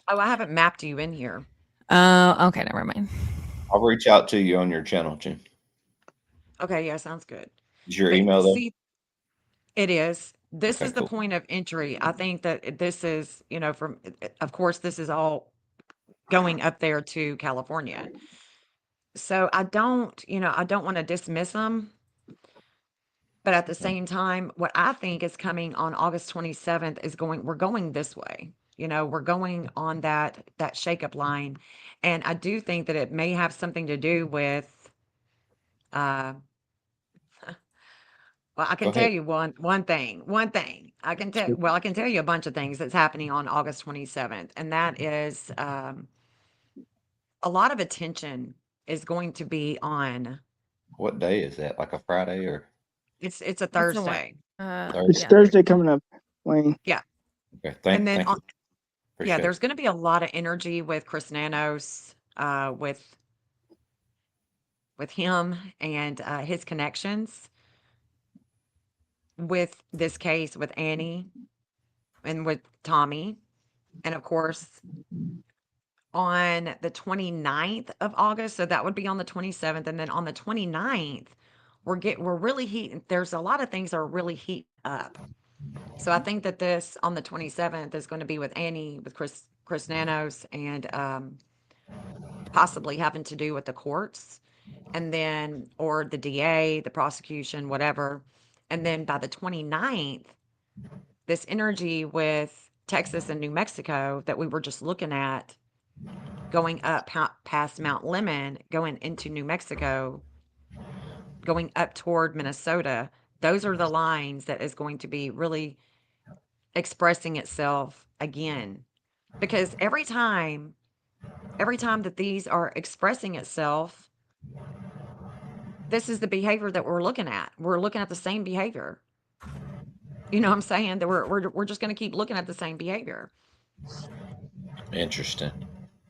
Oh, I haven't mapped you in here. Okay, never mind. I'll reach out to you on your channel, Jen. Okay, yeah, sounds good. Is your But email there? see, it is. This Okay, is the cool. point of entry. I think that this is, of course, this is all going up there to California. So I don't want to dismiss them, but at the same time, what I think is coming on August 27th is we're going this way. We're going on that shakeup line. And I do think that it may have something to do with, uh, well, I Go can tell ahead. you one thing. One thing. I can tell you a bunch of things that's happening on August 27th, and that is a lot of attention is going to be on What day is that? Like a Friday or it's a It's a Wed- Thursday. Thursday? It's Yeah. Thursday coming up, Wayne. Yeah. Okay, And then thank you. yeah, Appreciate there's it. going to be a lot of energy with Chris Nanos, with him and his connections with this case with Annie and with Tommy. And of course, on the 29th of August, so that would be on the 27th, and then on the 29th, we're really heating. There's a lot of things that are really heating up. So I think that this on the 27th is going to be with Annie, with Chris Nanos, and possibly having to do with the courts, and then or the DA, the prosecution, whatever. And then by the 29th, this energy with Texas and New Mexico that we were just looking at going up past Mount Lemon, going into New Mexico, going up toward Minnesota, those are the lines that is going to be really expressing itself again. Because every time that these are expressing itself, this is the behavior that we're looking at. We're looking at the same behavior. You know what I'm saying? That we're just going to keep looking at the same behavior. Interesting.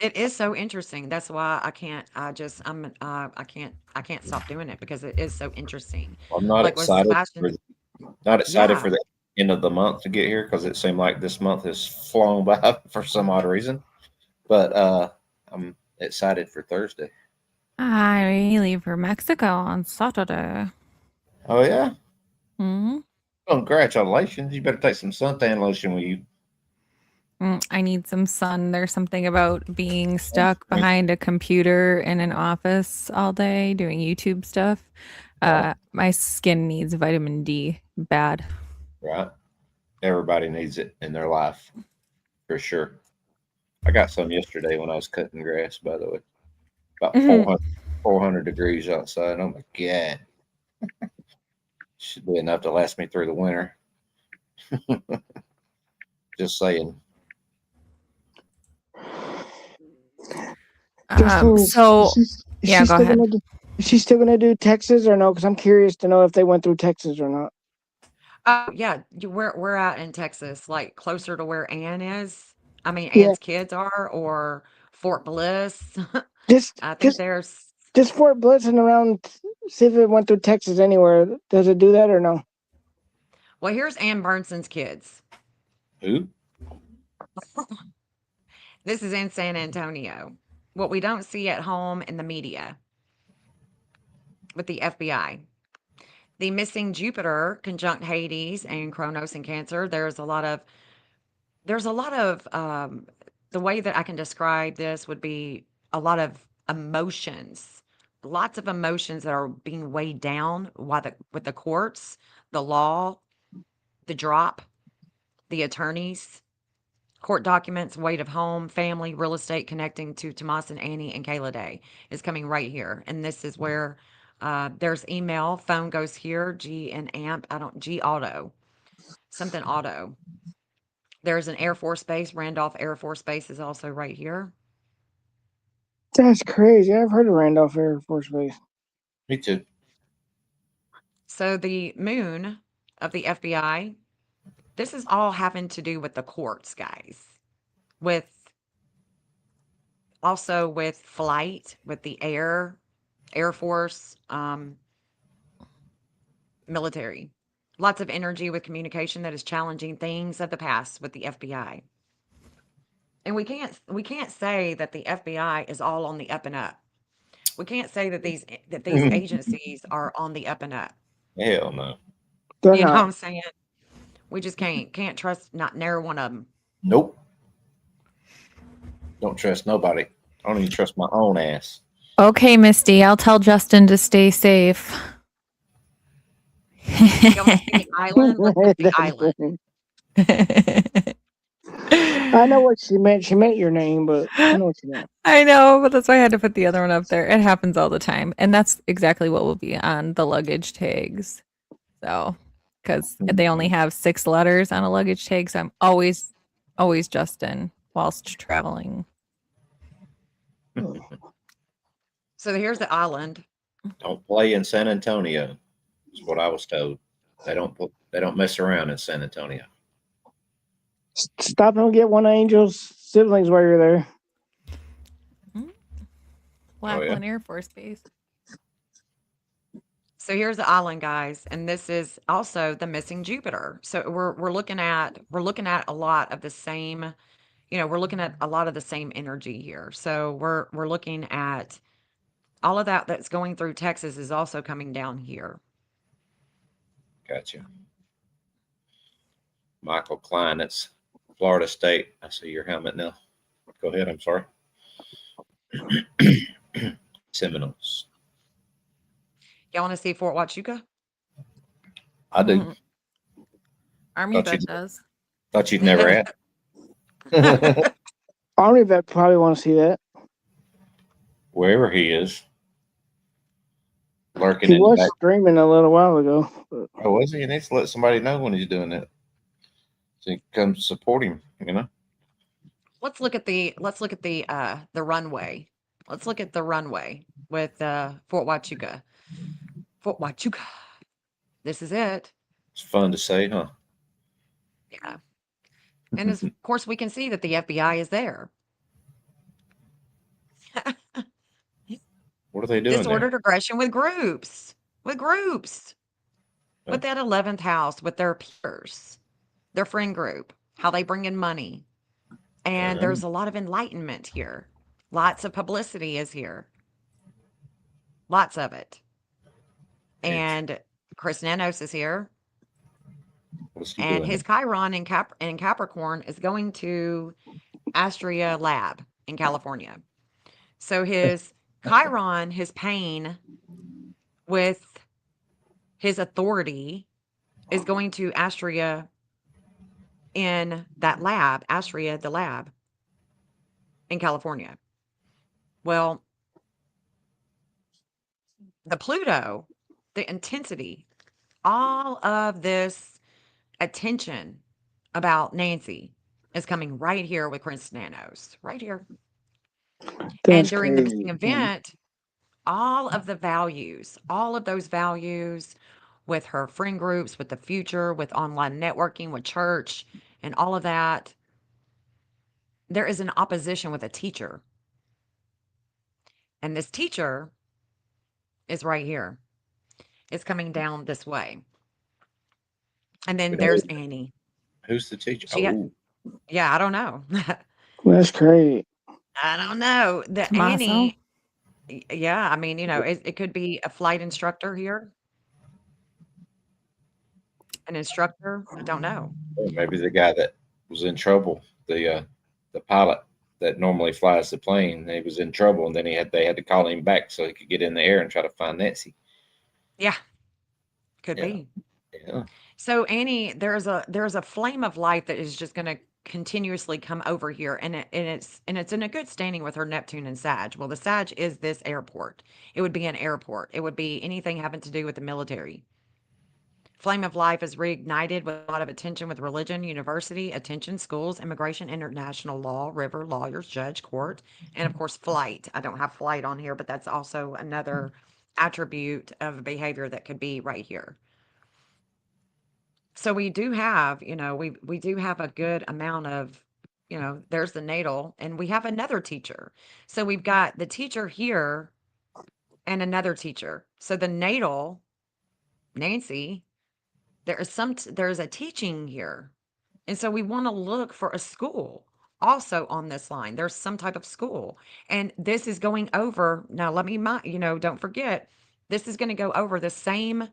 It is so interesting. That's why I can't. I can't stop doing it because it is so interesting. I'm not Like with excited Sebastian. for Yeah. the end of the month to get here because it seemed like this month has flown by for some odd reason. But I'm excited for Thursday. I leave for Mexico on Saturday. Oh yeah. Hmm. Congratulations. You better take some suntan lotion with you. I need some sun. There's something about being stuck I mean, behind a computer in an office all day doing YouTube stuff. My skin needs vitamin D bad. right. Everybody needs it in their life. For sure. I got some yesterday when I was cutting grass, by the way. About Mhm. 400 degrees outside. Oh my God. Should be enough to last me through the winter. Just saying. So yeah, go ahead. Is she still gonna do Texas or no? Because I'm curious to know if they went through Texas or not. Yeah, we're out in Texas, like closer to where Ann is. I mean, Yeah, Ann's kids are, or Fort Bliss. just I think just there's. just Fort Bliss and around. See if it went through Texas anywhere. Does it do that or no? Well, here's Ann Burnson's kids. Who? This is in San Antonio. What we don't see at home in the media with the FBI. The missing Jupiter conjunct Hades and Kronos and Cancer. There's a lot of the way that I can describe this would be a lot of emotions, lots of emotions that are being weighed down with the courts, the law, the drop, the attorneys, court documents, weight of home, family, real estate connecting to Tomas and Annie and Kayla Day is coming right here. And this is where there's email, phone goes here, G and AMP, G auto, something auto. There's an Air Force Base, Randolph Air Force Base is also right here. That's crazy. I've heard of Randolph Air Force Base. Me too. So the moon of the FBI, this is all having to do with the courts, guys. Also with flight, with the Air Force, military. Lots of energy with communication that is challenging things of the past with the FBI. And we can't say that the FBI is all on the up and up. We can't say that these agencies are on the up and up. Hell no. They're You know what not. I'm saying? We just can't trust not near one of them. Nope. Don't trust nobody. I don't even trust my own ass. Okay, Misty, I'll tell Justin to stay safe. You want to see the island? Let's look at the island. I know what she meant. She meant your name, but I know what she meant. I know, but that's why I had to put the other one up there. It happens all the time. And that's exactly what will be on the luggage tags. So, because they only have 6 letters on a luggage tag. So I'm always Justin whilst traveling. So here's the island. Don't play in San Antonio. Is what I was told. They don't mess around in San Antonio. Stop and get one of Angel's siblings while you're there. Lackland Air Force Base. So here's the island, guys, and this is also the missing Jupiter. So we're looking at a lot of the same, we're looking at a lot of the same energy here. So we're looking at all of that that's going through Texas is also coming down here. Gotcha. Michael Klein, that's Florida State. I see your helmet now. Go ahead. I'm sorry. Seminoles. Y'all want to see Fort Huachuca? I do. Army Thought vet you'd- does. Thought you'd never had. Army vet probably want to see that. Wherever he is. Lurking He in the was back. streaming a little while ago. But Oh, was he? He needs to let somebody know when he's doing that. So you come support him, Let's look at the runway. Let's look at the runway with Fort Huachuca. Fort Huachuca. This is it. It's fun to say, huh? Yeah. And of course we can see that the FBI is there. What are they doing Disordered there? aggression with groups. With Yeah. that 11th house, with their peers, their friend group, how they bring in money. And Yeah. there's a lot of enlightenment here. Lots of publicity is here. Lots of it. And Chris Nanos is here. What's he And doing his Chiron in Capricorn is going to Astria Lab in California. So his Chiron, his pain with his authority is going to Astria in that lab, Astria, the lab in California. Well, the Pluto, the intensity, all of this attention about Nancy is coming right here with Chris Nanos, right here. And that's during the crazy. missing event, all of the values, all of those values with her friend groups, with the future, with online networking, with church, and all of that, there is an opposition with a teacher. And this teacher is right here. It's coming down this way. And then there's Annie. Who's the teacher? She ha- Oh, Yeah, I don't know. That's crazy. I don't know. The Tommaso? Annie, yeah, I mean, it could be a flight instructor here. An instructor. I don't know. maybe the guy that was in trouble, the pilot that normally flies the plane, he was in trouble, and then they had to call him back so he could get in the air and try to find Nancy. Yeah, could Yeah. be. Yeah. So Annie, there's a flame of light that is just going to continuously come over here, and it's in a good standing with her Neptune and Sag. Well, the Sag is this airport. It would be an airport. It would be anything having to do with the military. Flame of life is reignited with a lot of attention with religion, university, attention, schools, immigration, international law, river, lawyers, judge, court, and of course, flight. I don't have flight on here, but that's also another attribute of behavior that could be right here. So we do have, we do have a good amount of, there's the natal, and we have another teacher. So we've got the teacher here and another teacher. So the natal, Nancy, there's a teaching here. And so we want to look for a school also on this line. There's some type of school. And this is going over, now let me, don't forget, this is going to go over the same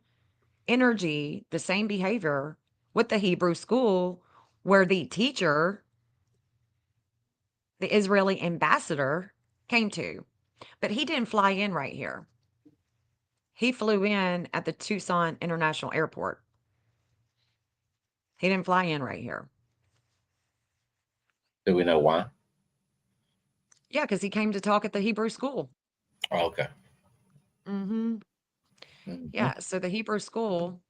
energy, the same behavior with the Hebrew school where the teacher, the Israeli ambassador, came to. But he didn't fly in right here. He flew in at the Tucson International Airport. He didn't fly in right here. Do we know why? Yeah, because he came to talk at the Hebrew school. Oh, okay. Mm-hmm. Mhm. Yeah, so the Hebrew school.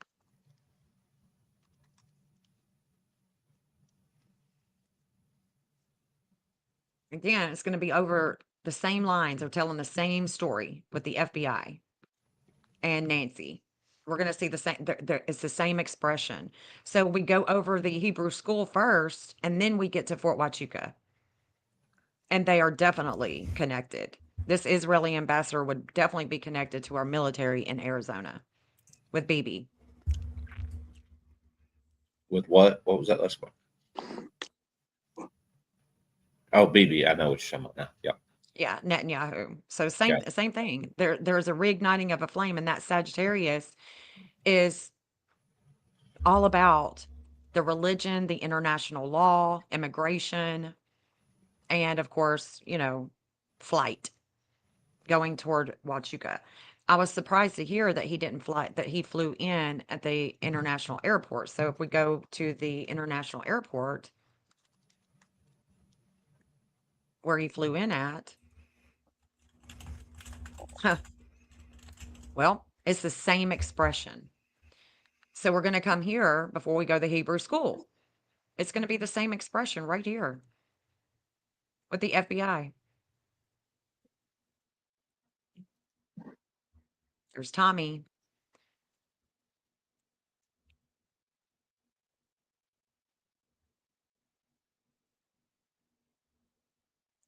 Again, it's going to be over the same lines of telling the same story with the FBI and Nancy. We're going to see the same, it's the same expression. So we go over the Hebrew school first, and then we get to Fort Huachuca. And they are definitely connected. This Israeli ambassador would definitely be connected to our military in Arizona with Bibi. With what? What was that last one? Oh, BB. I know what you're talking about now. Yep. Yeah, Netanyahu. So same Gotcha. same thing. There's a reigniting of a flame, and that Sagittarius is all about the religion, the international law, immigration, and of course, flight going toward Huachuca. I was surprised to hear that he flew in at the international airport. So if we go to the international airport where he flew in at, well, it's the same expression. So we're going to come here before we go to the Hebrew school. It's going to be the same expression right here with the FBI. There's Tommy.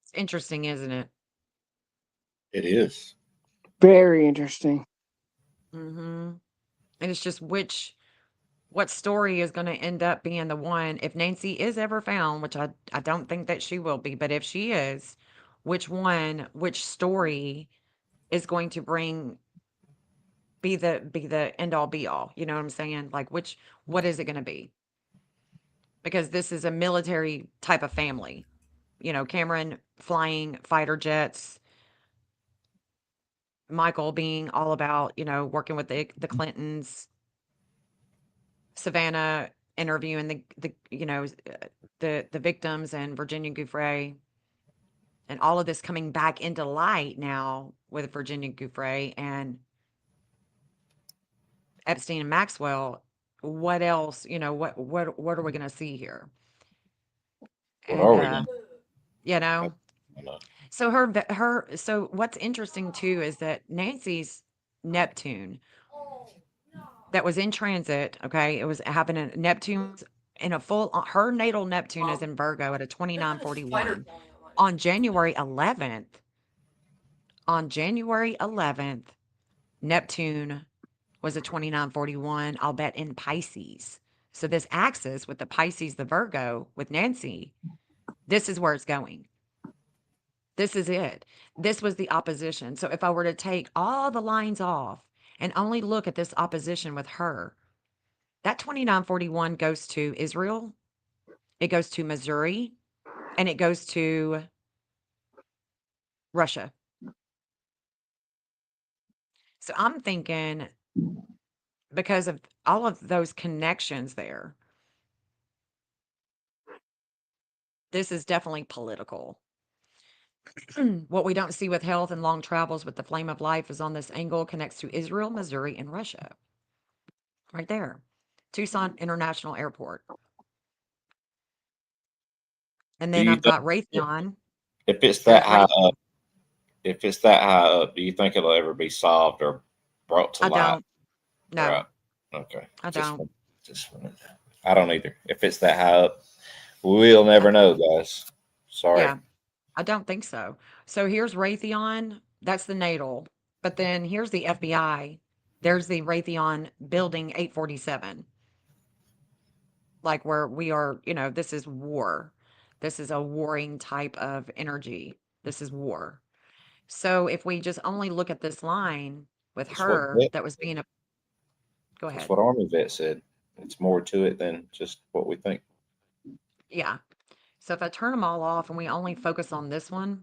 It's interesting, isn't it? It is. Very interesting. Mm-hmm. And it's just what story is going to end up being the one, if Nancy is ever found, which I don't think that she will be, but if she is, which story is going to be the end all be all? You know what I'm saying? Like what is it going to be? Because this is a military type of family. Cameron flying fighter jets, Michael being all about, working with the Clintons, Savannah interviewing the victims, and Virginia Giuffre, and all of this coming back into light now with Virginia Giuffre and Epstein and Maxwell. What else? What are we going to see here? What And are we doing? you know, I know. so what's interesting too is that Nancy's Neptune that was in transit, okay, it was having a Neptune in a full, her natal Neptune is in Virgo at a 2941 on January 11th. On January 11th, Neptune was a 2941, I'll bet in Pisces. So this axis with the Pisces, the Virgo with Nancy, this is where it's going. This is it. This was the opposition. So if I were to take all the lines off and only look at this opposition with her, that 2941 goes to Israel, it goes to Missouri, and it goes to Russia. So I'm thinking, because of all of those connections there, this is definitely political. What we don't see with health and long travels with the flame of life is on this angle connects to Israel, Missouri, and Russia. Right there. Tucson International Airport. And Do then you I've got think Raytheon. if it's that There's high Raytheon. up, do you think it'll ever be solved or brought to I light? don't. No, Right. Okay. I don't. Just I don't either. If it's that high up, we'll never know, guys. Sorry. Yeah, I don't think so. So here's Raytheon. That's the natal. But then here's the FBI. There's the Raytheon Building 847. Like where we are, this is war. This is a warring type of energy. This is war. So if we just only look at this line with That's what her vet, that was being a, go that's ahead. what Army vet said. It's more to it than just what we think. Yeah. So if I turn them all off and we only focus on this one,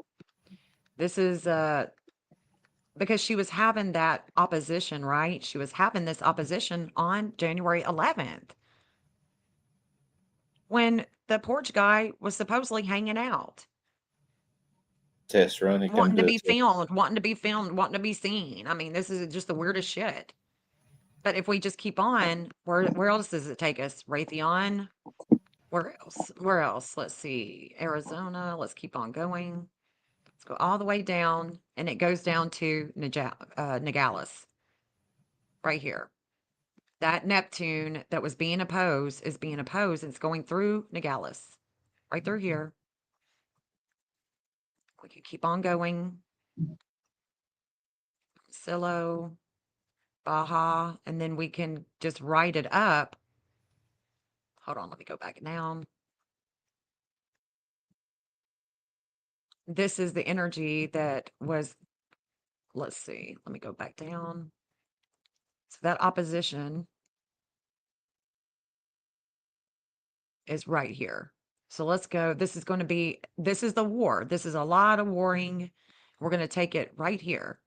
this is because she was having that opposition, right? She was having this opposition on January 11th when the porch guy was supposedly hanging out, Test run. He come wanting to do be it. To us. filmed, wanting to be filmed, wanting to be seen. I mean, this is just the weirdest shit. But if we just keep on, where else does it take us? Raytheon? Where else? Where else? Let's see. Arizona. Let's keep on going. Let's go all the way down, and it goes down to Nogales, right here. That Neptune that was being opposed is being opposed, and it's going through Nogales, right through here. We can keep on going. Silo, Baja, and then we can just write it up. Hold on, let me go back down. This is the energy that was, let's see, let me go back down. So that opposition is right here. So let's go. This is going to be, this is the war. This is a lot of warring. We're going to take it right here.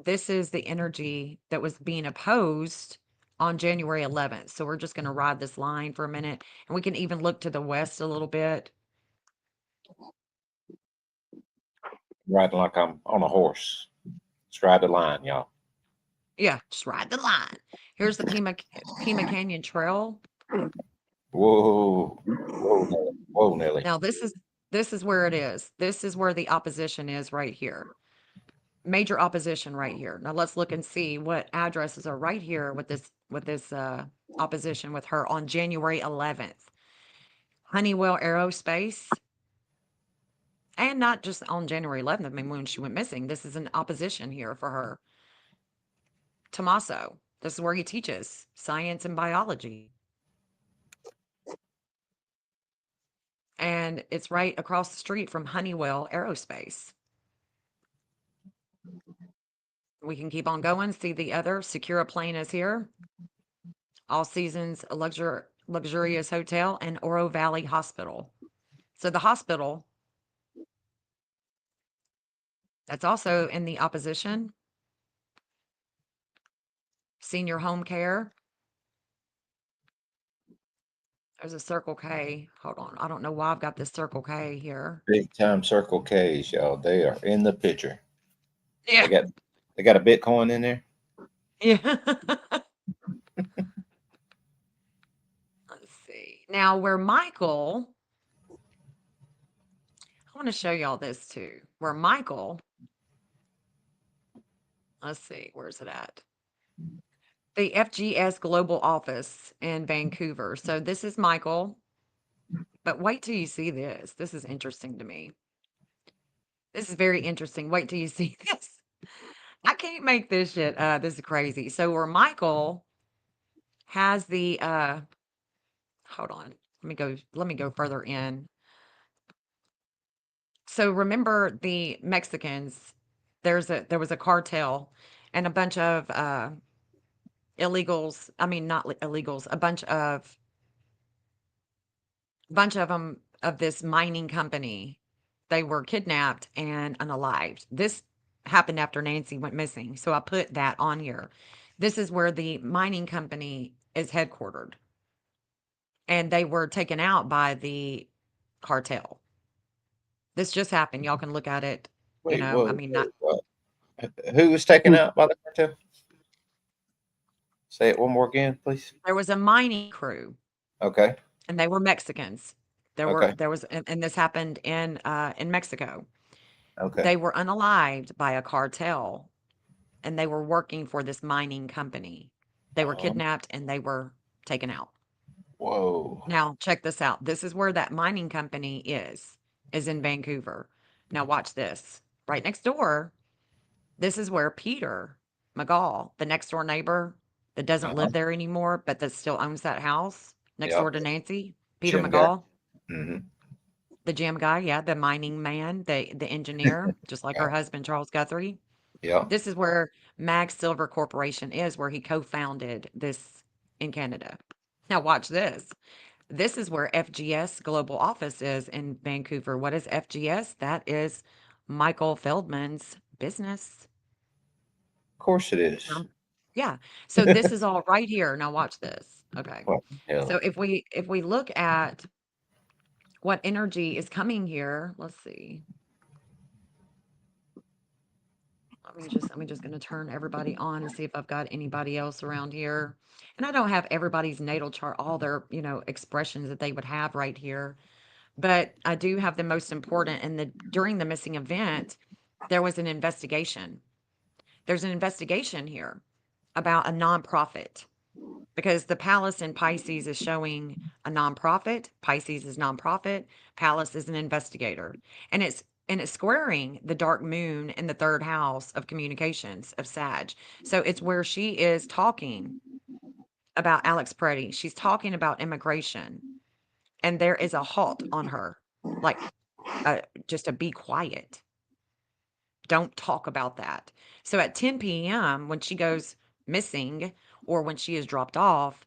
This is the energy that was being opposed on January 11th. So we're just going to ride this line for a minute, and we can even look to the west a little bit. Riding like I'm on a horse. Let's ride the line, y'all. Yeah, just ride the line. Here's the Pima Canyon Trail. Whoa, whoa, Nelly. Whoa, Nelly. Now this is where it is. This is where the opposition is right here. Major opposition right here. Now let's look and see what addresses are right here with this opposition with her on January 11th. Honeywell Aerospace. And not just on January 11th. I mean, when she went missing, this is an opposition here for her. Tommaso. This is where he teaches science and biology. And it's right across the street from Honeywell Aerospace. We can keep on going. See the other. Secura Plane is here. All Seasons Luxurious Hotel and Oro Valley Hospital. So the hospital, that's also in the opposition. Senior Home Care. There's a Circle K. Hold on. I don't know why I've got this Circle K here. Big time Circle K's, y'all. They are in the picture. Yeah. They got a Bitcoin in there. Yeah. Let's see. Now, where Michael, I want to show y'all this too. Where Michael, let's see, where's it at? The FGS Global Office in Vancouver. So this is Michael. But wait till you see this. This is interesting to me. This is very interesting. Wait till you see this. I can't make this shit. This is crazy. So where Michael has the hold on. Let me go further in. So remember the Mexicans, there was a cartel and a bunch of illegals, I mean not illegals, a bunch of them of this mining company. They were kidnapped and unalived. This happened after Nancy went missing. So I put that on here. This is where the mining company is headquartered. And they were taken out by the cartel. This just happened. Y'all can look at it. Wait, I mean, not. what? Who was taken out by the cartel? Say it one more again, please. There was a mining crew, Okay. and they were Mexicans. Okay. There was, and this happened in Mexico. Okay. They were unalived by a cartel, and they were working for this mining company. They were kidnapped and they were taken out. Whoa. Now check this out. This is where that mining company is in Vancouver. Now watch this. Right next door, this is where Peter McGall, the next door neighbor that doesn't live there anymore, but that still owns that house next door to Nancy, Peter Gym guy. McGall. Mm-hmm. The gym guy, yeah, the mining man, the engineer, just like her husband, Charles Guthrie. Yeah. This is where Mag Silver Corporation is, where he co-founded this in Canada. Now watch this. This is where FGS Global Office is in Vancouver. What is FGS? That is Michael Feldman's business. Of course it is. Yeah. So this is all right here. Now watch this. Okay. What the hell? So if we look at what energy is coming here, let's see. I'm just going to turn everybody on and see if I've got anybody else around here. And I don't have everybody's natal chart, all their, expressions that they would have right here. But I do have the most important. And during the missing event, there was an investigation. There's an investigation here about a nonprofit, because the palace in Pisces is showing a nonprofit. Pisces is nonprofit. Palace is an investigator, and it's squaring the dark moon in the third house of communications of Sag. So it's where she is talking about Alex Preddy. She's talking about immigration, and there is a halt on her, like just a be quiet. Don't talk about that. So at 10 p.m., when she goes missing or when she is dropped off,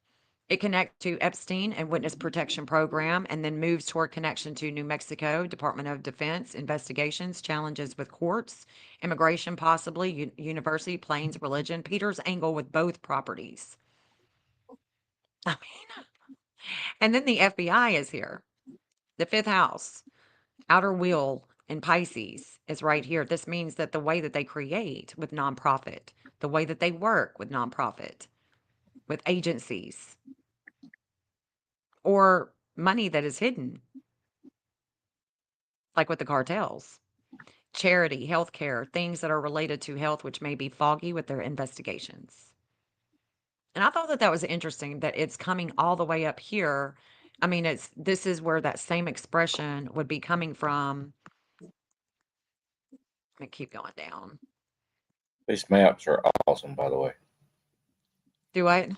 it connects to Epstein and Witness Protection Program, and then moves toward connection to New Mexico Department of Defense investigations, challenges with courts, immigration, possibly university, planes, religion. Peter's angle with both properties. I mean, and then the FBI is here. The fifth house, outer wheel in Pisces is right here. This means that the way that they create with nonprofit, the way that they work with nonprofit, with agencies, or money that is hidden, like with the cartels, charity, healthcare, things that are related to health, which may be foggy with their investigations. And I thought that that was interesting that it's coming all the way up here. I mean, this is where that same expression would be coming from. Let me keep going down. These maps are awesome, by the way. Do what?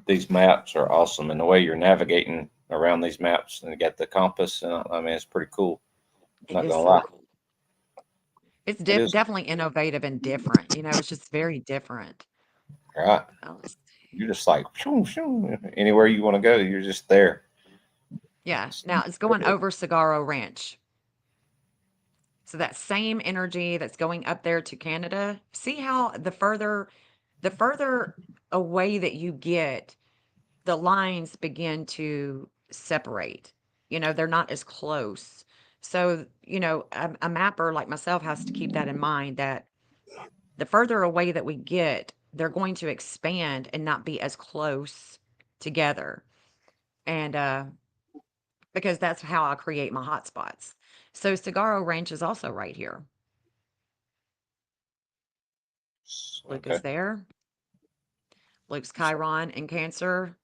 These maps are awesome, and the way you're navigating around these maps, and you got the compass, and I mean, it's pretty cool. It Not is gonna so lie. cool. It's It is. definitely innovative and different. It's just very different. Right. Oh, let's see. You're just like shoo, shoo. Anywhere you want to go, you're just there. Yeah. Now it's going over Cigarro Ranch. So that same energy that's going up there to Canada. See how the further away that you get, the lines begin to separate. They're not as close. So, a mapper like myself has to keep that in mind, that the further away that we get, they're going to expand and not be as close together. And because that's how I create my hotspots. So Cigarro Ranch is also right here. Luke is Okay. there. Luke's Chiron in Cancer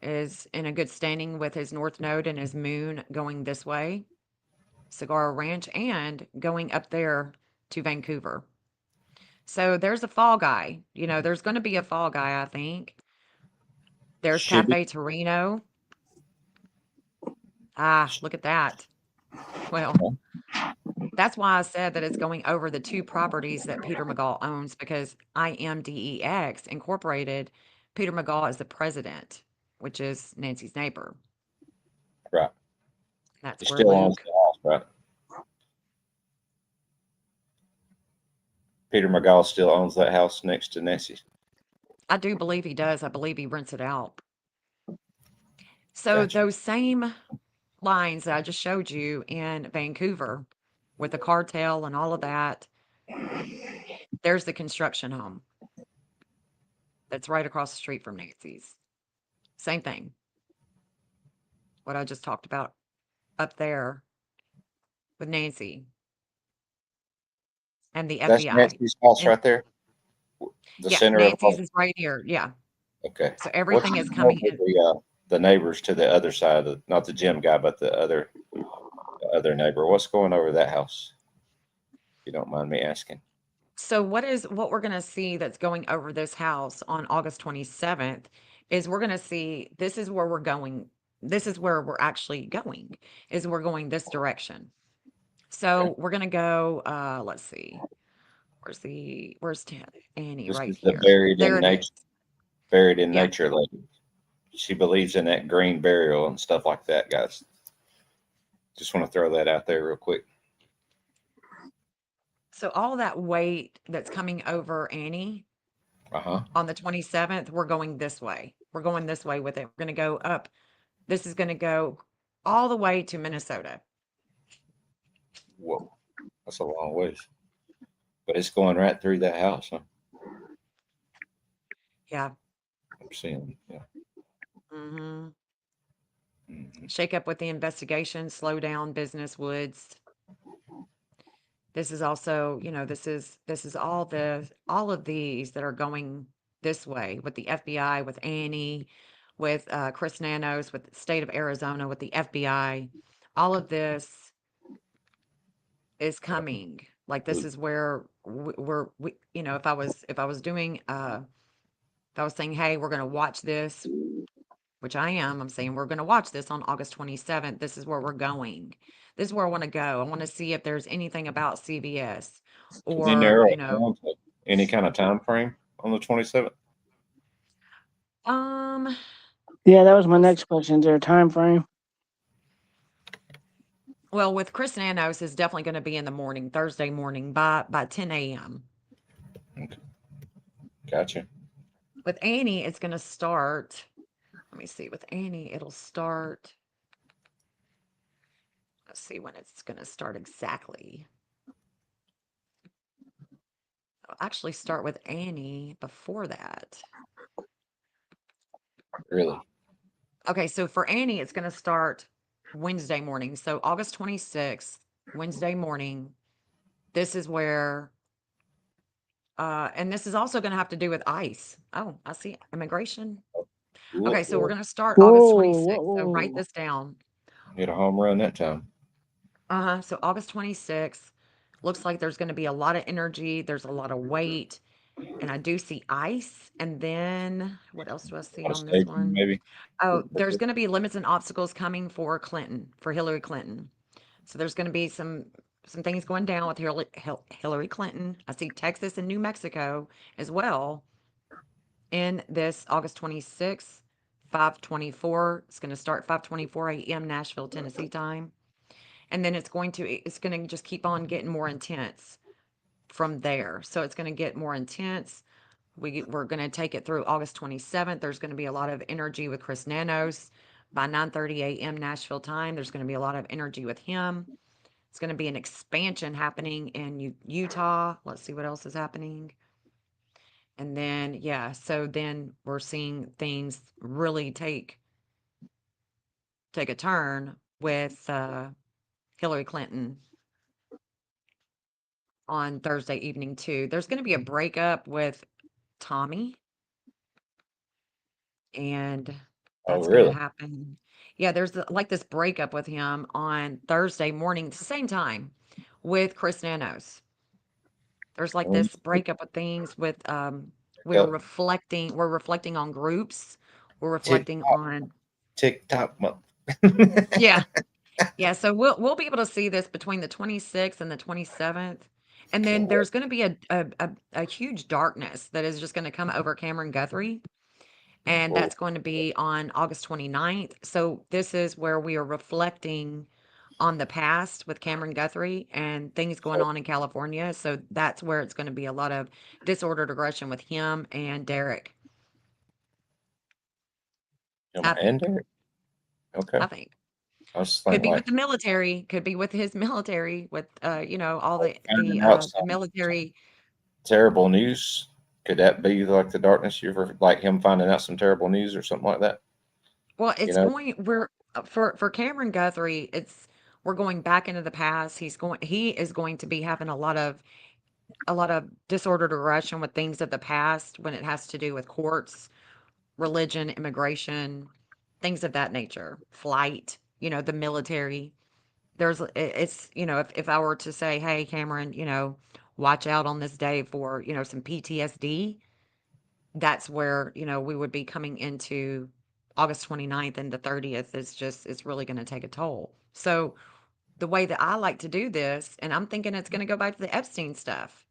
is in a good standing with his North Node and his moon going this way, Cigarro Ranch, and going up there to Vancouver. So there's a fall guy. There's going to be a fall guy, I think. There's Should be. Cafe Torino. Ah, look at that. Well, that's why I said that it's going over the two properties that Peter McGall owns, because IMDEX Incorporated, Peter McGall is the president, which is Nancy's neighbor. Right. That's He where still owns Luke. the house, right? Peter McGall still owns that house next to Nancy's. I do believe he does. I believe he rents it out. So Gotcha. those same lines that I just showed you in Vancouver with the cartel and all of that, there's the construction home that's right across the street from Nancy's. Same thing. What I just talked about up there with Nancy and the That's FBI. Nancy's house And right there. The yeah, center of Nancy's is right here. Yeah. Okay. So everything is What's coming over in. the neighbors to the other side of not the gym guy, but the other neighbor? What's going over that house? If you don't mind me asking. So what we're going to see that's going over this house on August 27th is we're going to see, this is where we're going. This is where we're actually going, is we're going this direction. So Okay. we're going to go, let's see. Where's Annie? This Right is the here. buried There in it is. nature. buried in Yeah. nature. Like she believes in that green burial and stuff like that, guys. Just want to throw that out there real quick. So all that weight that's coming over Annie Uh-huh. on the 27th, we're going this way. We're going this way with it. We're going to go up. This is going to go all the way to Minnesota. Whoa. That's a long ways. But it's going right through that house, huh? Yeah. I'm seeing. Yeah. hmm Mhm. Shake up with the investigation, slow down business woods. This is also, this is all of these that are going this way with the FBI, with Annie, with Chris Nanos, with the state of Arizona, with the FBI. All of this is coming. Like this is where if I was doing if I was saying, hey, we're going to watch this, which I'm saying we're going to watch this on August 27th. This is where we're going. This is where I want to go. I want to see if there's anything about CBS Can you or, narrow it down to any kind of time frame on the 27th? Yeah, that was my next question. Is there a time frame? Well, with Chris Nanos is definitely going to be in the morning, Thursday morning by 10 a.m. Okay. Gotcha. With Annie, it's going to start. Let me see. With Annie, it'll start. Let's see when it's going to start exactly. I'll actually start with Annie before that. Really? Okay, so for Annie, it's going to start Wednesday morning. So August 26th, Wednesday morning. This is where, and this is also going to have to do with ICE. Oh, I see immigration. Okay, so we're going to start August 26th. So write this down. Hit a home run that time. So August 26th. Looks like there's going to be a lot of energy. There's a lot of weight. And I do see ice. And then what else do I see on this one? Maybe. Oh, there's going to be limits and obstacles coming for Hillary Clinton. So there's going to be some things going down with Hillary Clinton. I see Texas and New Mexico as well in this August 26th, 5:24. It's going to start 5:24 a.m. Nashville, Tennessee time. And then it's going to just keep on getting more intense from there. So it's going to get more intense. We're going to take it through August 27th. There's going to be a lot of energy with Chris Nanos by 9:30 a.m. Nashville time. There's going to be a lot of energy with him. It's going to be an expansion happening in Utah. Let's see what else is happening. And then, yeah, so then we're seeing things really take a turn with Hillary Clinton on Thursday evening too. There's going to be a breakup with Tommy, and that's going to really? happen. Yeah, there's like this breakup with him on Thursday morning, at the same time with Chris Nanos. There's like this breakup of things with we're Yep. reflecting on groups. We're reflecting TikTok. on TikTok month. yeah. Yeah, so we'll be able to see this between the 26th and the 27th. And then there's going to be a huge darkness that is just going to come over Cameron Guthrie. And that's going to be on August 29th. So this is where we are reflecting on the past with Cameron Guthrie and things going on in California. So that's where it's going to be a lot of disordered aggression with him and Derek. And Derek. Okay. I think. I was Could thinking be with like the military, could be with his military, with all finding out the military. terrible news. Could that be like the darkness? You ever like him finding out some terrible news or something like that? Well, You know? we're for Cameron Guthrie, we're going back into the past. He is going to be having a lot of disordered aggression with things of the past when it has to do with courts, religion, immigration, things of that nature, flight, the military. It's, if I were to say, hey, Cameron, watch out on this day for, some PTSD, that's where, we would be coming into August 29th, and the 30th it's really going to take a toll. So the way that I like to do this, and I'm thinking it's going to go back to the Epstein stuff.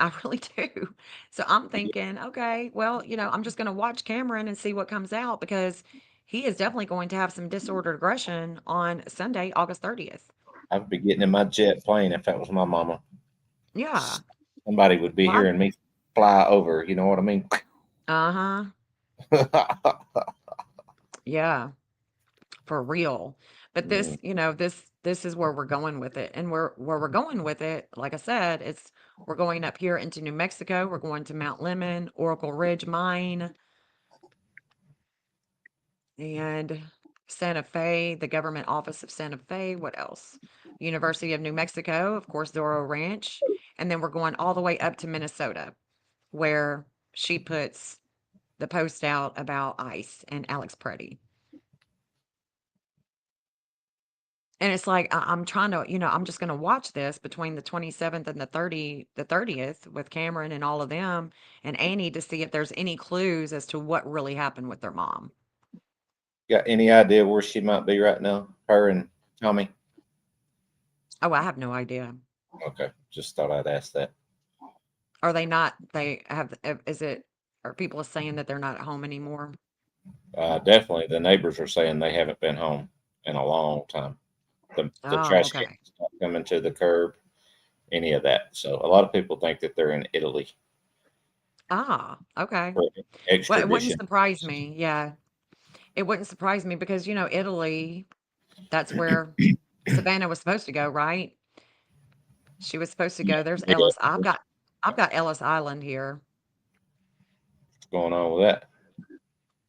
I really do. So I'm thinking, okay, well, I'm just going to watch Cameron and see what comes out because he is definitely going to have some disordered aggression on Sunday, August 30th. I'd be getting in my jet plane if that was my mama. Yeah. Somebody would be Well, hearing me fly over. You know what I mean? Uh huh. Yeah. For real. But this, this is where we're going with it. And where we're going with it, like I said, we're going up here into New Mexico. We're going to Mount Lemon, Oracle Ridge Mine, and Santa Fe, the government office of Santa Fe. What else? University of New Mexico, of course, Zorro Ranch. And then we're going all the way up to Minnesota, where she puts the post out about ICE and Alex Preddy. And it's like I'm trying to, I'm just going to watch this between the 27th and the 30th with Cameron and all of them and Annie to see if there's any clues as to what really happened with their mom. Got any idea where she might be right now? Her and Tommy? Oh, I have no idea. Okay, just thought I'd ask that. Are they not? Are people saying that they're not at home anymore? Definitely, the neighbors are saying they haven't been home in a long time. The Oh, trash okay. cans not coming to the curb, any of that. So a lot of people think that they're in Italy Ah, okay. for Well, it wouldn't extradition. surprise me. Yeah. It wouldn't surprise me because, Italy, that's where Savannah was supposed to go, right? She was supposed to go. There's Yeah, Ellis. I've got Ellis Island here. what's going on with that?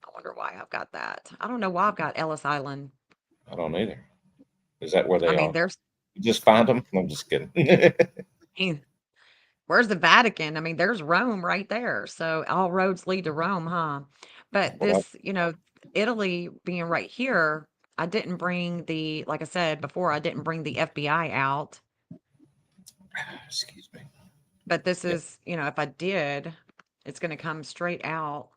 I wonder why I've got that. I don't know why I've got Ellis Island. I don't either. Is that where I they mean, are? there's You just find them? I'm just kidding. where's the Vatican? I mean, there's Rome right there. So all roads lead to Rome, huh? But Well, this, Italy being right here, I didn't bring like I said before, I didn't bring the FBI out. excuse me. But this Yeah. is, if I did, it's going to come straight out.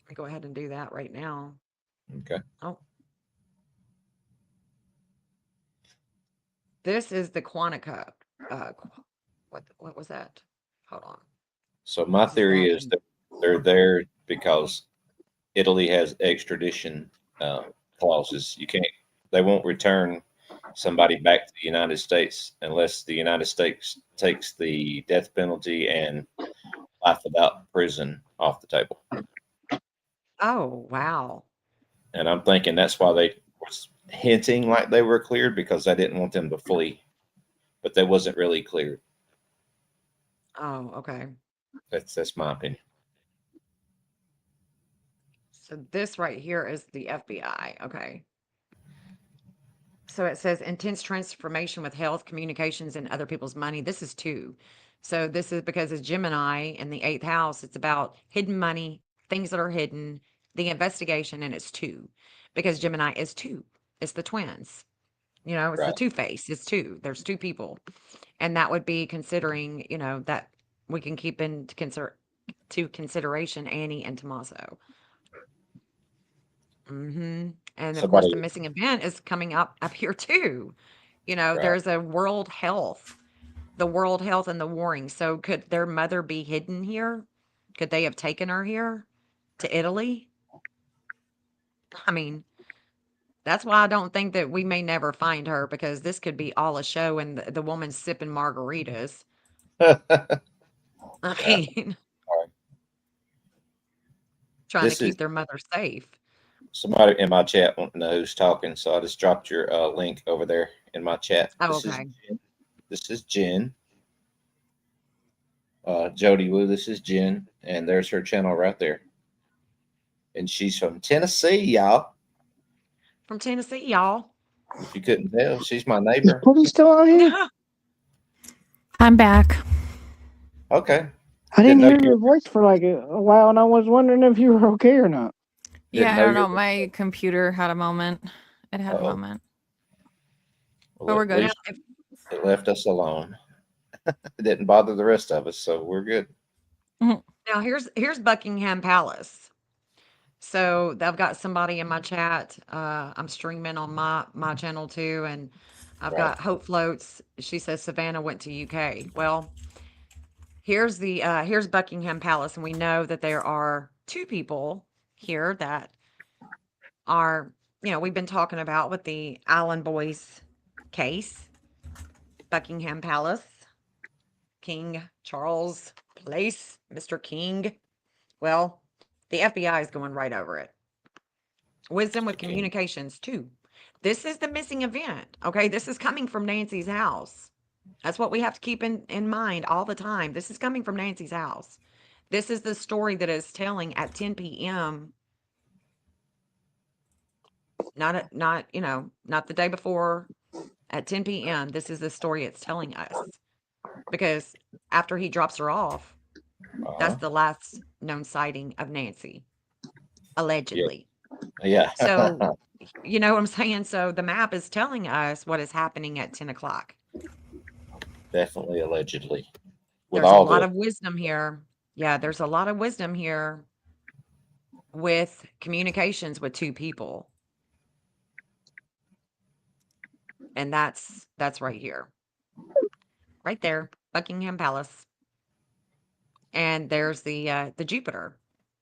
Let me go ahead and do that right now. Okay. Oh. This is the Quantica. What was that? Hold on. So my This is theory that is that they're there because Italy has extradition clauses. They won't return somebody back to the United States unless the United States takes the death penalty and life without prison off the table. Oh, wow. And I'm thinking that's why they was hinting like they were cleared because they didn't want them to flee, but they wasn't really cleared. Oh, okay. That's my opinion. So this right here is the FBI. Okay. So it says intense transformation with health, communications, and other people's money. This is 2. So this is because it's Gemini in the 8th house. It's about hidden money, things that are hidden, the investigation, and it's 2 because Gemini is 2. It's the twins. It's the Right. two-face. It's 2. There's 2 people. And that would be considering, that we can keep into consideration Annie and Tommaso. And of course, the Somebody, missing event is coming up here too. right. There's a world health, the world health and the warring. So could their mother be hidden here? Could they have taken her here to Italy? I mean, that's why I don't think that we may never find her because this could be all a show and the woman's sipping margaritas. I Yeah. mean, trying to This is keep their mother safe. somebody in my chat wanting to know who's talking, so I just dropped your link over there in my chat. Oh, This is okay. Jen. This is Jen. Jody Woo, this is Jen, and there's her channel right there. And she's from Tennessee, y'all. From Tennessee, y'all. If you couldn't tell, she's my neighbor. Pootie still on here? I'm back. Okay. I didn't Didn't know hear you your voice for like a while, and I was wondering if you were okay or not. Yeah, I know don't know. you- My computer had a moment. It had a Uh-oh. moment. Well, But we're at good. least it left us alone. It didn't bother the rest of us, so we're good. Now here's Buckingham Palace. So I've got somebody in my chat. I'm streaming on my channel too, and I've Right. got Hope Floats. She says Savannah went to UK. Well, here's Buckingham Palace, and we know that there are two people here that are, we've been talking about with the Island Boys case, Buckingham Palace, King Charles Place, Mr. King. Well, the FBI is going right over it. Wisdom with King. communications too. This is the missing event. Okay, this is coming from Nancy's house. That's what we have to keep in mind all the time. This is coming from Nancy's house. This is the story that is telling at 10 p.m. Not the day before, at 10 p.m. This is the story it's telling us. Because after he drops her off, that's the last known sighting of Nancy, allegedly. Yeah. So, you know what I'm saying? So the map is telling us what is happening at 10 o'clock. Definitely allegedly. With There's a all lot the of wisdom here. Yeah, there's a lot of wisdom here with communications with two people. And that's right here. Right there, Buckingham Palace. And there's the Jupiter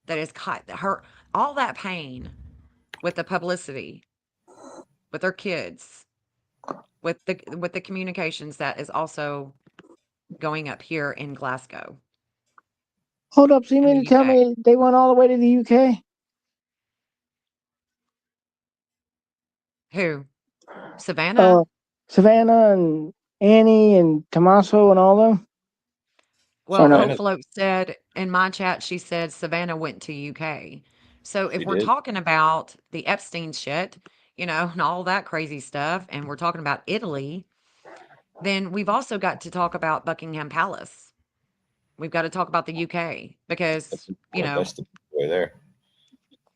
that has caught her all that pain with the publicity, with her kids, with the communications that is also going up here in Glasgow. Hold up, so you in the mean to tell UK. me they went all the way to the UK? Who? Savannah? Savannah and Annie and Tommaso and all them? Well, no. Hope Float said in my chat, she said Savannah went to UK. So if She we're did. talking about the Epstein shit, and all that crazy stuff, and we're talking about Italy, then we've also got to talk about Buckingham Palace. We've got to talk about the UK because, That's the way there.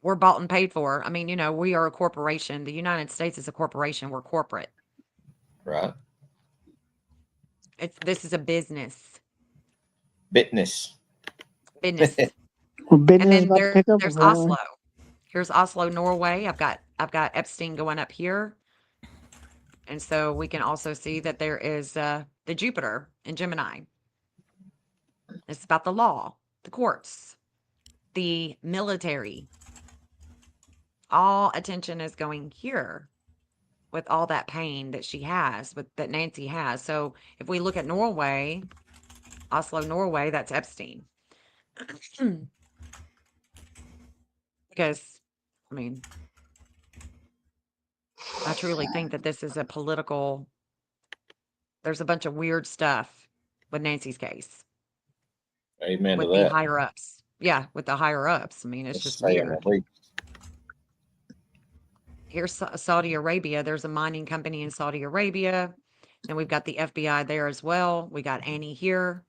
we're bought and paid for. I mean, we are a corporation. The United States is a corporation. We're corporate. Right. This is a business. Business. Business. Well, And business then about to pick up. there's apparently. Oslo. Here's Oslo, Norway. I've got Epstein going up here. And so we can also see that there is the Jupiter in Gemini. It's about the law, the courts, the military. All attention is going here with all that pain that she has, that Nancy has. So if we look at Norway, Oslo, Norway, that's Epstein. Because, I mean, I truly think that this is a political, there's a bunch of weird stuff with Nancy's case. Amen with to the that. higher ups. Yeah, with the higher ups. I mean, it's just weird. Here's Saudi Arabia. There's a mining company in Saudi Arabia. And we've got the FBI there as well. We got Annie here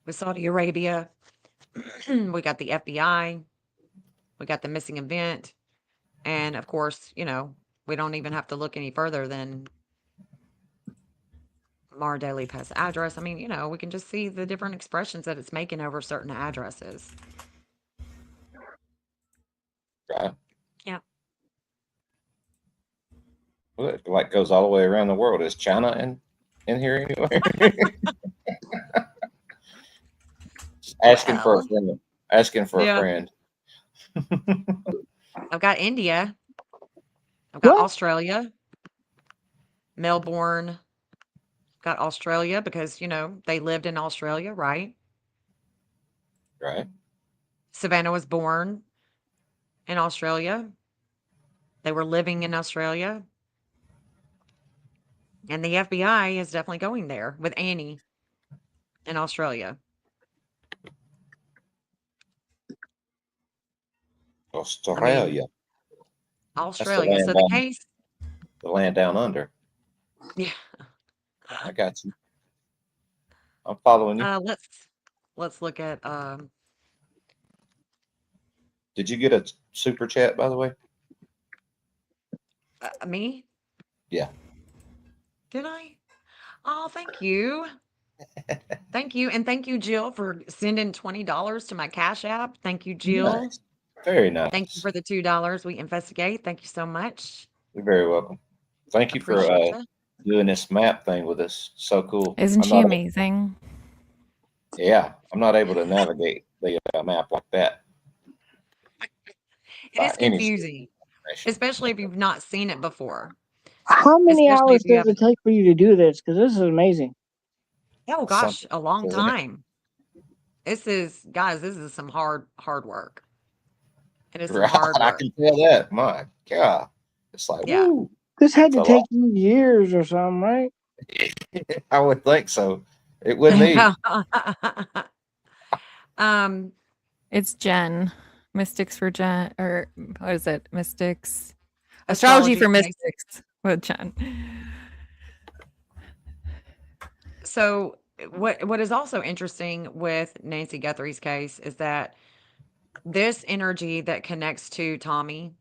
with Saudi Arabia. We got the FBI. We got the missing event. And of course, we don't even have to look any further than Mar Daily Pest address. I mean, we can just see the different expressions that it's making over certain addresses. Right. Yeah. Well, it like goes all the way around the world. Is China in here anywhere? Asking for a friend. Asking for a friend. I've got India. I've got What? Australia. Melbourne. Got Australia because, they lived in Australia, right? Right. Savannah was born in Australia. They were living in Australia. And the FBI is definitely going there with Annie in Australia. Australia. Australia. land So the down- case. The land down under. Yeah. I got you. I'm following you. Let's look at Did you get a super chat, by the way? me? Yeah. Did I? Oh, thank you. Thank you. And thank you, Jill, for sending $20 to my Cash App. Thank you, Jill. Nice. Very nice. Thank you for the $2. We investigate. Thank you so much. You're very welcome. Thank you for Appreciate you. doing this map thing with us. So cool. Isn't I'm she not- amazing? Yeah, I'm not able to navigate the map like that. It is any confusing, especially if you've not seen it before. How many Especially hours if you does it take for you to do this? Because this is amazing. Oh gosh, a long isn't it? time. This is, guys, this is some hard work. It is some Right, hard I work. can tell that. My God, it's like, Yeah. woo. This had to It's a take you years or something, right? I would think so. It would need. It's Jen. Mystics for Jen, or what is it? Mystics. Astrology for Mystics. Mystics with Jen. So what is also interesting with Nancy Guthrie's case is that this energy that connects to Tommy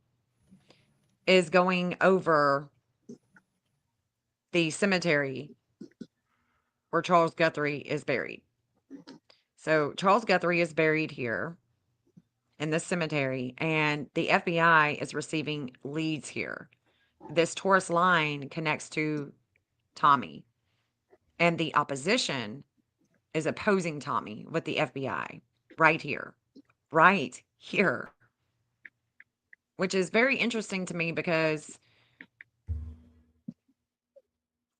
is going over the cemetery where Charles Guthrie is buried. So Charles Guthrie is buried here in this cemetery, and the FBI is receiving leads here. This Taurus line connects to Tommy, and the opposition is opposing Tommy with the FBI right here, which is very interesting to me because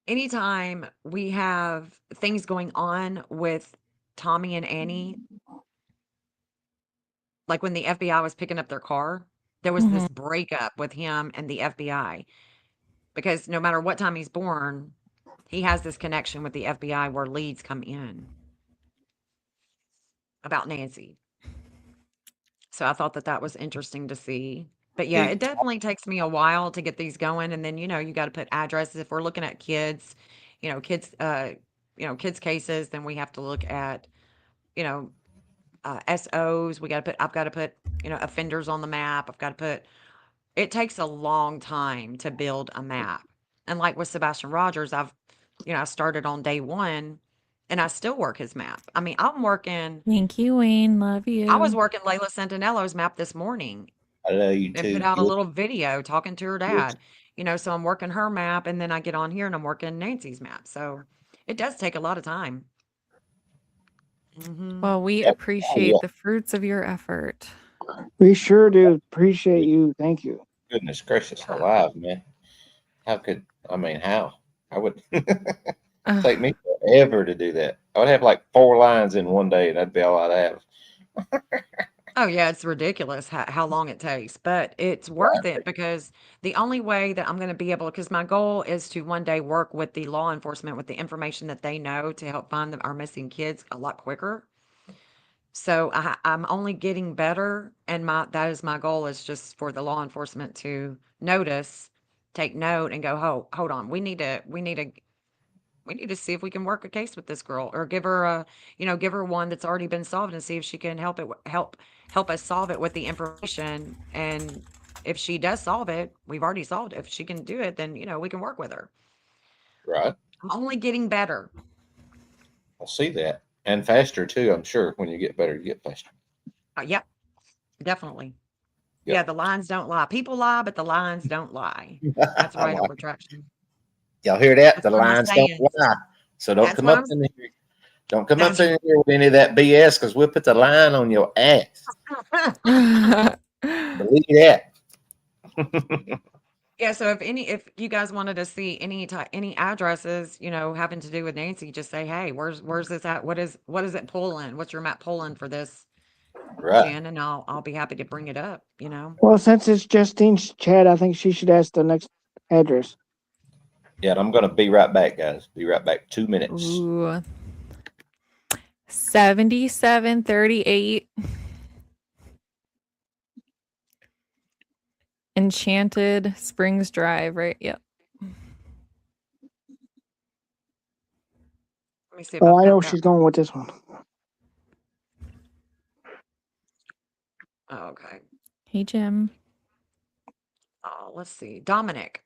anytime we have things going on with Tommy and Annie, like when the FBI was picking up their car, there was this breakup with him and the FBI because no matter what time he's born, he has this connection with the FBI where leads come in about Nancy. So I thought that that was interesting to see. But yeah, it definitely takes me a while to get these going. And then, you got to put addresses. If we're looking at kids, kids cases, then we have to look at, SOs. I've got to put, offenders on the map. It takes a long time to build a map. And like with Sebastian Rogers, I started on day 1 and I still work his map. I mean, Thank you, Wayne. Love you. I was working Layla Santinello's map this morning I love you and too. put out a little video talking to her dad. So I'm working her map and then I get on here and I'm working Nancy's map. So it does take a lot of time. Well, we Yep. appreciate the fruits of your effort. We sure do appreciate you. Thank you. Goodness gracious alive, man. How? I would take me forever to do that. I would have like 4 lines in one day and that'd be all I'd have. Oh yeah, it's ridiculous how long it takes, but it's worth it because the only way that I'm going to be able, because my goal is to one day work with the law enforcement with the information that they know to help find our missing kids a lot quicker. So I'm only getting better, and that is my goal, is just for the law enforcement to take note, and go, hold on, we need to see if we can work a case with this girl, or give her one that's already been solved, and see if she can help us solve it with the information. And if she does solve it, we've already solved it. If she can do it, then we can work with her. Right. I'm only getting better. I'll see that. And faster too, I'm sure. When you get better, you get faster. Yep, definitely. Yep. Yeah, the lines don't lie. People lie, but the lines don't lie. That's right on retraction. Y'all hear that? That's The what I'm lines don't saying. lie. So don't That's come what up I'm in here. Don't come up That's- in here with any of that BS, because we'll put the line on your ass. Believe that. Yeah, so if you guys wanted to see any addresses, having to do with Nancy, just say, hey, where's this at? What is it pulling? What's your map pulling for this, Right. Jen? And I'll be happy to bring it up, Well, since it's Justine's chat, I think she should ask the next address. Yeah, and I'm going to be right back, guys. Be right back. 2 minutes. Ooh. 7738 Enchanted Springs Drive, right? Yep. Let me see if Oh, I've I know got she's that. going with this one. Oh, okay. Hey, Jim. Oh, let's see. Dominic.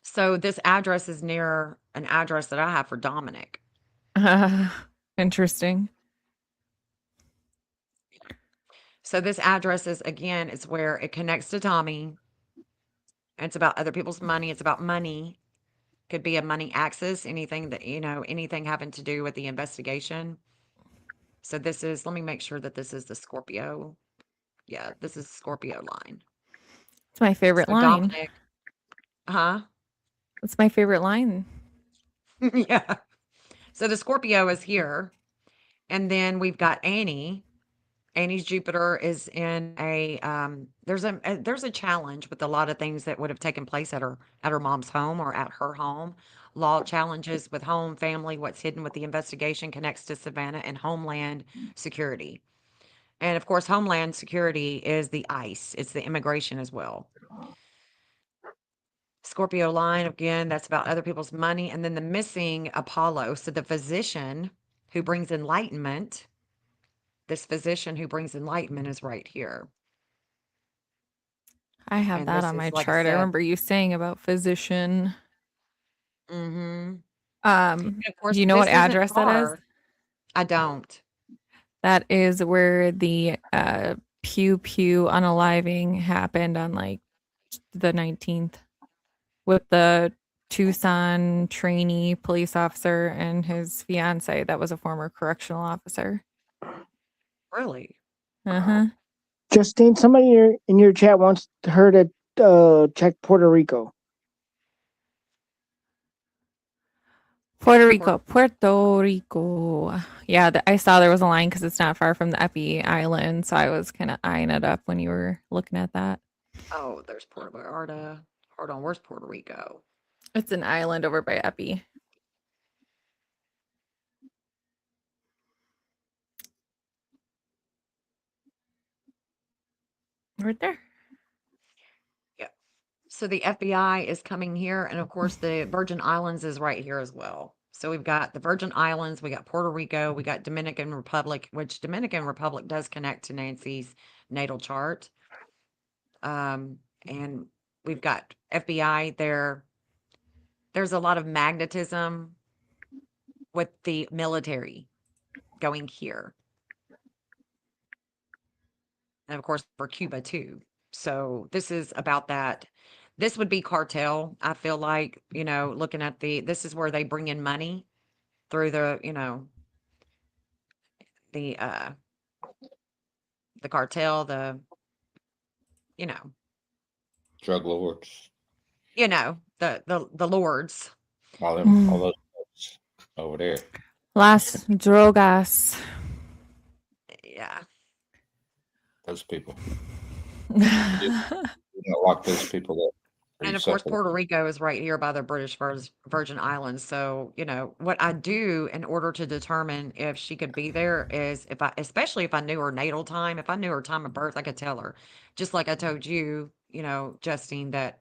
So this address is near an address that I have for Dominic. Interesting. So this address is, again, it's where it connects to Tommy. It's about other people's money. It's about money. Could be a money axis, anything that, anything having to do with the investigation. So this is, let me make sure that this is the Scorpio. Yeah, this is Scorpio line. It's my favorite So line. Dominic, huh? It's my favorite line. Yeah. So the Scorpio is here. And then we've got Annie. Annie's Jupiter is in there's a challenge with a lot of things that would have taken place at her mom's home or at her home. Law challenges with home, family, what's hidden with the investigation connects to Savannah and Homeland Security. And of course, Homeland Security is the ICE. It's the immigration as well. Scorpio line, again, that's about other people's money. And then the missing Apollo. So the physician who brings enlightenment, this physician who brings enlightenment is right here. I have And that this on my is, like I chart. I said, remember you saying about physician. and Um, of course, do you know what this isn't address that is? far. I don't. That is where the pew pew unaliving happened on like the 19th with the Tucson trainee police officer and his fiance that was a former correctional officer. Really? Uh-huh. Justine, somebody in your chat wants her to check Puerto Rico. Puerto Rico. Yeah, I saw there was a line because it's not far from the Epi Island, so I was kind of eyeing it up when you were looking at that. Oh, there's Puerto Vallarta. Hold on, where's Puerto Rico? It's an island over by Epi. Right there. So the FBI is coming here, and of course, the Virgin Islands is right here as well. So we've got the Virgin Islands, we got Puerto Rico, we got Dominican Republic, which Dominican Republic does connect to Nancy's natal chart. And we've got FBI there. There's a lot of magnetism with the military going here. And of course, for Cuba too. So this is about that. This would be cartel. I feel like, looking at this is where they bring in money through the cartel, Drug lords. The lords. All those folks over there. Las drogas. Yeah. Those people. You don't lock those people up. And of course, Puerto Rico is right here by the British Virgin Islands. So, what I do in order to determine if she could be there is especially if I knew her natal time, if I knew her time of birth, I could tell her. Just like I told you, Justine, that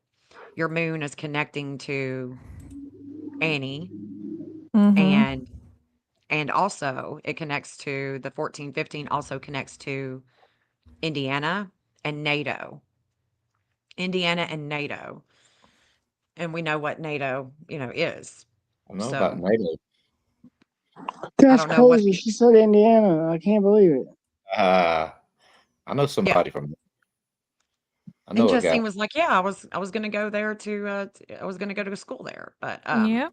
your moon is connecting to Annie, Mhm. and also it connects to the 1415, also connects to Indiana and NATO. Indiana and NATO. And we know what NATO, is. I know So about NATO. That's don't know what crazy. She said Indiana. I can't believe it. I know somebody from there. I know And a guy. Justine was like, "Yeah, I was gonna go there I was gonna go to school there." But Yep.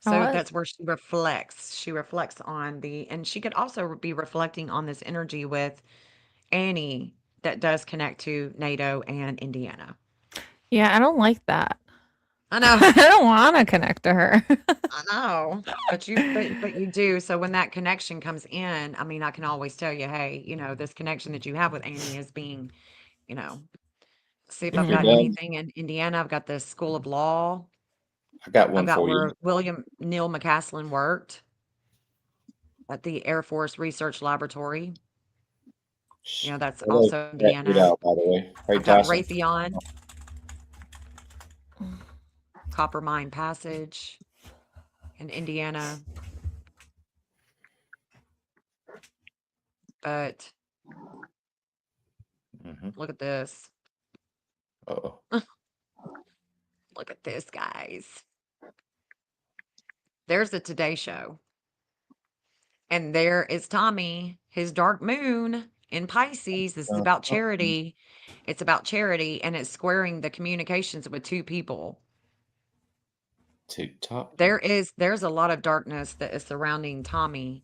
so was. that's where she reflects. She reflects on and she could also be reflecting on this energy with Annie that does connect to NATO and Indiana. Yeah, I don't like that. I know. I don't want to connect to her. I know, but you do. So when that connection comes in, I mean, I can always tell you, hey, this connection that you have with Annie is being, see if If I've you're got done, anything in Indiana. I've got the School of Law. I got I've one got for you. where William Neil McCaslin worked at the Air Force Research Laboratory. That's Well, also they got Indiana. out, by the way. Hey, I've got Tyson. Raytheon, Copper Mine Passage in Indiana. But look at this. Uh-oh. Look at this, guys. There's the Today Show. And there is Tommy, his dark moon In Pisces, this is about charity. It's about charity, and it's squaring the communications with two people. TikTok. There's a lot of darkness that is surrounding Tommy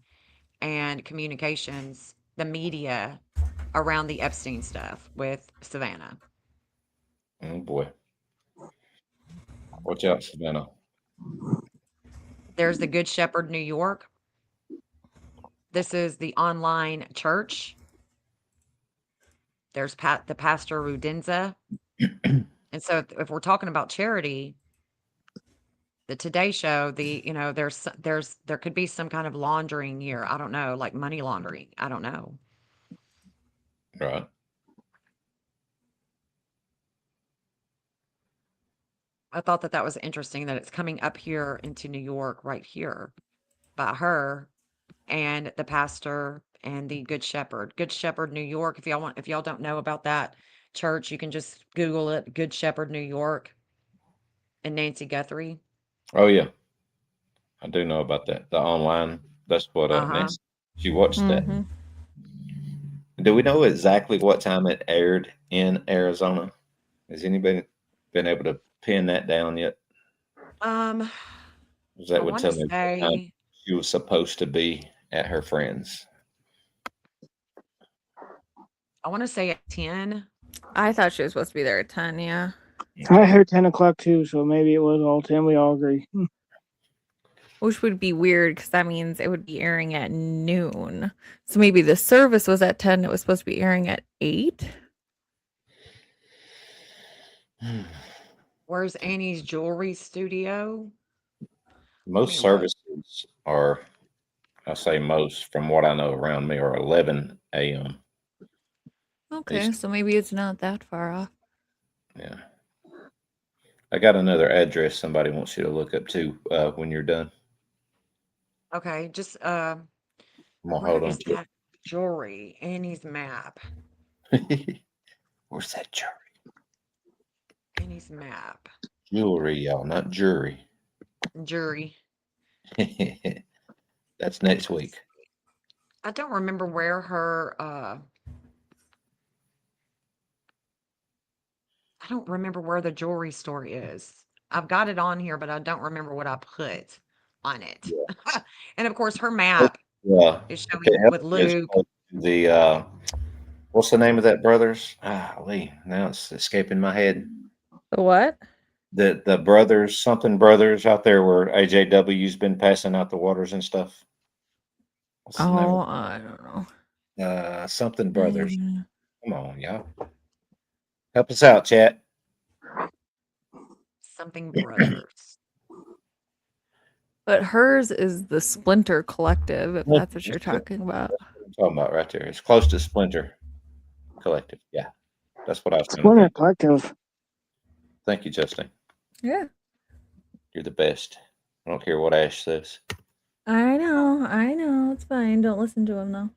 and communications, the media around the Epstein stuff with Savannah. Oh boy. Watch out, Savannah. There's the Good Shepherd, New York. This is the online church. There's the pastor Rudenza. And so if we're talking about charity, the Today Show, there could be some kind of laundering here. I don't know, like money laundering. I don't know. Right. I thought that was interesting that it's coming up here into New York right here by her and the pastor and the Good Shepherd. Good Shepherd, New York. If y'all don't know about that church, you can just Google it. Good Shepherd, New York. And Nancy Guthrie. Oh yeah. I do know about that. The online. That's what Nancy, she watched that. Do we know exactly what time it aired in Arizona? Has anybody been able to pin that down yet? I That would want tell to me what time say she was supposed to be at her friend's. at 10. I thought she was supposed to be there at 10. Yeah. I heard 10 o'clock too, so maybe it was all 10. We all agree. Which would be weird because that means it would be airing at noon. So maybe the service was at 10. It was supposed to be airing at 8. Where's Annie's Jewelry Studio? Most services are, I say most, from what I know around me, are 11 a.m. Okay, so maybe it's not that far off. Yeah. I got another address somebody wants you to look up too when you're done. Okay, just I'm gonna where hold on is to that jewelry? Annie's map. it. Where's that jewelry? Annie's map. Jewelry, y'all, not jury. Jury. That's next week. I don't remember where her I don't remember where the jewelry store is. I've got it on here, but I don't remember what I put on it. Yeah. And of course, her map Yeah. is showing Okay, with Luke. the what's the name of that brothers? Lee. Now it's escaping my head. The what? The brothers, something brothers out there where AJW's been passing out the waters and stuff. What's the name Oh, of I don't know. something brothers. Mm. Come on, y'all. Help us out, chat. Something Brothers. But hers is the Splinter Collective, if Yeah, that's what you're talking about. That's what I'm talking about right there. It's close to Splinter Collective. Yeah. That's what I was trying to Splinter think. Collective. Thank you, Justin. Yeah. You're the best. I don't care what Ash says. I know. It's fine. Don't listen to him, though.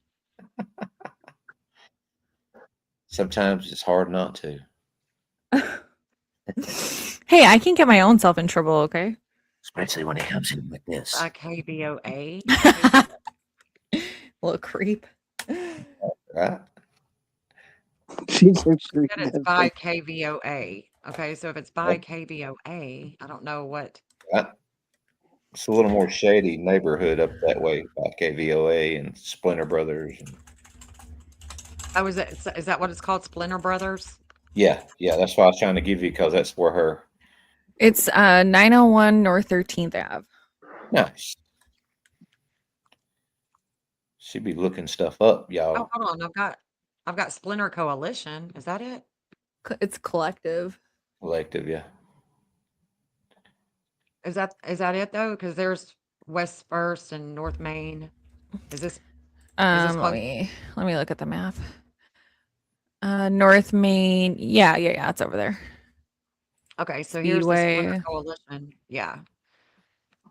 Sometimes it's hard not to. Hey, I can get my own self in trouble, okay? Especially when it comes in like this. By KVOA. Little creep. Right? She's a Said freak. it's by KVOA. Okay, so if it's by KVOA, I don't know what. Right? It's a little more shady neighborhood up that way by KVOA and Splinter Brothers. And Oh, is that what it's called? Splinter Brothers? yeah, that's what I was trying to give you because that's where her. It's 901 North 13th Ave. Nice. She be looking stuff up, y'all. Oh, hold on. I've got Splinter Coalition. Is that it? It's collective. Collective, yeah. Is that it though? Because there's West First and North Main. Is this Let close? me look at the map. North Main. Yeah, it's over there. Okay, so here's the Speedway. Splinter Coalition. Yeah.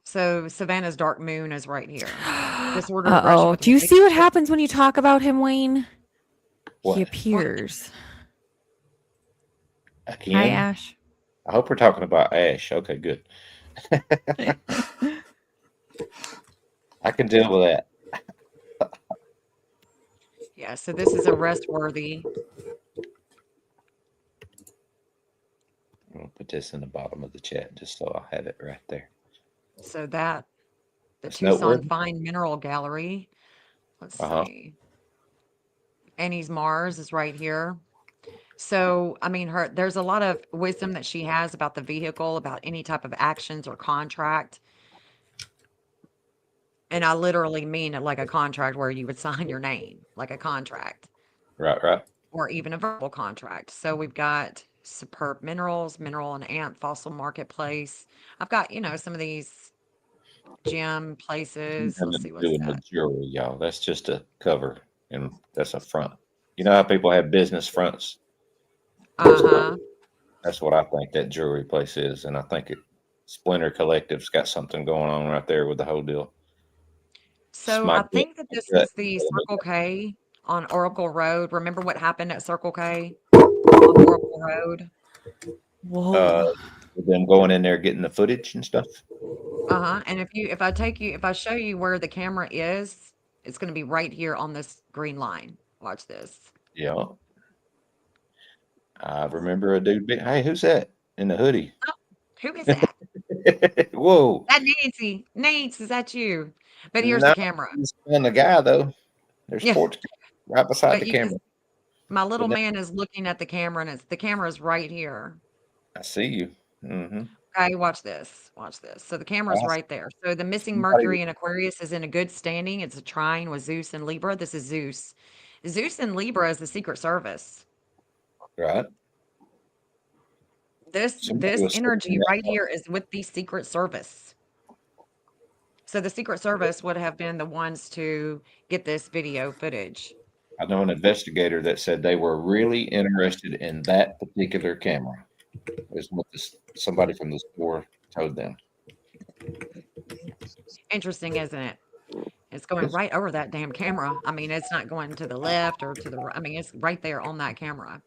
So Savannah's Dark Moon is right here. Disorder, aggression Uh-oh. with Do you see what relationship- happens when you talk about him, Wayne? What? He appears. Again? Hi, Ash. I hope we're talking about Ash. Okay, good. I can deal with that. Yeah, so this is arrest worthy. I'm gonna put this in the bottom of the chat just so I have it right there. So that the It's Tucson noteworthy. Fine Mineral Gallery. Let's Uh-huh. see. Annie's Mars is right here. So, I mean, there's a lot of wisdom that she has about the vehicle, about any type of actions or contract. And I literally mean it like a contract where you would sign your name, like a contract, Right. or even a verbal contract. So we've got Superb Minerals, Mineral and Ant Fossil Marketplace. I've got, some of these gem places. Let's see what's Doing the that. jewelry, y'all. That's just a cover, and that's a front. You know how people have business fronts? Uh-huh. That's what I think that jewelry place is, and I think Splinter Collective's got something going on right there with the whole deal. So my I gut- think that this gut is the telling me Circle K on Oracle Road. Remember what happened at Circle K on Oracle Road? Whoa. with them going in there getting the footage and stuff. Uh-huh. And if I show you where the camera is, it's going to be right here on this green line. Watch this. Yeah. I remember a dude. Hey, who's that in the hoodie? Who is that? Whoa. That Nancy. Nance, is that you? But here's No, the camera. he's on the guy though. There's Yeah. sports right beside But the you camera. my little But man is looking at the camera, and the camera's right here. I see you. Mm-hmm. Okay, watch this. Watch this. So the camera's Awesome. right there. So the missing Somebody- Mercury in Aquarius is in a good standing. It's a trine with Zeus and Libra. This is Zeus. Zeus and Libra is the Secret Service. Right. This Somebody was energy saying that. right here is with the Secret Service. So the Secret Service would have been the ones to get this video footage. I know an investigator that said they were really interested in that particular camera. Is what somebody from the store told them. Interesting, isn't it? It's going Yes. right over that damn camera. I mean, it's not going to the left or to the right. I mean, it's right there on that camera.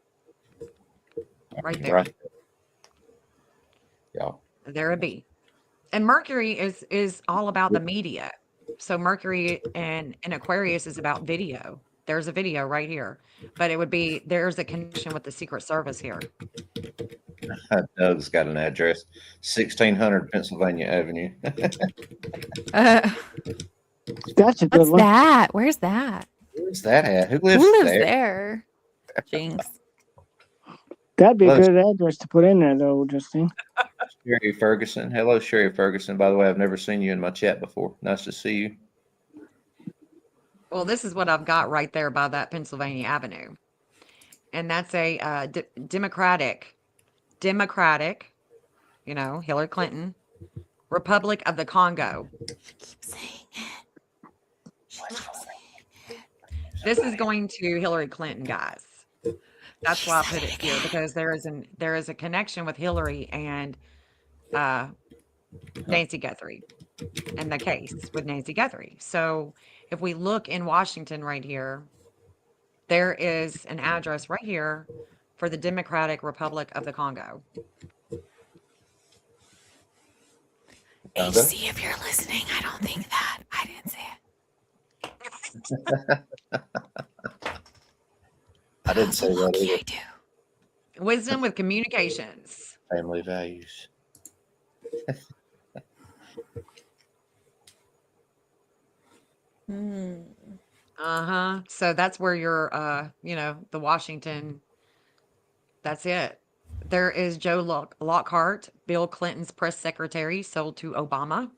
Right there. Right. Yeah. There it be. And Mercury is all about the media. So Mercury and Aquarius is about video. There's a video right here. But there's a connection with the Secret Service here. Doug's got an address, 1600 Pennsylvania Avenue. That's a good What's one. that? Where's that? Where's that at? Who lives, Who lives there? there? Jinx. That'd be a Well, good address to put in there, though, Justine. Sherry Ferguson. Hello, Sherry Ferguson. By the way, I've never seen you in my chat before. Nice to see you. Well, this is what I've got right there by that Pennsylvania Avenue. And that's a Democratic, Hillary Clinton, Republic of the Congo. Keep saying it. This is going to Hillary Clinton, guys. That's why I put it here, because there is a connection with Hillary and Nancy Guthrie and the case with Nancy Guthrie. So if we look in Washington right here, there is an address right here for the Democratic Republic of the Congo. HC, if you're listening, I don't think that. I didn't say it. I didn't say that Low-key, either. I do. Wisdom with communications. Family values. Uh-huh. So that's where your the Washington, that's it. There is Joe Lockhart, Bill Clinton's press secretary, sold to Obama.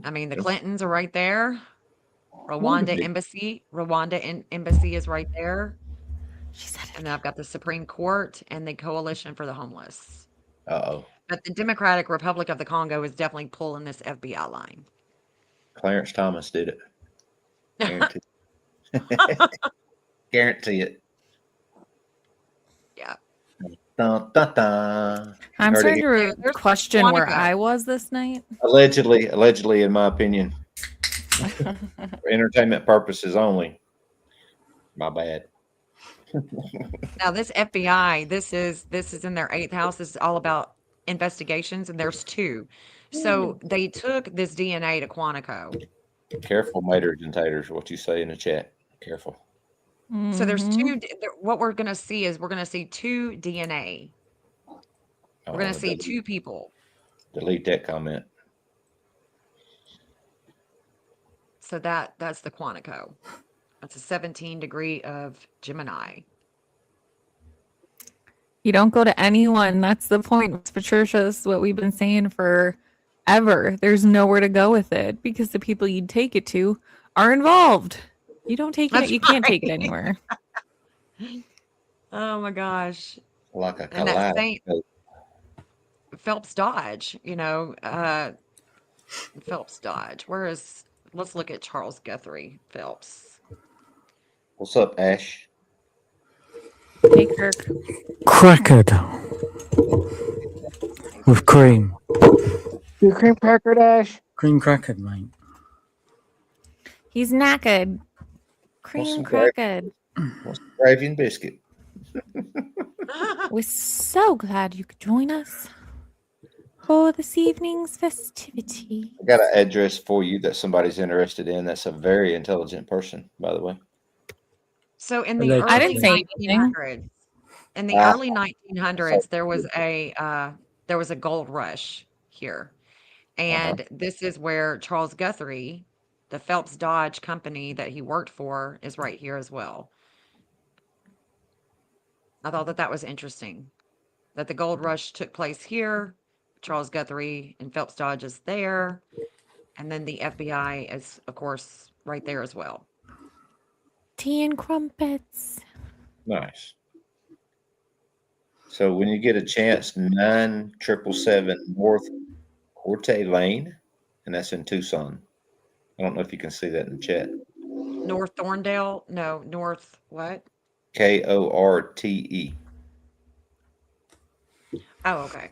I mean, the Clintons are right there. Rwanda embassy is right there. She said it. And then I've got the Supreme Court and the Coalition for the Homeless. Uh-oh. But the Democratic Republic of the Congo is definitely pulling this FBI line. Clarence Thomas did it. Guarantee it. Guarantee it. Yeah. Dun, dun, dun. I'm Heard starting it. to There's question where Monica. I was this night. Allegedly, in my opinion, for entertainment purposes only. My bad. Now this FBI, this is in their 8th house. This is all about investigations, and there's 2. So they took this DNA to Quantico. Careful, maters and taters, what you say in the chat. Careful. So there's Mhm. two. What we're going to see is we're going to see two DNA. I We're going to want see to two people. delete that comment. So that's the Quantico. That's a 17 degree of Gemini. You don't go to anyone. That's the point. Patricia's what we've been saying forever. There's nowhere to go with it because the people you'd take it to are involved. You don't take it. That's You can't take it right. anywhere. Oh my gosh. Like a And that same kaleidoscope. Phelps Dodge, Phelps Dodge. Let's look at Charles Guthrie Phelps. What's up, Ash? Hey, Kirk. Crackered with cream. You cream cracker dash. Cream crackered, mate. He's knackered. some Cream gravy? crackered. What's the gravy and biscuit? We're so glad you could join us for this evening's festivity. I got an address for you that somebody's interested in. That's a very intelligent person, by the way. So in the Allegedly. I early didn't say anything. 1900s, in the Ah. early 1900s, there was a gold rush here, and this is where Charles Guthrie, the Phelps Dodge company that he worked for, is right here as well. I thought that was interesting, that the gold rush took place here. Charles Guthrie and Phelps Dodge is there, and then the FBI is, of course, right there as well. Tea and crumpets. Nice. So when you get a chance, 9777 North Corte Lane, and that's in Tucson. I don't know if you can see that in the chat. North Thorndale? No, North what? Korte. Oh, okay.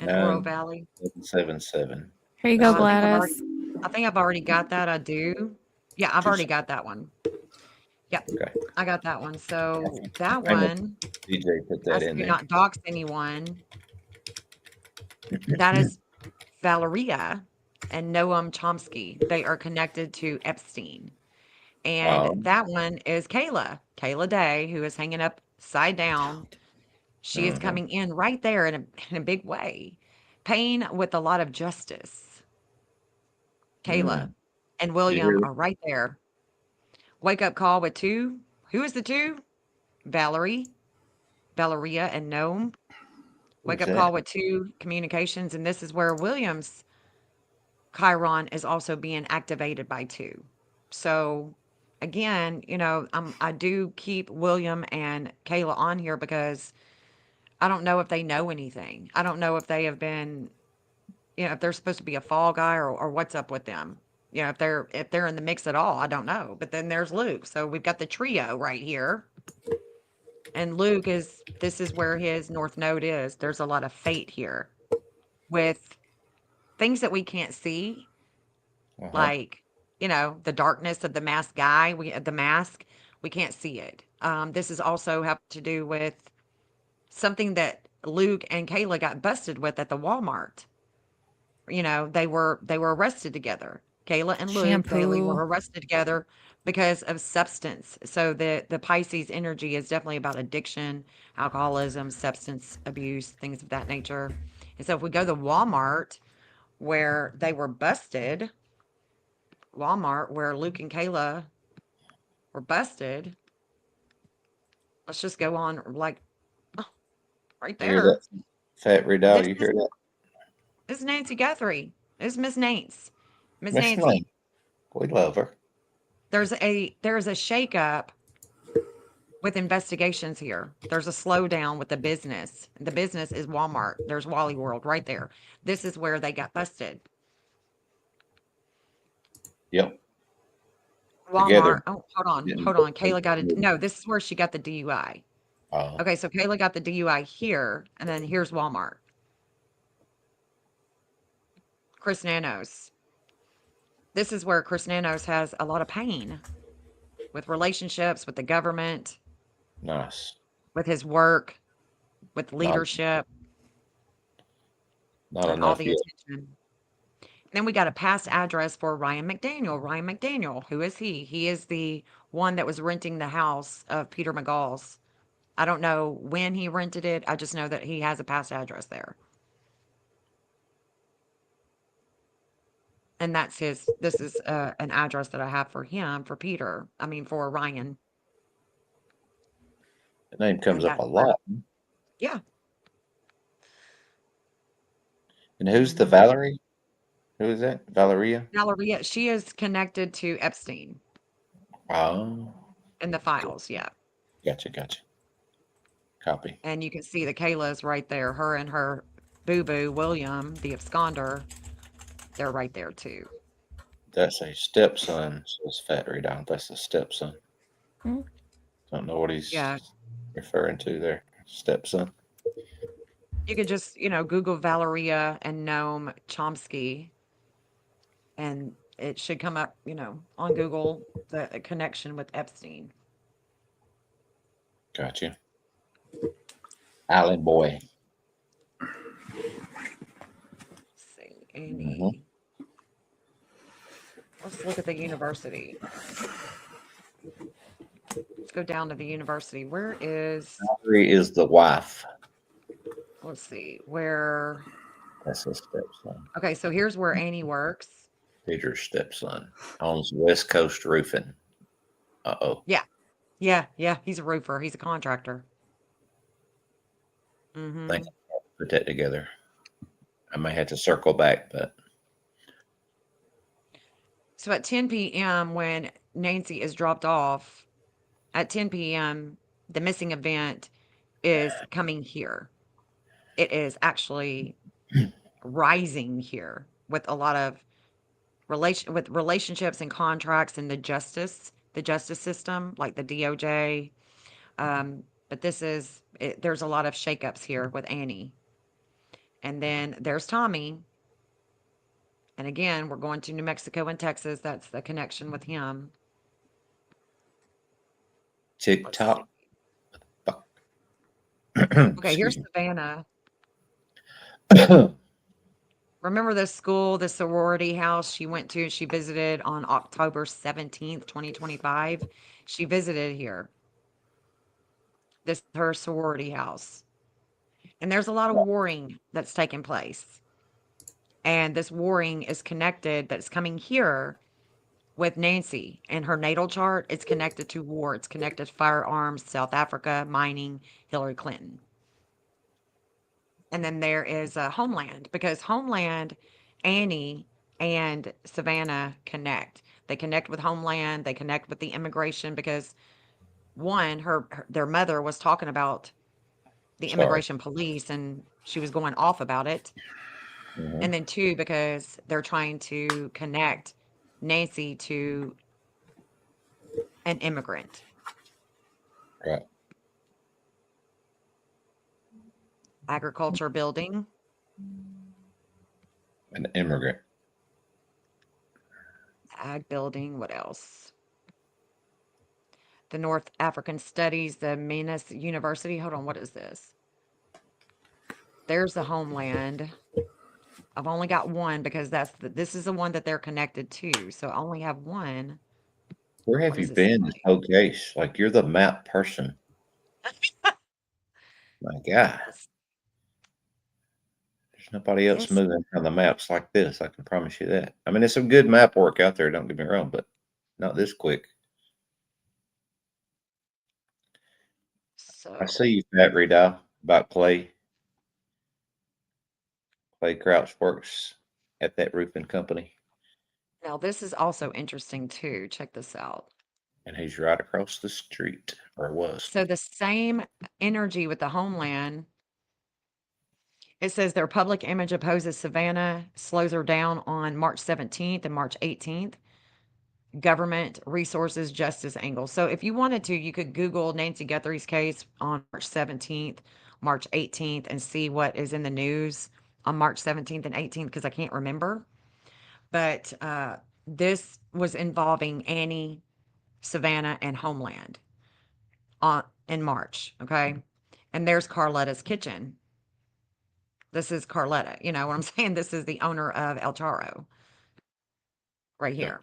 In No. Oro Valley. 777. Here you go, I think I've Gladys. I think I've already got that. I do. Yeah, I've already got that one. Yep, Okay. I got that one. So that I know. one, DJ put that as in to there. not dox anyone, that is Valeria and Noam Chomsky. They are connected to Epstein. And Oh. that one is Kayla Day, who is hanging upside down. She is Mhm. coming in right there in a big way. Payne with a lot of justice. Kayla and William hear are right there. Wake up call with two. Who is the two? Valeria, and Noam. Wake Who's up call that? with two communications. And this is where William's Chiron is also being activated by two. So again, I do keep William and Kayla on here because I don't know if they know anything. I don't know if they have been, if they're supposed to be a fall guy or what's up with them. If they're in the mix at all, I don't know. But then there's Luke. So we've got the trio right here. And Luke this is where his North Node is. There's a lot of fate here with things that we can't see, like, the darkness of the masked guy, the mask, we can't see it. This is also have to do with something that Luke and Kayla got busted with at the Walmart. They were arrested together. Kayla and Luke Bailey Shampoo. were arrested together because of substance. So the Pisces energy is definitely about addiction, alcoholism, substance abuse, things of that nature. And so if we go to Walmart where they were busted, Walmart where Luke and Kayla were busted, let's just go on right You hear there. that? Fat Riddell, This you hear that? This is Nancy Guthrie. This is Miss Nance. Miss Miss Nancy. Lane. We love her. There's a shakeup with investigations here. There's a slowdown with the business. The business is Walmart. There's Wally World right there. This is where they got busted. Yep. Walmart. Together. Oh, hold on. Didn't- Hold on. Kayla got it. No, this is where she got the DUI. Oh. Okay, so Kayla got the DUI here, and then here's Walmart. Chris Nanos. This is where Chris Nanos has a lot of pain with relationships, with the government, Nice. with his work, with leadership, Not and all enough the yet. attention. Then we got a past address for Ryan McDaniel. Ryan McDaniel, who is he? He is the one that was renting the house of Peter McGall's. I don't know when he rented it. I just know that he has a past address there. And that's this is an address that I have for him, for Peter. I mean, for Ryan. The name comes And up a that's where- lot. Yeah. And who's the Mhm. Valerie? Who is that? Valeria? Valeria, she is connected to Epstein Oh, in the files. Yeah. gotcha. Copy. And you can see the Kayla's right there. Her and her boo-boo, William, the absconder, they're right there too. That's a stepson, says Fat Readout. That's a stepson. Hmm. Don't know what he's Yeah. referring to there. Stepson. You could just, Google Valeria and Noam Chomsky, and it should come up, on Google, the connection with Epstein. Gotcha. Island boy. Let's see, Annie. Let's look at the university. Let's go down to the university. Where is, Valerie is the wife. let's see, where, That's his stepson. okay, so here's where Annie works. Peter's stepson. Owns West Coast Roofing. Uh-oh. Yeah, he's a roofer. He's a contractor. Mm-hmm. Think I'll put that together. I may have to circle back, but So at 10 p.m., when Nancy is dropped off, at 10 p.m., the missing event is coming here. It is actually rising here with a lot of relationships and contracts and the justice system, like the DOJ. But there's a lot of shakeups here with Annie. And then there's Tommy. And again, we're going to New Mexico and Texas. That's the connection with him. Let's TikTok. see. Okay, here's Savannah. Remember this school, the sorority house she went to? She visited on October 17th, 2025. She visited here. This is her sorority house. And there's a lot of warring that's taking place. And this warring is connected, that's coming here with Nancy. And her natal chart, it's connected to war. It's connected to firearms, South Africa, mining, Hillary Clinton. And then there is Homeland, because Homeland, Annie and Savannah connect. They connect with Homeland. They connect with the immigration because one, their mother was talking about the Sorry. immigration police and she was going off about it. Mhm. And then two, because they're trying to connect Nancy to an immigrant. Right. Agriculture building. An immigrant. Ag building. What else? The North African Studies, the Minas University. Hold on. What is this? There's the Homeland. I've only got one because this is the one that they're connected to. So I only have one. Where have What you does this been say? this whole case? Like you're the map person. My God. There's nobody else Yes. moving on the maps like this. I can promise you that. I mean, there's some good map work out there. Don't get me wrong, but not this quick. So I see you, Pat Redow, about Clay. Clay Crouch works at that roofing company, now this is also interesting too. Check this out. and he's right across the street, or was. So the same energy with the Homeland. It says their public image opposes Savannah, slows her down on March 17th and March 18th. Government resources justice angle. So if you wanted to, you could Google Nancy Guthrie's case on March 17th, March 18th, and see what is in the news on March 17th and 18th, because I can't remember. But this was involving Annie, Savannah, and Homeland in March. Okay. And there's Carletta's Kitchen. This is Carletta. You know what I'm saying? This is the owner of El Charo. right Yeah. here.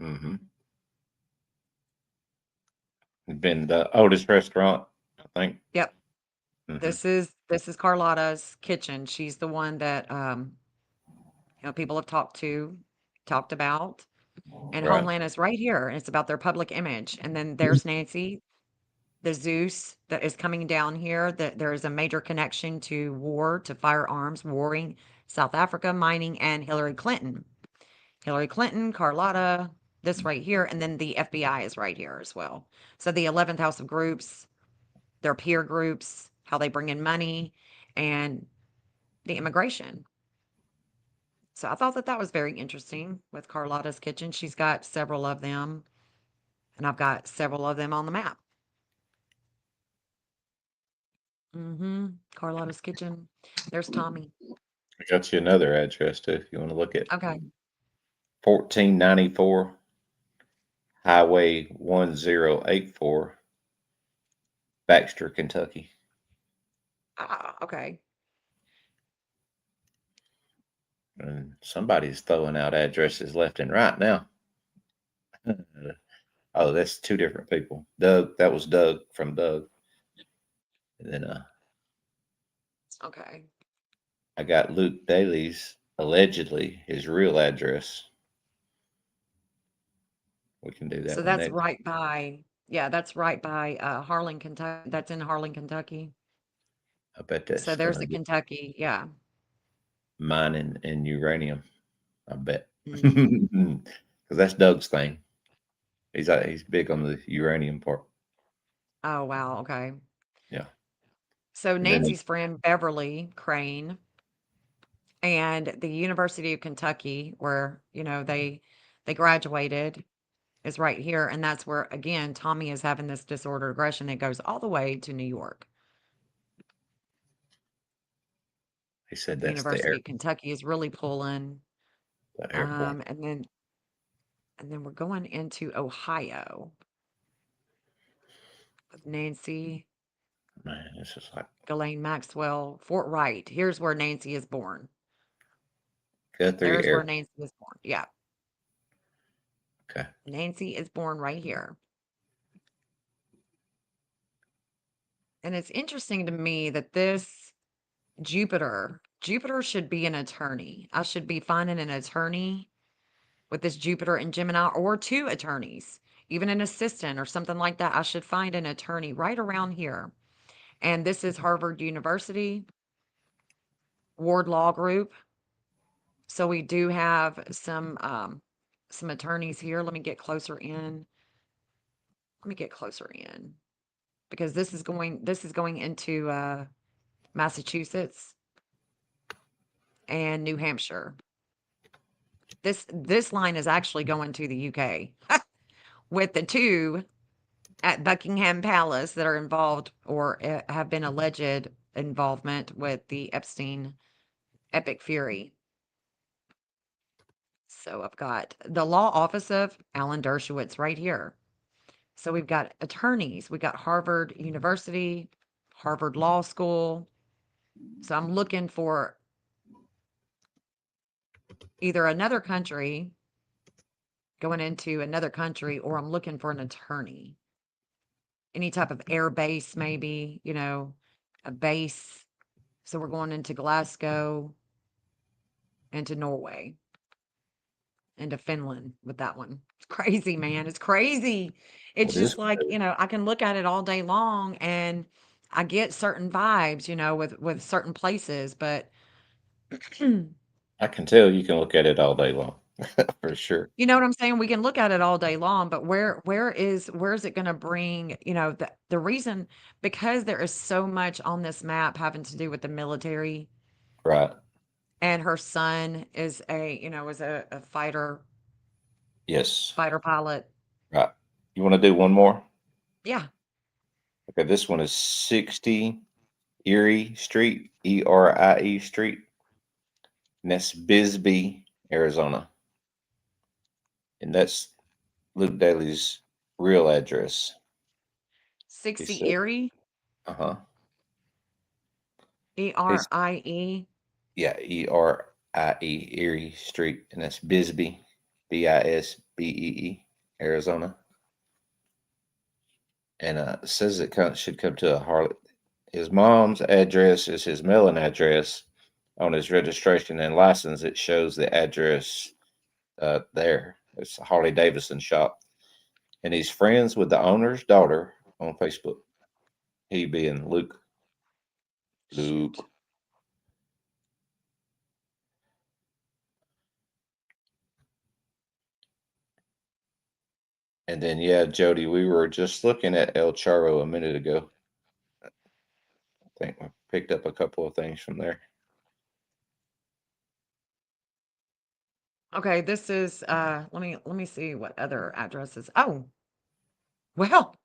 Mm-hmm. Been the oldest restaurant, I think. Yep. Mhm. This is Carlotta's kitchen. She's the one that people have talked about. And Right. Homeland is right here. And it's about their public image. And then there's Nancy, the Zeus that is coming down here. That there is a major connection to war, to firearms, warring, South Africa, mining, and Hillary Clinton. Hillary Clinton, Carlotta, this right here, and then the FBI is right here as well. So the 11th House of Groups, their peer groups, how they bring in money, and the immigration. So I thought that that was very interesting with Carlotta's Kitchen. She's got several of them, and I've got several of them on the map. Carlotta's Kitchen. There's Tommy. I got you another address too, if you want to look at Okay. 1494 Highway 1084, Baxter, Kentucky. Ah, okay. And somebody's throwing out addresses left and right now. Oh, that's two different people. Doug, that was Doug from Doug. And then Okay. I got Luke Daly's, allegedly his real address. We can do that So one that's next. right by, that's right by Harlan, Kentucky. That's in Harlan, Kentucky. I bet that's So there's gonna the be Kentucky. Yeah. mining and uranium. I bet. Mhm. Because that's Doug's thing. He's big on the uranium part. Oh, wow. Okay. Yeah. So And then Nancy's friend, Beverly Crane, and the University of Kentucky, where, they graduated, is right here. And that's where, again, Tommy is having this disordered aggression. It goes all the way to New York. he said The that's University of Kentucky is really pulling. the airport. And then we're going into Ohio with Nancy, Man, this is like Ghislaine Maxwell, Fort Wright. Here's where Nancy is born. Guthrie There's where Air. Nancy is born. Yeah. Okay. Nancy is born right here. And it's interesting to me that this Jupiter should be an attorney. I should be finding an attorney with this Jupiter and Gemini, or two attorneys, even an assistant or something like that. I should find an attorney right around here. And this is Harvard University, Ward Law Group. So we do have some attorneys here. Let me get closer in. Because this is going into Massachusetts and New Hampshire. This line is actually going to the UK with the two at Buckingham Palace that are involved or have been alleged involvement with the Epstein Epic Fury. So I've got the law office of Alan Dershowitz right here. So we've got attorneys, we got Harvard University, Harvard Law School. So I'm looking for either another country, going into another country, or I'm looking for an attorney. Any type of air base, maybe, a base. So we're going into Glasgow, into Norway, into Finland with that one. It's crazy, man. It's crazy. It's It is just like, I can look at it all day long and I get certain vibes, with certain places, but I can tell you can look at it all day long. For sure. you know what I'm saying? We can look at it all day long, but where is it going to bring, the reason, because there is so much on this map having to do with the military, Right. and her son is a fighter Yes. pilot. Right. You want to do one more? Yeah. Okay. This one is 60 Erie Street, ERIE Street. And that's Bisbee, Arizona. And that's Luke Daly's real address. 60 said- Erie, Uh-huh. ERIE. Yeah, ERIE. I-E, Erie Street, and that's Bisbee, Bisbee, Arizona. And it says it should come to a Harley. His mom's address is his mailing address. On his registration and license, it shows the address there. It's a Harley Davidson shop. And he's friends with the owner's daughter on Facebook. He being Luke. Luke. And then, yeah, Jody, we were just looking at El Charro a minute ago. I think we picked up a couple of things from there. Okay, this is let me see what other addresses. Oh, well,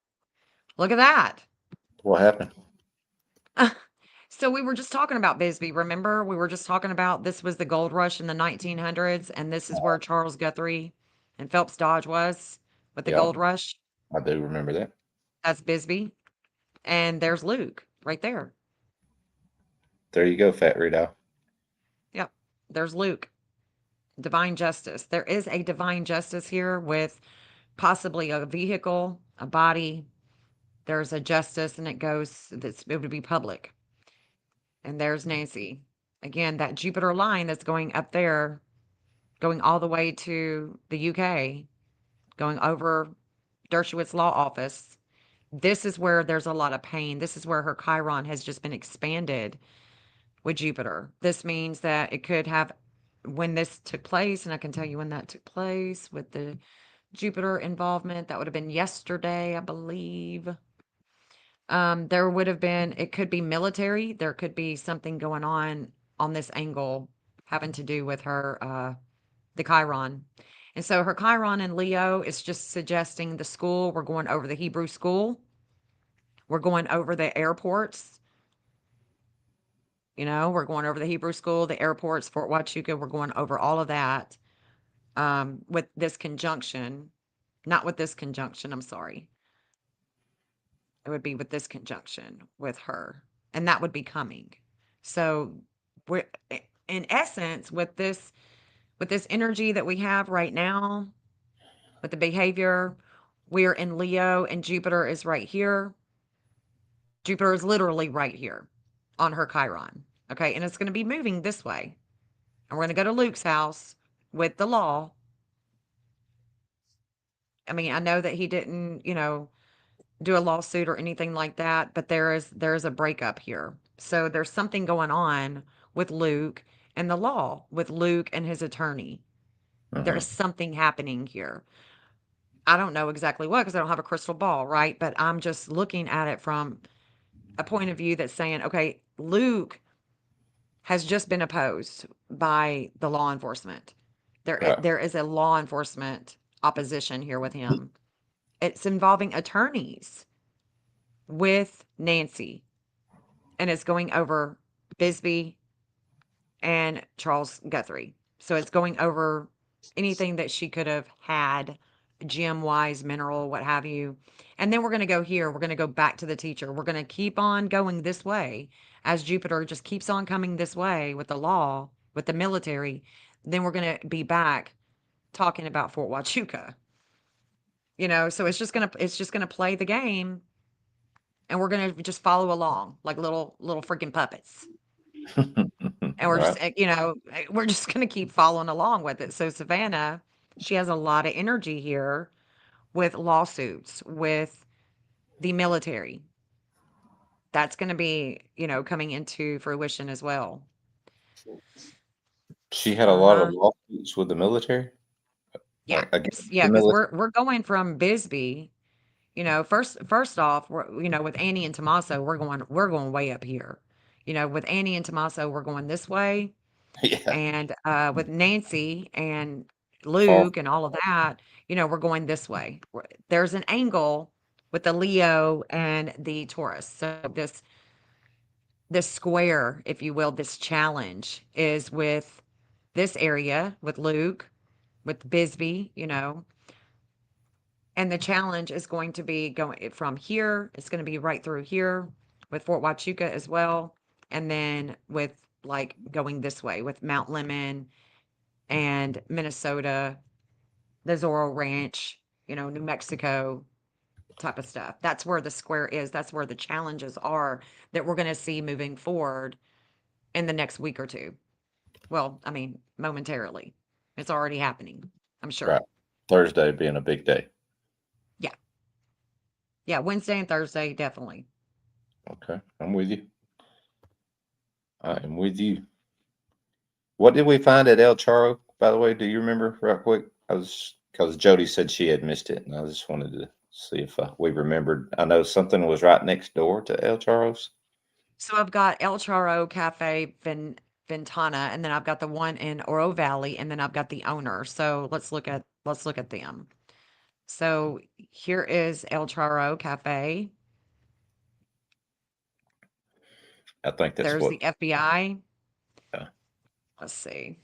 look at that. What happened? So we were just talking about Bisbee, remember? We were just talking about this was the gold rush in the 1900s, and this is where Charles Guthrie and Phelps Dodge was with the Yeah. gold rush. I do remember that. That's Bisbee. And there's Luke right there. There you go, Fat Rito. Yep. There's Luke. Divine justice. There is a divine justice here with possibly a vehicle, a body. There's a justice, and it would be public. And there's Nancy. Again, that Jupiter line that's going up there, going all the way to the UK, going over Dershowitz Law Office. This is where there's a lot of pain. This is where her Chiron has just been expanded with Jupiter. This means that it could have, when this took place, and I can tell you when that took place with the Jupiter involvement, that would have been yesterday, I believe. There would have been, it could be military. There could be something going on this angle having to do with her, the Chiron. And so her Chiron in Leo is just suggesting the school. We're going over the Hebrew school. We're going over the airports. We're going over the Hebrew school, the airports, Fort Huachuca. We're going over all of that with this conjunction. Not with this conjunction, I'm sorry. It would be with this conjunction with her. And that would be coming. So we're in essence with this energy that we have right now, with the behavior, we're in Leo and Jupiter is right here. Jupiter is literally right here on her Chiron. Okay. And it's going to be moving this way. And we're going to go to Luke's house with the law. I mean, I know that he didn't, do a lawsuit or anything like that, but there's a breakup here. So there's something going on with Luke and the law, with Luke and his attorney. There's something happening here. I don't know exactly what, because I don't have a crystal ball, right? But I'm just looking at it from a point of view that's saying, okay, Luke has just been opposed by the law enforcement. There is a law enforcement opposition here with him. It's involving attorneys with Nancy, and it's going over Bisbee and Charles Guthrie. So it's going over anything that she could have had, gem-wise, mineral, what have you. And then we're going to go here. We're going to go back to the teacher. We're going to keep on going this way as Jupiter just keeps on coming this way with the law, with the military. Then we're going to be back talking about Fort Huachuca. So it's just going to play the game, and we're going to just follow along like little freaking puppets. And we're just, we're just going to keep following along with it. So Savannah, she has a lot of energy here with lawsuits, with the military. That's going to be, coming into fruition as well. She had a lot of lawsuits with the military. Yeah, yeah, because we're going from Bisbee. First off, with Annie and Tommaso, we're going way up here. With Annie and Tommaso, we're going this way. Yeah. And with Nancy and Luke and all of that, we're going this way. There's an angle with the Leo and the Taurus. So this square, if you will, this challenge is with this area with Luke, with Bisbee, and the challenge is going to be going from here. It's going to be right through here with Fort Huachuca as well. And then with like going this way with Mount Lemon and Minnesota, the Zorro Ranch, New Mexico type of stuff. That's where the square is. That's where the challenges are that we're going to see moving forward in the next week or two. Well, I mean, momentarily. It's already happening, I'm sure. Right. Thursday being a big day. Yeah, Wednesday and Thursday, definitely. Okay, I'm with you. I am with you. What did we find at El Charro, by the way? Do you remember real quick? I was because Jody said she had missed it, and I just wanted to see if we remembered. I know something was right next door to El Charro's. So I've got El Charro Cafe Ventana, and then I've got the one in Oro Valley, and then I've got the owner. So let's look at them. So here is El Charro Cafe. I think that's There's what. the FBI. Yeah. Let's see.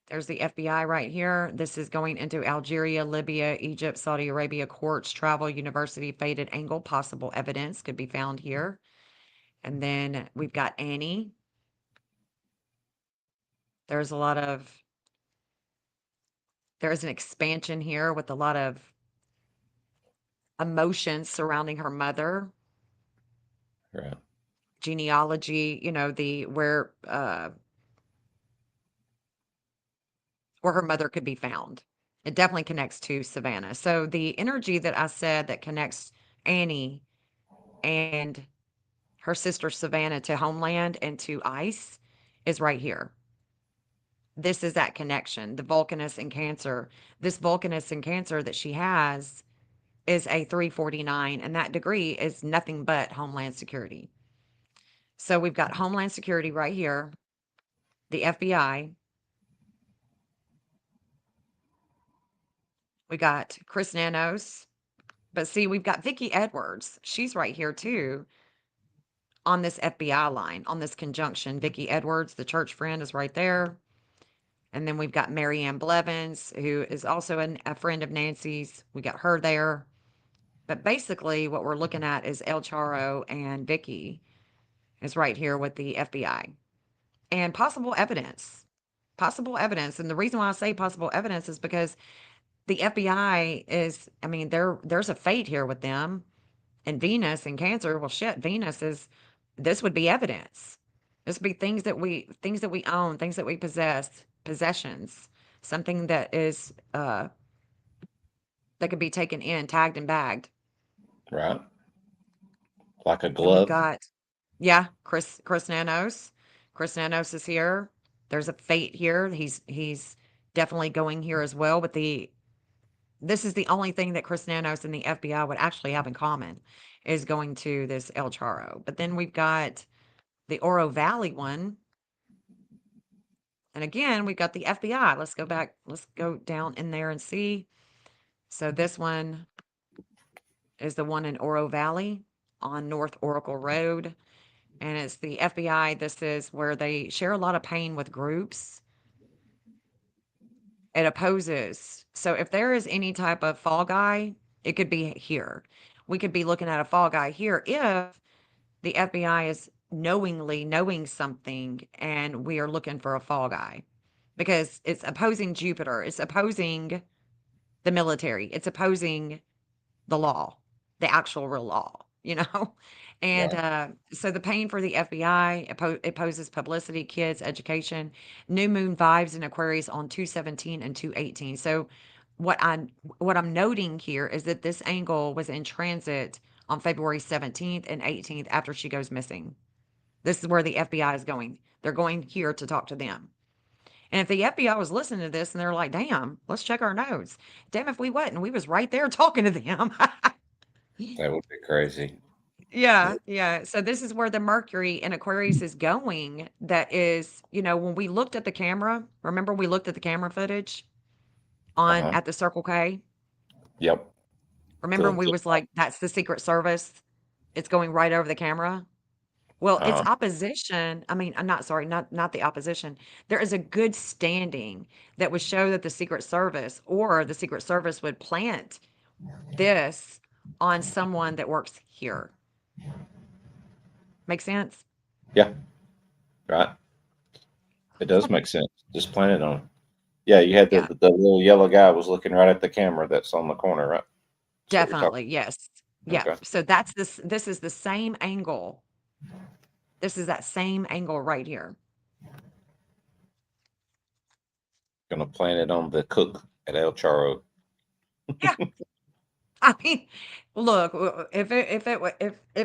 There's the FBI right here. This is going into Algeria, Libya, Egypt, Saudi Arabia, courts, travel, university, faded angle, possible evidence could be found here. And then we've got Annie. There's an expansion here with a lot of emotions surrounding her mother. Right. Genealogy, where her mother could be found. It definitely connects to Savannah. So the energy that I said that connects Annie and her sister Savannah to Homeland and to ICE is right here. This is that connection, the Vulcanus and Cancer. This Vulcanus and Cancer that she has is a 349, and that degree is nothing but Homeland Security. So we've got Homeland Security right here, the FBI. We got Chris Nanos. But see, we've got Vicki Edwards. She's right here too on this FBI line, on this conjunction. Vicki Edwards, the church friend, is right there. And then we've got Marianne Blevins, who is also a friend of Nancy's. We got her there. But basically, what we're looking at is El Charro and Vicki is right here with the FBI. And possible evidence. Possible evidence. And the reason why I say possible evidence is because the FBI is, I mean, there's a fate here with them. And Venus and Cancer, well, shit, this would be evidence. This would be things that we own, things that we possess, possessions, something that is, that could be taken in, tagged and bagged. Right. Like a And we've glove. got, Chris Nanos. Chris Nanos is here. There's a fate here. He's definitely going here as well. But this is the only thing that Chris Nanos and the FBI would actually have in common is going to this El Charro. But then we've got the Oro Valley one. And again, we've got the FBI. Let's go back. Let's go down in there and see. So this one is the one in Oro Valley on North Oracle Road. And it's the FBI. This is where they share a lot of pain with groups. It opposes. So if there is any type of fall guy, it could be here. We could be looking at a fall guy here if the FBI is knowingly knowing something and we are looking for a fall guy, because it's opposing Jupiter. It's opposing the military. It's opposing the law, the actual real law, And so the pain for the FBI, it poses publicity, kids, education, new moon vibes in Aquarius on 217 and 218. So what I'm noting here is that this angle was in transit on February 17th and 18th after she goes missing. This is where the FBI is going. They're going here to talk to them. And if the FBI was listening to this and they're like, damn, let's check our notes. Damn if we wasn't. We was right there talking to them. That would be crazy. Yeah. So this is where the Mercury in Aquarius is going. That is, when we looked at the camera, remember we looked at the camera footage at the Circle K? Yep. Remember we was like, that's the Secret Service. It's going right over the camera. Well, it's opposition. I mean, I'm not sorry, not the opposition. There is a good standing that would show that the Secret Service or the Secret Service would plant this on someone that works here. Make sense? Yeah. right? It does make sense. Just plan it on. Yeah, you had Yeah. the little yellow guy was looking right at the camera that's on the corner, right? That's what you're talking- Definitely, yes. Yeah. Okay. So that's this is the same angle. This is that same angle right here. Gonna plan it on the cook at El Charro. Yeah. I mean, look, if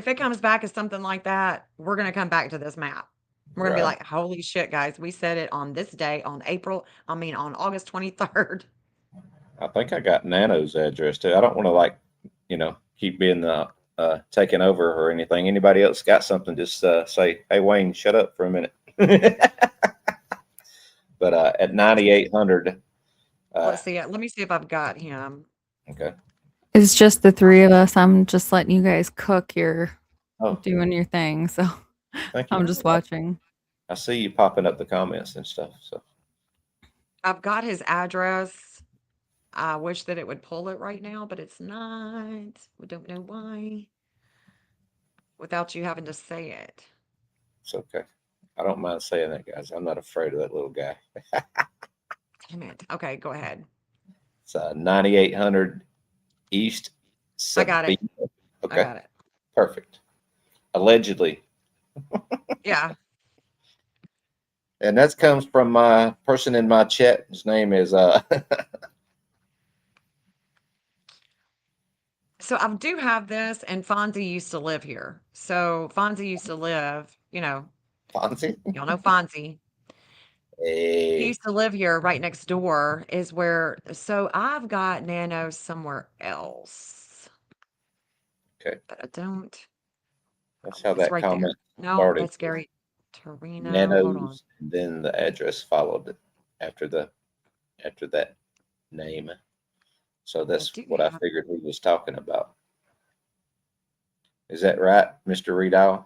it comes back as something like that, we're gonna come back to this map. We're gonna be Right. like, holy shit, guys, we said it on this day on on August 23rd. I think I got Nano's address too. I don't want to keep being taken over or anything. Anybody else got something? Just say, "Hey Wayne, shut up for a minute." But at 9800, Let's see. Let me see if I've got him. okay. It's just the three of us. I'm just letting you guys cook. You're Oh, doing your thing. So thank you. I'm just watching. I see you popping up the comments and stuff. So I've got his address. I wish that it would pull it right now, but it's not. We don't know why. Without you having to say it. it's okay. I don't mind saying that, guys. I'm not afraid of that little guy. Damn it. Okay, go ahead. It's 9800 East. I got it. Okay, I got it. perfect. Allegedly. Yeah. And that comes from my person in my chat. His name is So I do have this, and Fonzie used to live here. So Fonzie used to live, Fonzie. y'all know Fonzie. He Hey, used to live here right next door is where, so I've got Nano somewhere else, okay. but I don't. That's how It's that right there. comment No, started. that's Gary Torino. Hold on. Nanos, and then the address followed it after that name. So that's do what I have- figured he was talking about. Is that right, Mr. Riedel?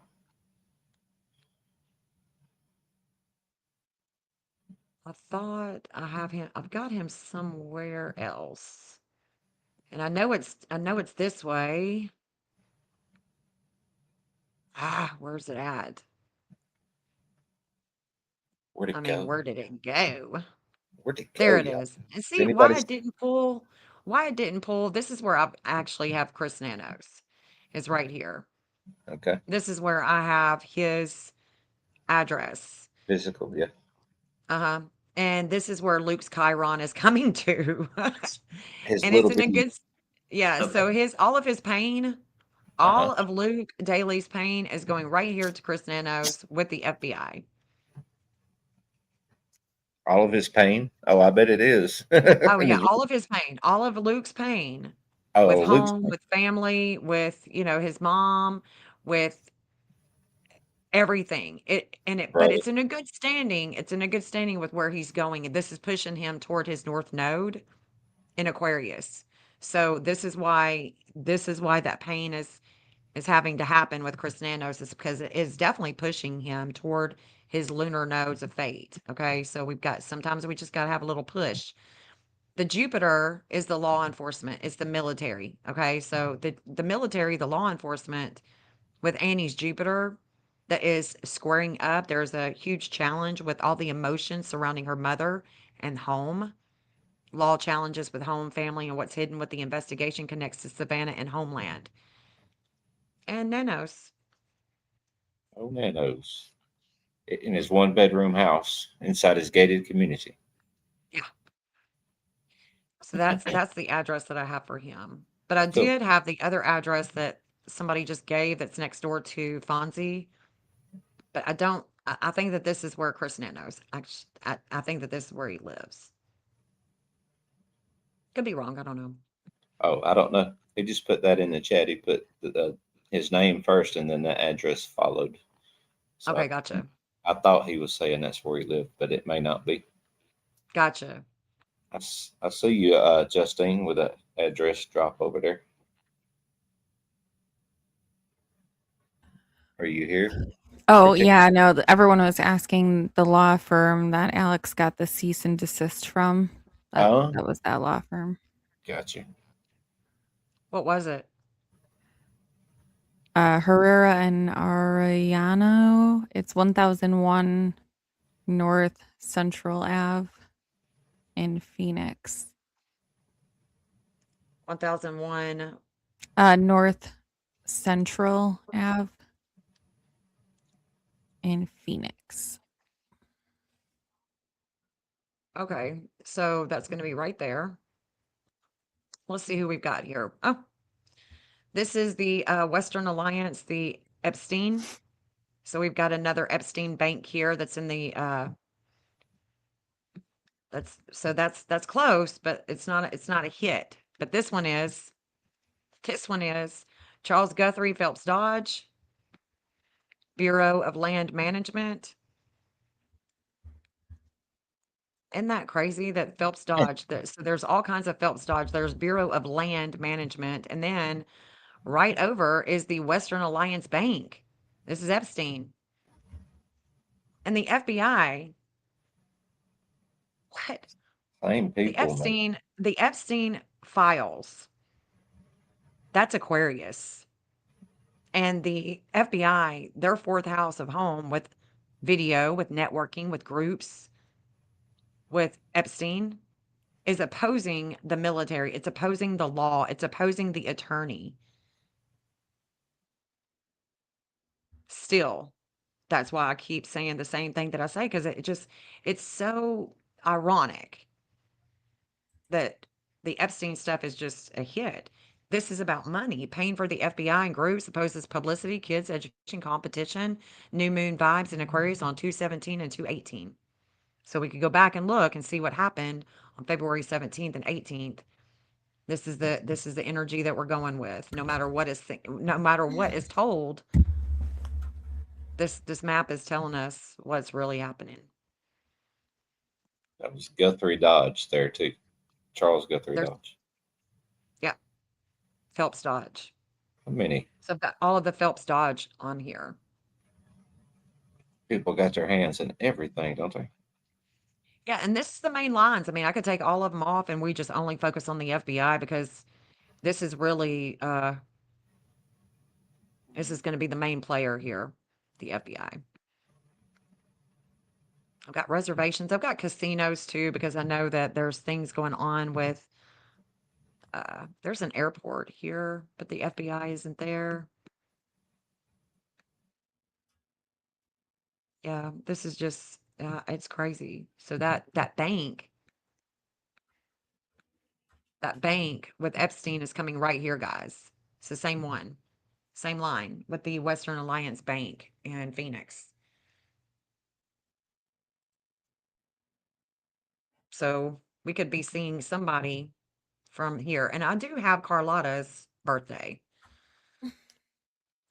I thought I've got him somewhere else. And I know it's this way. Where's it at? Where'd it I mean, go? where did it go? Where'd it go? There it y'all? is. And see Anybody? why it didn't pull? Why it didn't pull? This is where I actually have Chris Nanos. Is right here. Okay. This is where I have his address. Physical, yeah. Uh-huh. And this is where Luke's Chiron is coming to. His And little it's in a bitty- good yeah, so all of his pain, all of Luke Daly's pain is going right here to Chris Nanos with the FBI. all of his pain. Oh, I bet it is. Oh yeah, all of his pain, all of Luke's pain. With Luke's home, with family, with his mom, with everything. But right. it's in a good standing. It's in a good standing with where he's going, and this is pushing him toward his north node in Aquarius. So this is why that pain is having to happen with Chris Nanos, is because it is definitely pushing him toward his lunar nodes of fate. Okay, so sometimes we just got to have a little push. The Jupiter is the law enforcement. It's the military. Okay. So the military, the law enforcement with Annie's Jupiter that is squaring up. There's a huge challenge with all the emotions surrounding her mother and home. Law challenges with home, family, and what's hidden with the investigation connects to Savannah and Homeland. And Nanos. Oh, Nanos. In his 1-bedroom house inside his gated community. So that's the address that I have for him. But I So- did have the other address that somebody just gave that's next door to Fonzie. But I think that this is where Chris Nanos. I think that this is where he lives. Could be wrong. I don't know. Oh, I don't know. He just put that in the chat. He put his name first and then the address followed. So Okay, gotcha. I thought he was saying that's where he lived, but it may not be. Gotcha. I see you, Justine, with an address drop over there. Are you here? Oh, Okay. yeah, no, everyone was asking the law firm that Alex got the cease and desist from. Oh. That was that law firm. Gotcha. What was it? Herrera and Arellano. It's 1001 North Central Ave in Phoenix. 1001. North Central Ave in Phoenix. Okay, so that's going to be right there. Let's see who we've got here. Oh, this is the Western Alliance, the Epstein. So we've got another Epstein bank here that's in the that's close, but it's not a hit. But this one is Charles Guthrie Phelps Dodge, Bureau of Land Management. Isn't that crazy that Phelps Dodge? So there's all kinds of Phelps Dodge. There's Bureau of Land Management, and then right over is the Western Alliance Bank. This is Epstein. And the FBI. What? Same The people. Man. Epstein files. That's Aquarius. And the FBI, their fourth house of home with video, with networking, with groups, with Epstein, is opposing the military. It's opposing the law. It's opposing the attorney. Still, that's why I keep saying the same thing that I say, because it's so ironic that the Epstein stuff is just a hit. This is about money, paying for the FBI and groups, opposes publicity, kids, education, competition, new moon vibes in Aquarius on 2/17 and 2/18. So we could go back and look and see what happened on February 17th and 18th. This is the energy that we're going with. No matter what is told, this map is telling us what's really happening. That was Guthrie Dodge there too. Charles Guthrie There's- Dodge. Yeah. Phelps Dodge. How many So I've got all of the Phelps Dodge on here. people got their hands in everything, don't they? Yeah, and this is the main lines. I mean, I could take all of them off and we just only focus on the FBI because this is really this is going to be the main player here, the FBI. I've got reservations. I've got casinos too because I know that there's things going on with there's an airport here, but the FBI isn't there. Yeah, this is just it's crazy. So that bank with Epstein is coming right here, guys. It's the same one, same line with the Western Alliance Bank in Phoenix. So we could be seeing somebody from here. And I do have Carlotta's birthday.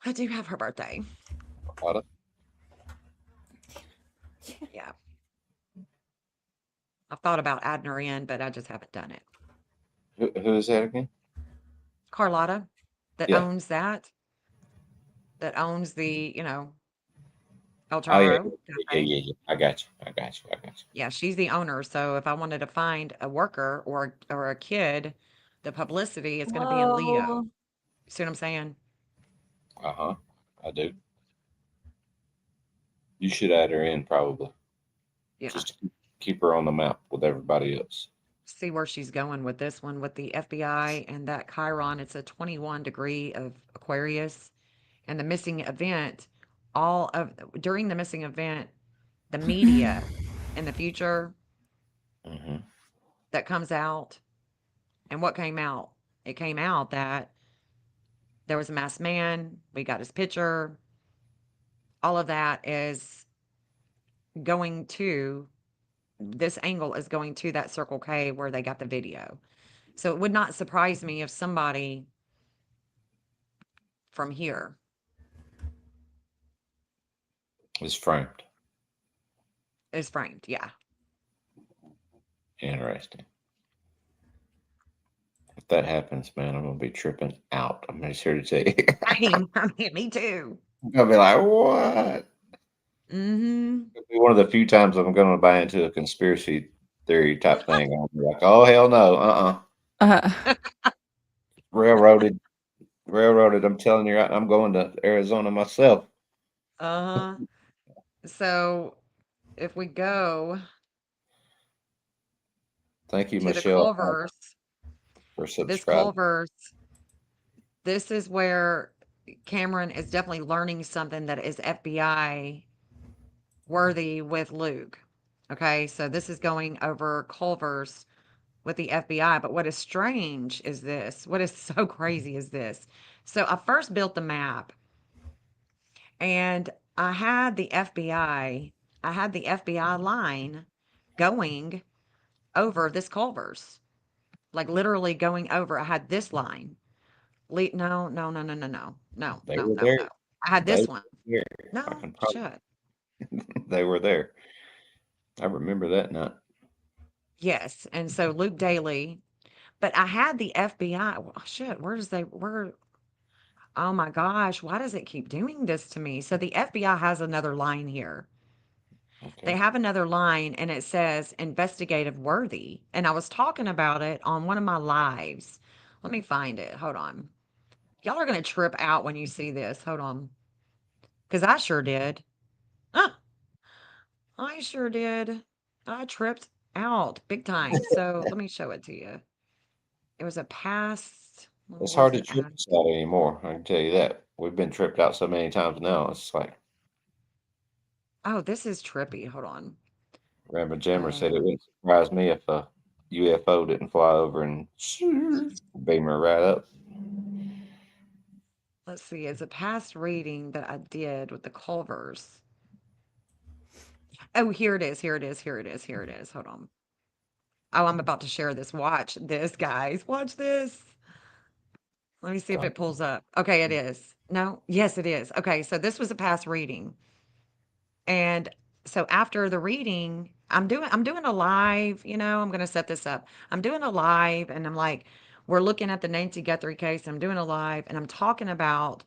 I do have her birthday. Carlotta? Yeah. I've thought about adding her in, but I just haven't done it. Who is that again? Carlotta, that Yeah. owns that owns the, El Oh yeah, Taro. yeah. I got you. Yeah, she's the owner. So if I wanted to find a worker or a kid, the publicity is going to be in Leo. Whoa. See what I'm saying? I do. You should add her in probably. Yeah. Just to keep her on the map with everybody else. See where she's going with this one with the FBI and that Chiron. It's a 21 degree of Aquarius, and the missing event. During the missing event, the media in the future Mm-hmm. that comes out, and what came out? It came out that there was a masked man. We got his picture. All of that is going to this angle is going to that Circle K where they got the video. So it would not surprise me if somebody from here It's framed. is framed. Yeah. Interesting. If that happens, man, I'm gonna be tripping out. I'm just here to tell you. I mean, me too. I'm gonna be like, what? Mm-hmm. It'll be one of the few times I'm gonna buy into a conspiracy theory type thing. I'm like, oh hell no, railroaded railroaded. I'm telling you, I'm going to Arizona myself. Uh-huh. So if we go Thank you, to the Michelle, Culvers, for this subscribing. Culvers, this is where Cameron is definitely learning something that is FBI worthy with Luke. Okay, so this is going over Culvers with the FBI. But what is strange is this. What is so crazy is this. So I first built the map and I had the FBI line going over this Culvers, like literally going over. I had this line. No, no, no, no, no, no, no, They no, were no, there. no. I had They this were one. there. I No, can probably. shut. They were there. I remember that night. Yes. And so Luke Daly, but I had the FBI. Well, shit, where oh my gosh, why does it keep doing this to me? So the FBI has another line here. They Okay. have another line and it says investigative worthy. And I was talking about it on one of my lives. Let me find it. Hold on. Y'all are going to trip out when you see this. Hold on. Because I sure did. Ah, I sure did. I tripped out big time. So let me show it to you. It was a past. It's Where's hard to it trip at? us out anymore. I can tell you that. We've been tripped out so many times now. It's like Oh, this is trippy. Hold on. Grandma Jammer said, it Uh, wouldn't surprise me if a UFO didn't fly over and beam her right up. let's see. It's a past reading that I did with the Culvers. Oh, here it is. Here it is. Here it is. Here it is. Hold on. Oh, I'm about to share this. Watch this, guys. Watch this. Let me see if it pulls up. Okay, it is. No, yes, it is. Okay, so this was a past reading. And so after the reading, I'm doing a live, I'm gonna set this up. I'm doing a live and I'm like, we're looking at the Nancy Guthrie case. I'm doing a live and I'm talking about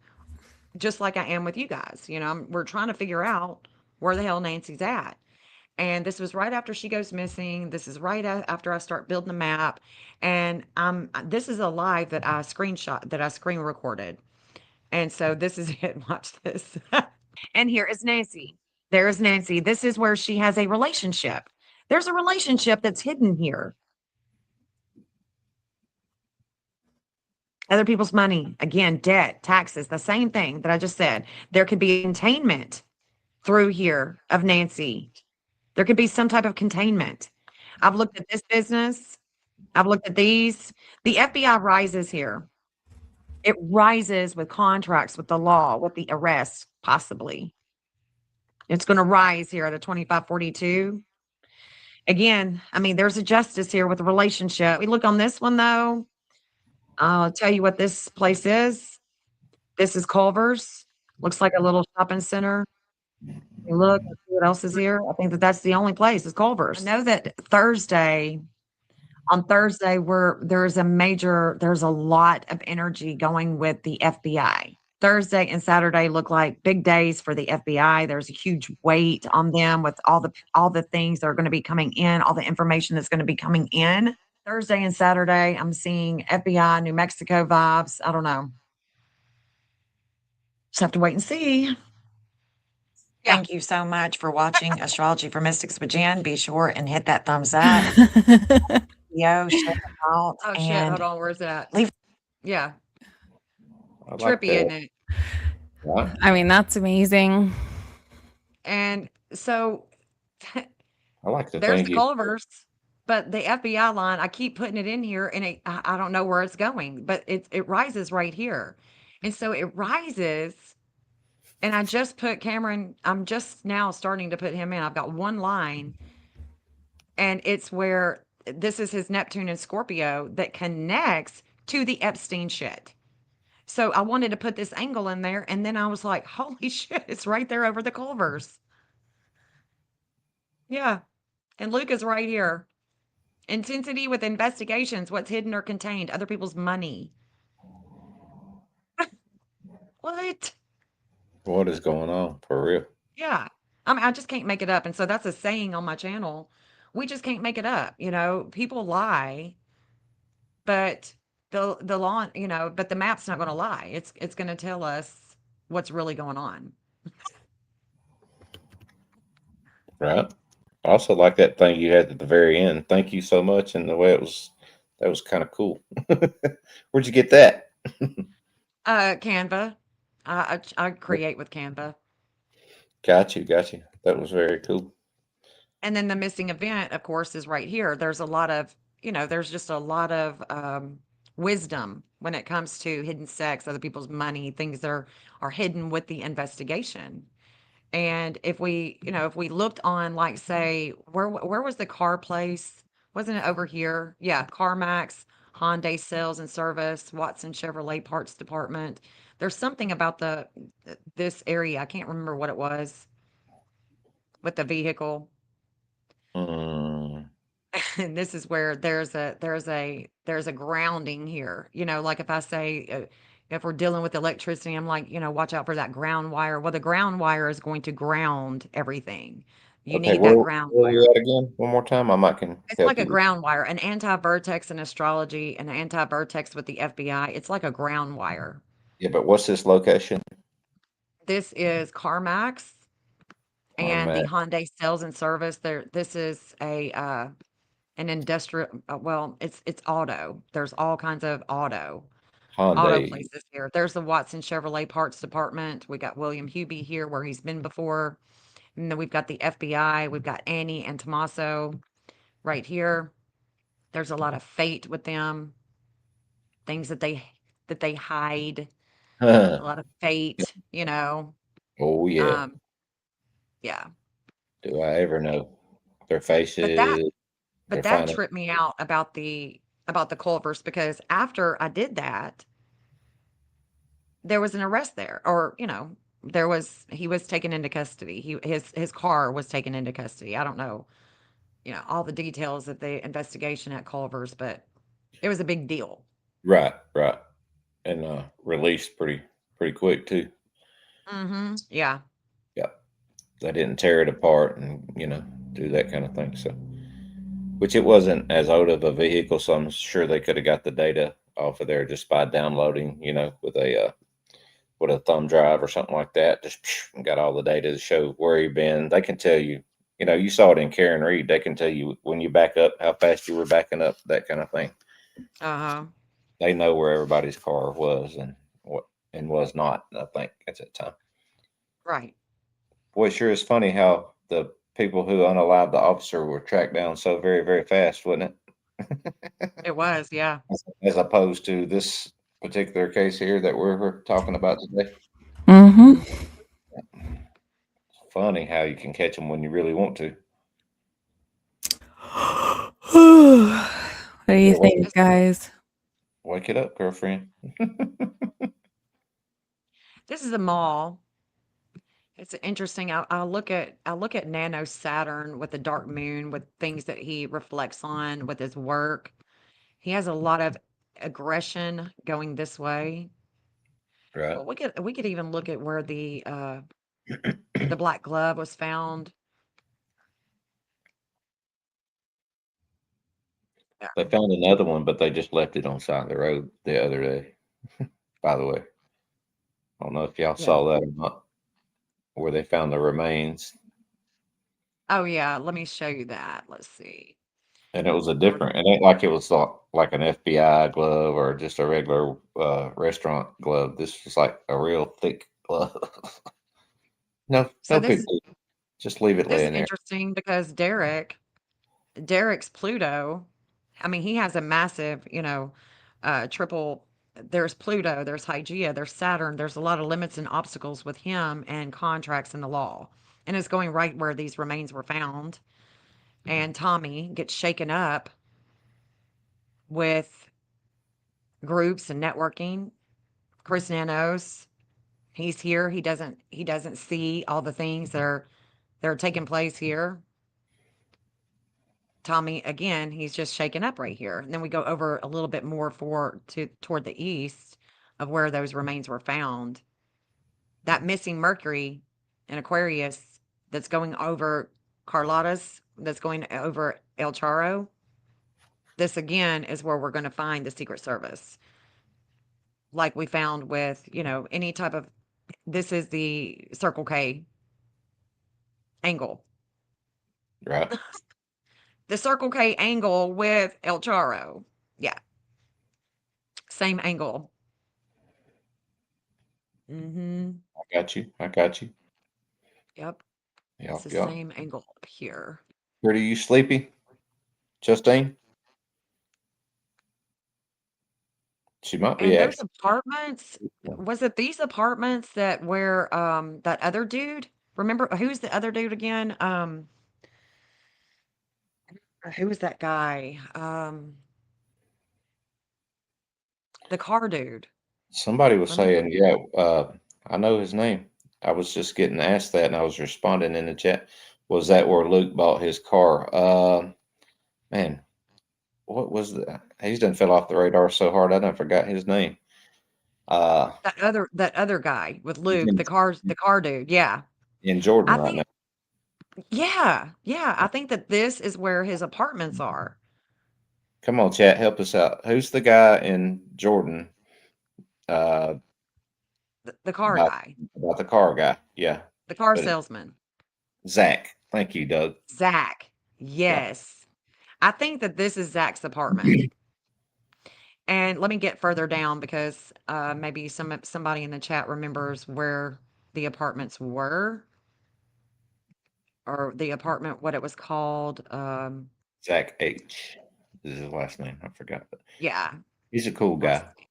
just like I am with you guys. We're trying to figure out where the hell Nancy's at. And this was right after she goes missing. This is right after I start building the map. And this is a live that I screen recorded. And so this is it. Watch this. And here is Nancy. There is Nancy. This is where she has a relationship. There's a relationship that's hidden here. Other people's money, again, debt, taxes, the same thing that I just said. There could be containment through here of Nancy. There could be some type of containment. I've looked at this business. I've looked at these. The FBI rises here. It rises with contracts, with the law, with the arrest, possibly. It's going to rise here at a 2542. Again, I mean, there's a justice here with a relationship. We look on this one, though. I'll tell you what this place is. This is Culver's. Looks like a little shopping center. You look, and see what else is here. I think that's the only place is Culver's. I know that on Thursday, there's a lot of energy going with the FBI. Thursday and Saturday look like big days for the FBI. There's a huge weight on them with all the things that are going to be coming in, all the information that's going to be coming in. Thursday and Saturday, I'm seeing FBI, New Mexico vibes. I don't know. Just have to wait and see. Thank you so much for watching Astrology for Mystics with Jen. Be sure and hit that thumbs up. Yo, share it out. Oh shit! And Hold on, where's that? leave- Yeah, I like trippy, that. isn't it? Right? I mean, that's amazing. And so I like the there's thing the you. Culvers, but the FBI line, I keep putting it in here, and I don't know where it's going, but it rises right here, and so it rises. And I just put Cameron. I'm just now starting to put him in. I've got one line, and it's where this is his Neptune and Scorpio that connects to the Epstein shit. So I wanted to put this angle in there, and then I was like, holy shit, it's right there over the Culvers. Yeah. And Luke is right here. Intensity with investigations, what's hidden or contained, other people's money. What? What is going on for real? Yeah. I mean, I just can't make it up. And so that's a saying on my channel. We just can't make it up. People lie, but the lawn, but the map's not going to lie. It's going to tell us what's really going on. Right. I also like that thing you had at the very end. Thank you so much, and the way that was kind of cool. Where'd you get that? Canva. I create with Canva. Got you, got you. That was very cool. And then the missing event, of course, is right here. There's a lot of, there's just a lot of wisdom when it comes to hidden sex, other people's money, things that are hidden with the investigation. And if we looked on, like, say, where was the car place? Wasn't it over here? Yeah, CarMax, Hyundai Sales and Service, Watson Chevrolet Parts Department. There's something about this area. I can't remember what it was with the vehicle. Mm, And this is where there's a grounding here. Like if I say, if we're dealing with electricity, I'm like, watch out for that ground wire. Well, the ground wire is going to ground everything. You okay, need that ground where are you wire. at again? One more time. I might can It's help like a you. ground wire, an anti-vertex in astrology, an anti-vertex with the FBI. It's like a ground wire. Yeah, but what's this location? This is CarMax and the Matt. Hyundai Sales and Service. This is an industrial. Well, it's auto. There's all kinds of auto Hyundai. places here. There's the Watson Chevrolet Parts Department. We got William Hubie here where he's been before. And then we've got the FBI. We've got Annie and Tommaso right here. There's a lot of fate with them, things that they hide. A lot of fate, Oh yeah. Um, yeah. Do I ever know their But that faces, but their that final? tripped me out about the Culvers, because after I did that, there was an arrest there, or he was taken into custody. His car was taken into custody. I don't know, all the details of the investigation at Culver's, but it was a big deal. Right, right, and released pretty quick too. Yeah. Yeah, they didn't tear it apart and do that kind of thing. So, which it wasn't as old of a vehicle, so I'm sure they could have got the data off of there just by downloading, with a thumb drive or something like that. Just got all the data to show where you've been. They can tell you. You saw it in Karen Reed. They can tell you when you back up how fast you were backing up, that kind of thing. Uh-huh. They know where everybody's car was and what and was not. I think at that time. Right. Boy, it sure is funny how the people who unalived the officer were tracked down so very, very fast, wasn't it? It was, yeah. As opposed to this particular case here that we're talking about today. Mm-hmm. Funny how you can catch them when you really want to. What do you Yeah, well, think, guys? Wake it up, girlfriend. This is a mall. It's interesting. I look at Nano Saturn with the dark moon, with things that he reflects on with his work. He has a lot of aggression going this way. Right. Well, we could even look at where the black glove was found. They found another one, but they just left it on the side of the road the other day. By the way, I don't know if y'all Yeah. saw that or not, where they found the remains, Oh yeah, let me show you that. Let's see. and it was a different. It ain't like it was like an FBI glove or just a regular restaurant glove. This was like a real thick glove. No, So no big this deal. Just leave it this is laying there. interesting because Derek's Pluto. I mean, he has a massive, triple. There's Pluto, there's Hygeia, there's Saturn. There's a lot of limits and obstacles with him and contracts in the law. And it's going right where these remains were found. And Tommy gets shaken up with groups and networking. Chris Nanos, he's here. He doesn't see all the things that are taking place here. Tommy, again, he's just shaken up right here. And then we go over a little bit more toward the east of where those remains were found. That missing Mercury in Aquarius that's going over Carlotta's, that's going over El Charo. this again is where we're going to find the Secret Service. Like we found with, any type of, this is the Circle K angle. Right. The Circle K angle with El Charo. Yeah. Same angle. Mm-hmm. I got you. I got you. Yep. It's Yep. the Yep. same angle up here. Pretty you sleepy, Justine? She might be And those actually. apartments, was it these apartments that where that other dude? Remember who's the other dude again? Who was that guy? The car dude. Somebody was Remember? saying, yeah, I know his name. I was just getting asked that and I was responding in the chat. Was that where Luke bought his car? Man, what was that? He's done fell off the radar so hard I done forgot his name. That other guy with He's Luke, the car dude. Yeah. in Jordan I right now. think yeah. I think that this is where his apartments are. Come on, chat, help us out. Who's the guy in Jordan? The car About, guy. about the car guy. Yeah. The car But salesman. Zach. Thank you, Doug. Zach. Yes. I think that this is Zach's apartment. And let me get further down because maybe somebody in the chat remembers where the apartments were or the apartment, what it was called. Zach H. Is his last name. I forgot. But Yeah. he's a cool let's guy. see.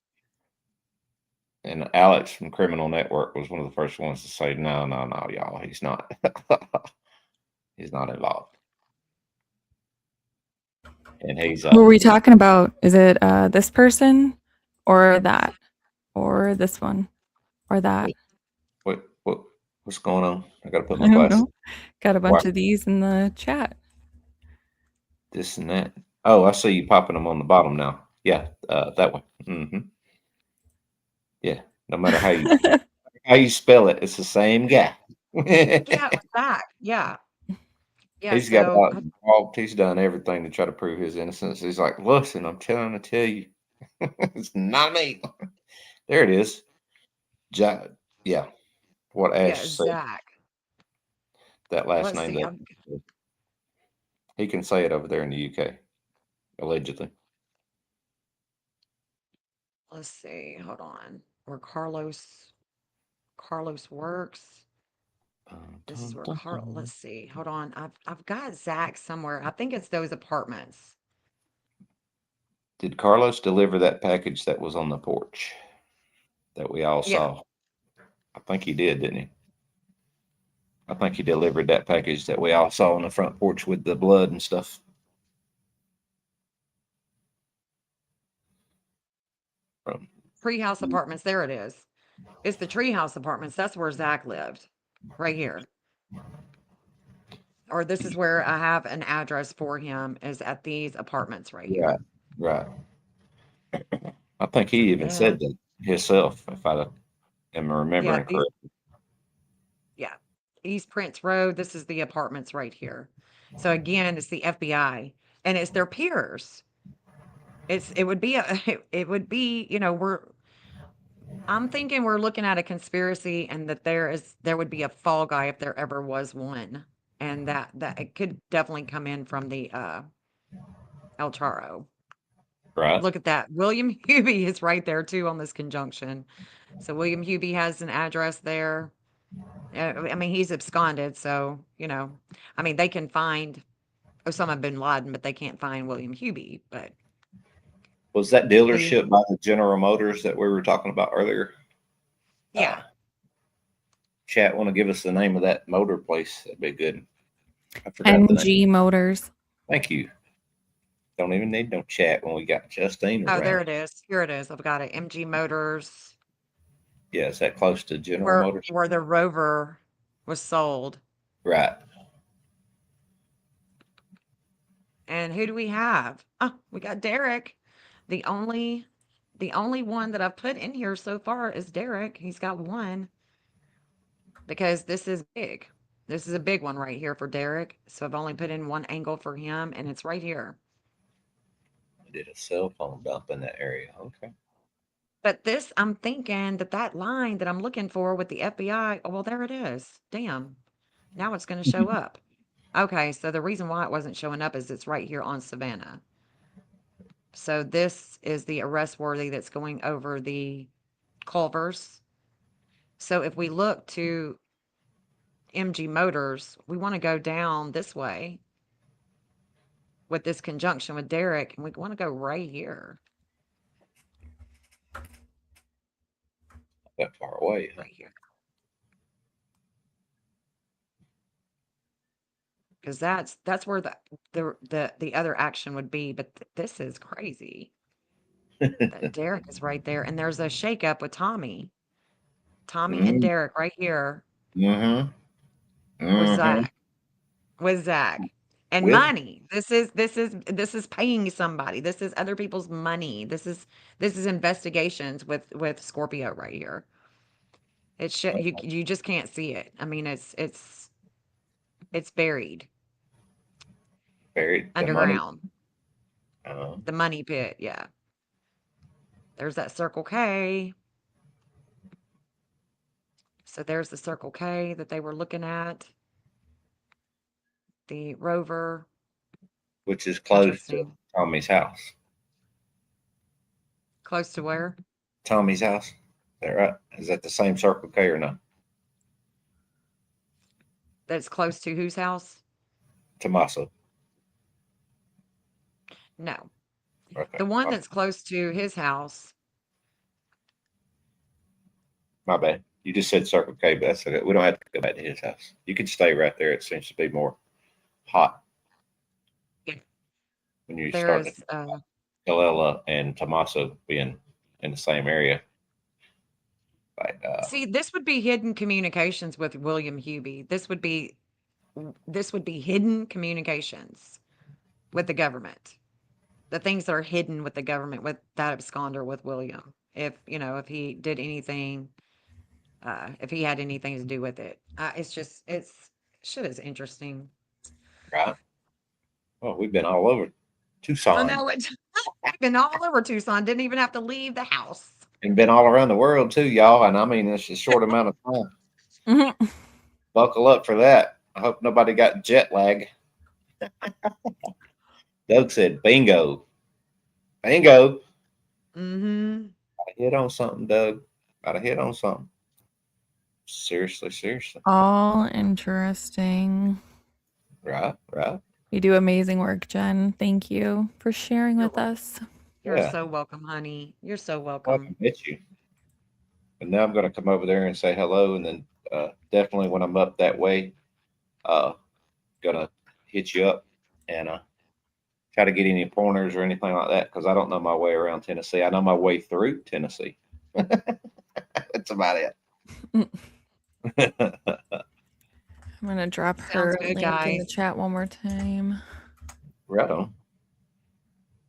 And Alex from Criminal Network was one of the first ones to say, no, y'all. He's not. He's not involved. And he's Who are we talking about? Is it this person or that or this one or that? what's going on? I gotta put I my don't glasses. know. Got a bunch Wow. of these in the chat. This and that. Oh, I see you popping them on the bottom now. Yeah, that one. Mm-hmm. Yeah, no matter how you spell it, it's the same guy. Yeah, it was Zach. Yeah. Yeah. He's got So he's done everything to try to prove his innocence. He's like, listen, I'm trying to tell you, it's not me. There it is. Yeah, what yeah, Ash said. Zach. That last Let's name. see. He can say it over there in the UK, allegedly. Let's see. Hold on. Where Carlos works. This is where let's see. Hold on. I've got Zach somewhere. I think it's those apartments. Did Carlos deliver that package that was on the porch that we all Yeah. saw? I think he did, didn't he? I think he delivered that package that we all saw on the front porch with the blood and stuff. Treehouse Apartments. There it is. It's the Treehouse Apartments. That's where Zach lived. Right here. Or this is where I have an address for him, is at these apartments right here. Right. I think he even said that himself, if I am remembering correctly. Yeah. East Prince Road. This is the apartments right here. So again, it's the FBI and it's their peers. It would be I'm thinking we're looking at a conspiracy and that there would be a fall guy if there ever was one. And that it could definitely come in from the El Charo. Right. Look at that. William Hubie is right there too on this conjunction. So William Hubie has an address there. I mean, he's absconded, so they can find Osama bin Laden, but they can't find William Hubie. But was that dealership by the General Motors that we were talking about earlier? Yeah. Chat want to give us the name of that motor place? That'd be good. I forgot the name. MG Motors. Thank you. Don't even need no chat when we got Justine around. Oh, there it is. Here it is. I've got it. MG Motors. Yeah, is that close to General Motors? Where the Rover was sold. Right. And who do we have? Oh, we got Derek. The only one that I've put in here so far is Derek. He's got one. Because this is big. This is a big one right here for Derek. So I've only put in one angle for him, and it's right here. I did a cell phone dump in that area. Okay. But this, I'm thinking that line that I'm looking for with the FBI, oh, well, there it is. Damn. Now it's going to show up. Okay, so the reason why it wasn't showing up is it's right here on Savannah. So this is the arrest worthy that's going over the Culvers. So if we look to MG Motors, we want to go down this way with this conjunction with Derek, and we want to go right here. That far away. Huh? Right here. Because that's where the other action would be, but this is crazy. That Derek is right there, and there's a shakeup with Tommy. Tommy and Derek right here Mm-hmm. with Zach. With Zach. And With- money. This is paying somebody. This is other people's money. This is investigations with Scorpio right here. It should you just can't see it. I mean, it's buried Buried the underground. money. The money pit, yeah. There's that Circle K. So there's the Circle K that they were looking at. The Rover. Which is close to Interesting. Tommy's house. Close to where? Tommy's house. Is that right? Is that the same Circle K or not? That's close to whose house? Tommaso. No. Okay. The one that's close to his house. My bad. You just said Circle K, but that's okay. We don't have to go back to his house. You can stay right there. It seems to be more hot. Yeah. When you There's start Galella and Tommaso being in the same area. Like, see, this would be hidden communications with William Hubie. This would be hidden communications with the government. The things that are hidden with the government, with that absconder with William. If he did anything, if he had anything to do with it. Shit is interesting. right? Well, we've been all over Tucson. I know it. I've been all over Tucson. Didn't even have to leave the house. And been all around the world too, y'all. And I mean, it's a short amount of time. Mhm. Buckle up for that. I hope nobody got jet lag. Doug said, bingo. Bingo. Mm-hmm. I hit on something, Doug. Gotta hit on something. Seriously. All interesting. Right. You do amazing work, Jen. Thank you for sharing with us. You're Yeah. so welcome, honey. You're so I welcome. can hit you. But now I'm gonna come over there and say hello, and then definitely when I'm up that way, gonna hit you up and try to get any pointers or anything like that, because I don't know my way around Tennessee. I know my way through Tennessee. That's about it. I'm gonna drop her good, link in the guys. chat one more time. Right on.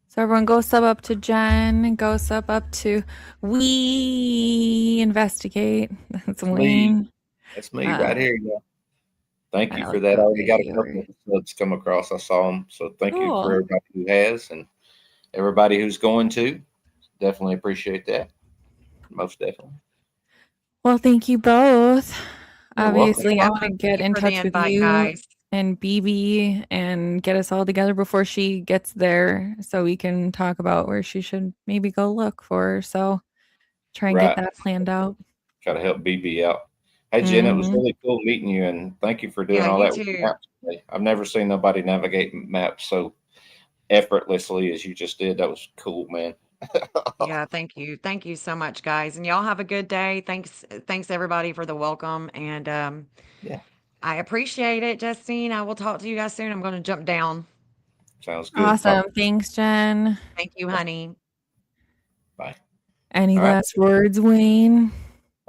So everyone go sub up to Jen, go sub up to We Investigate. That's Me. Wayne. That's me right here. Yeah. Thank I you know for it's that. I so already got a great. couple of subs come across. I saw them. So thank you Cool. for everybody who has, and everybody who's going to. Definitely appreciate that. Most definitely. Well, thank you both. You're welcome. Obviously, You're I'm welcome. gonna get Thank you in for the touch with invite, you guys. and BB and get us all together before she gets there, so we can talk about where she should maybe go look for her. So try and Right. get that planned out. Try to help BB out. Hey, Jen, it was Mhm. really cool meeting you, and thank you for doing Yeah, all you that with too. maps today. I've never seen nobody navigate maps so effortlessly as you just did. That was cool, man. Yeah, thank you. Thank you so much, guys. And y'all have a good day. Thanks everybody for the welcome. And Yeah. I appreciate it, Justine. I will talk to you guys soon. I'm going to jump down. Sounds good. Awesome. Thanks, Jen. Thank you, honey. Bye. Any All right. last words, Wayne?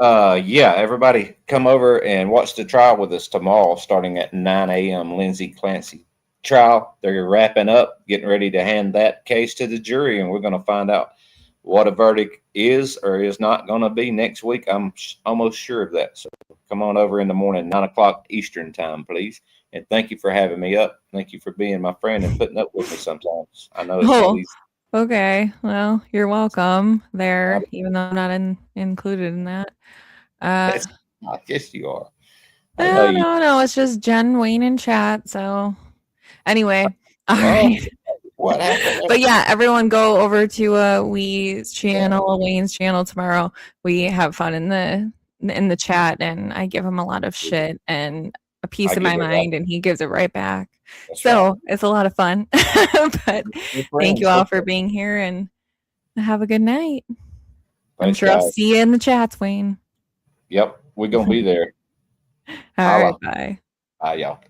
Yeah, everybody come over and watch the trial with us tomorrow starting at 9 a.m. Lindsay Clancy trial. They're wrapping up, getting ready to hand that case to the jury, and we're going to find out what a verdict is or is not going to be next week. I'm almost sure of that. So come on over in the morning, 9 o'clock Eastern time, please. And thank you for having me up. Thank you for being my friend and putting up with me sometimes. I know it's not Oh, easy. Okay. Well, you're welcome there, even though I'm not included in that. I guess you are. I know No, you. no. It's just Jen, Wayne, and chat. So anyway, all Well, right. what happened? But yeah, everyone go over to Wee's channel, Wayne's channel tomorrow. We have fun in the chat, and I give him a lot of shit and a piece I of my give it back. mind, and he gives it right back. That's So right. it's a lot of fun. But We're thank you friends. all for being here, and have a good night. I'm Thanks, sure I'll guys. see you in the chats, Wayne. Yep, we're gonna be there. All Holla. right, bye. Bye, y'all.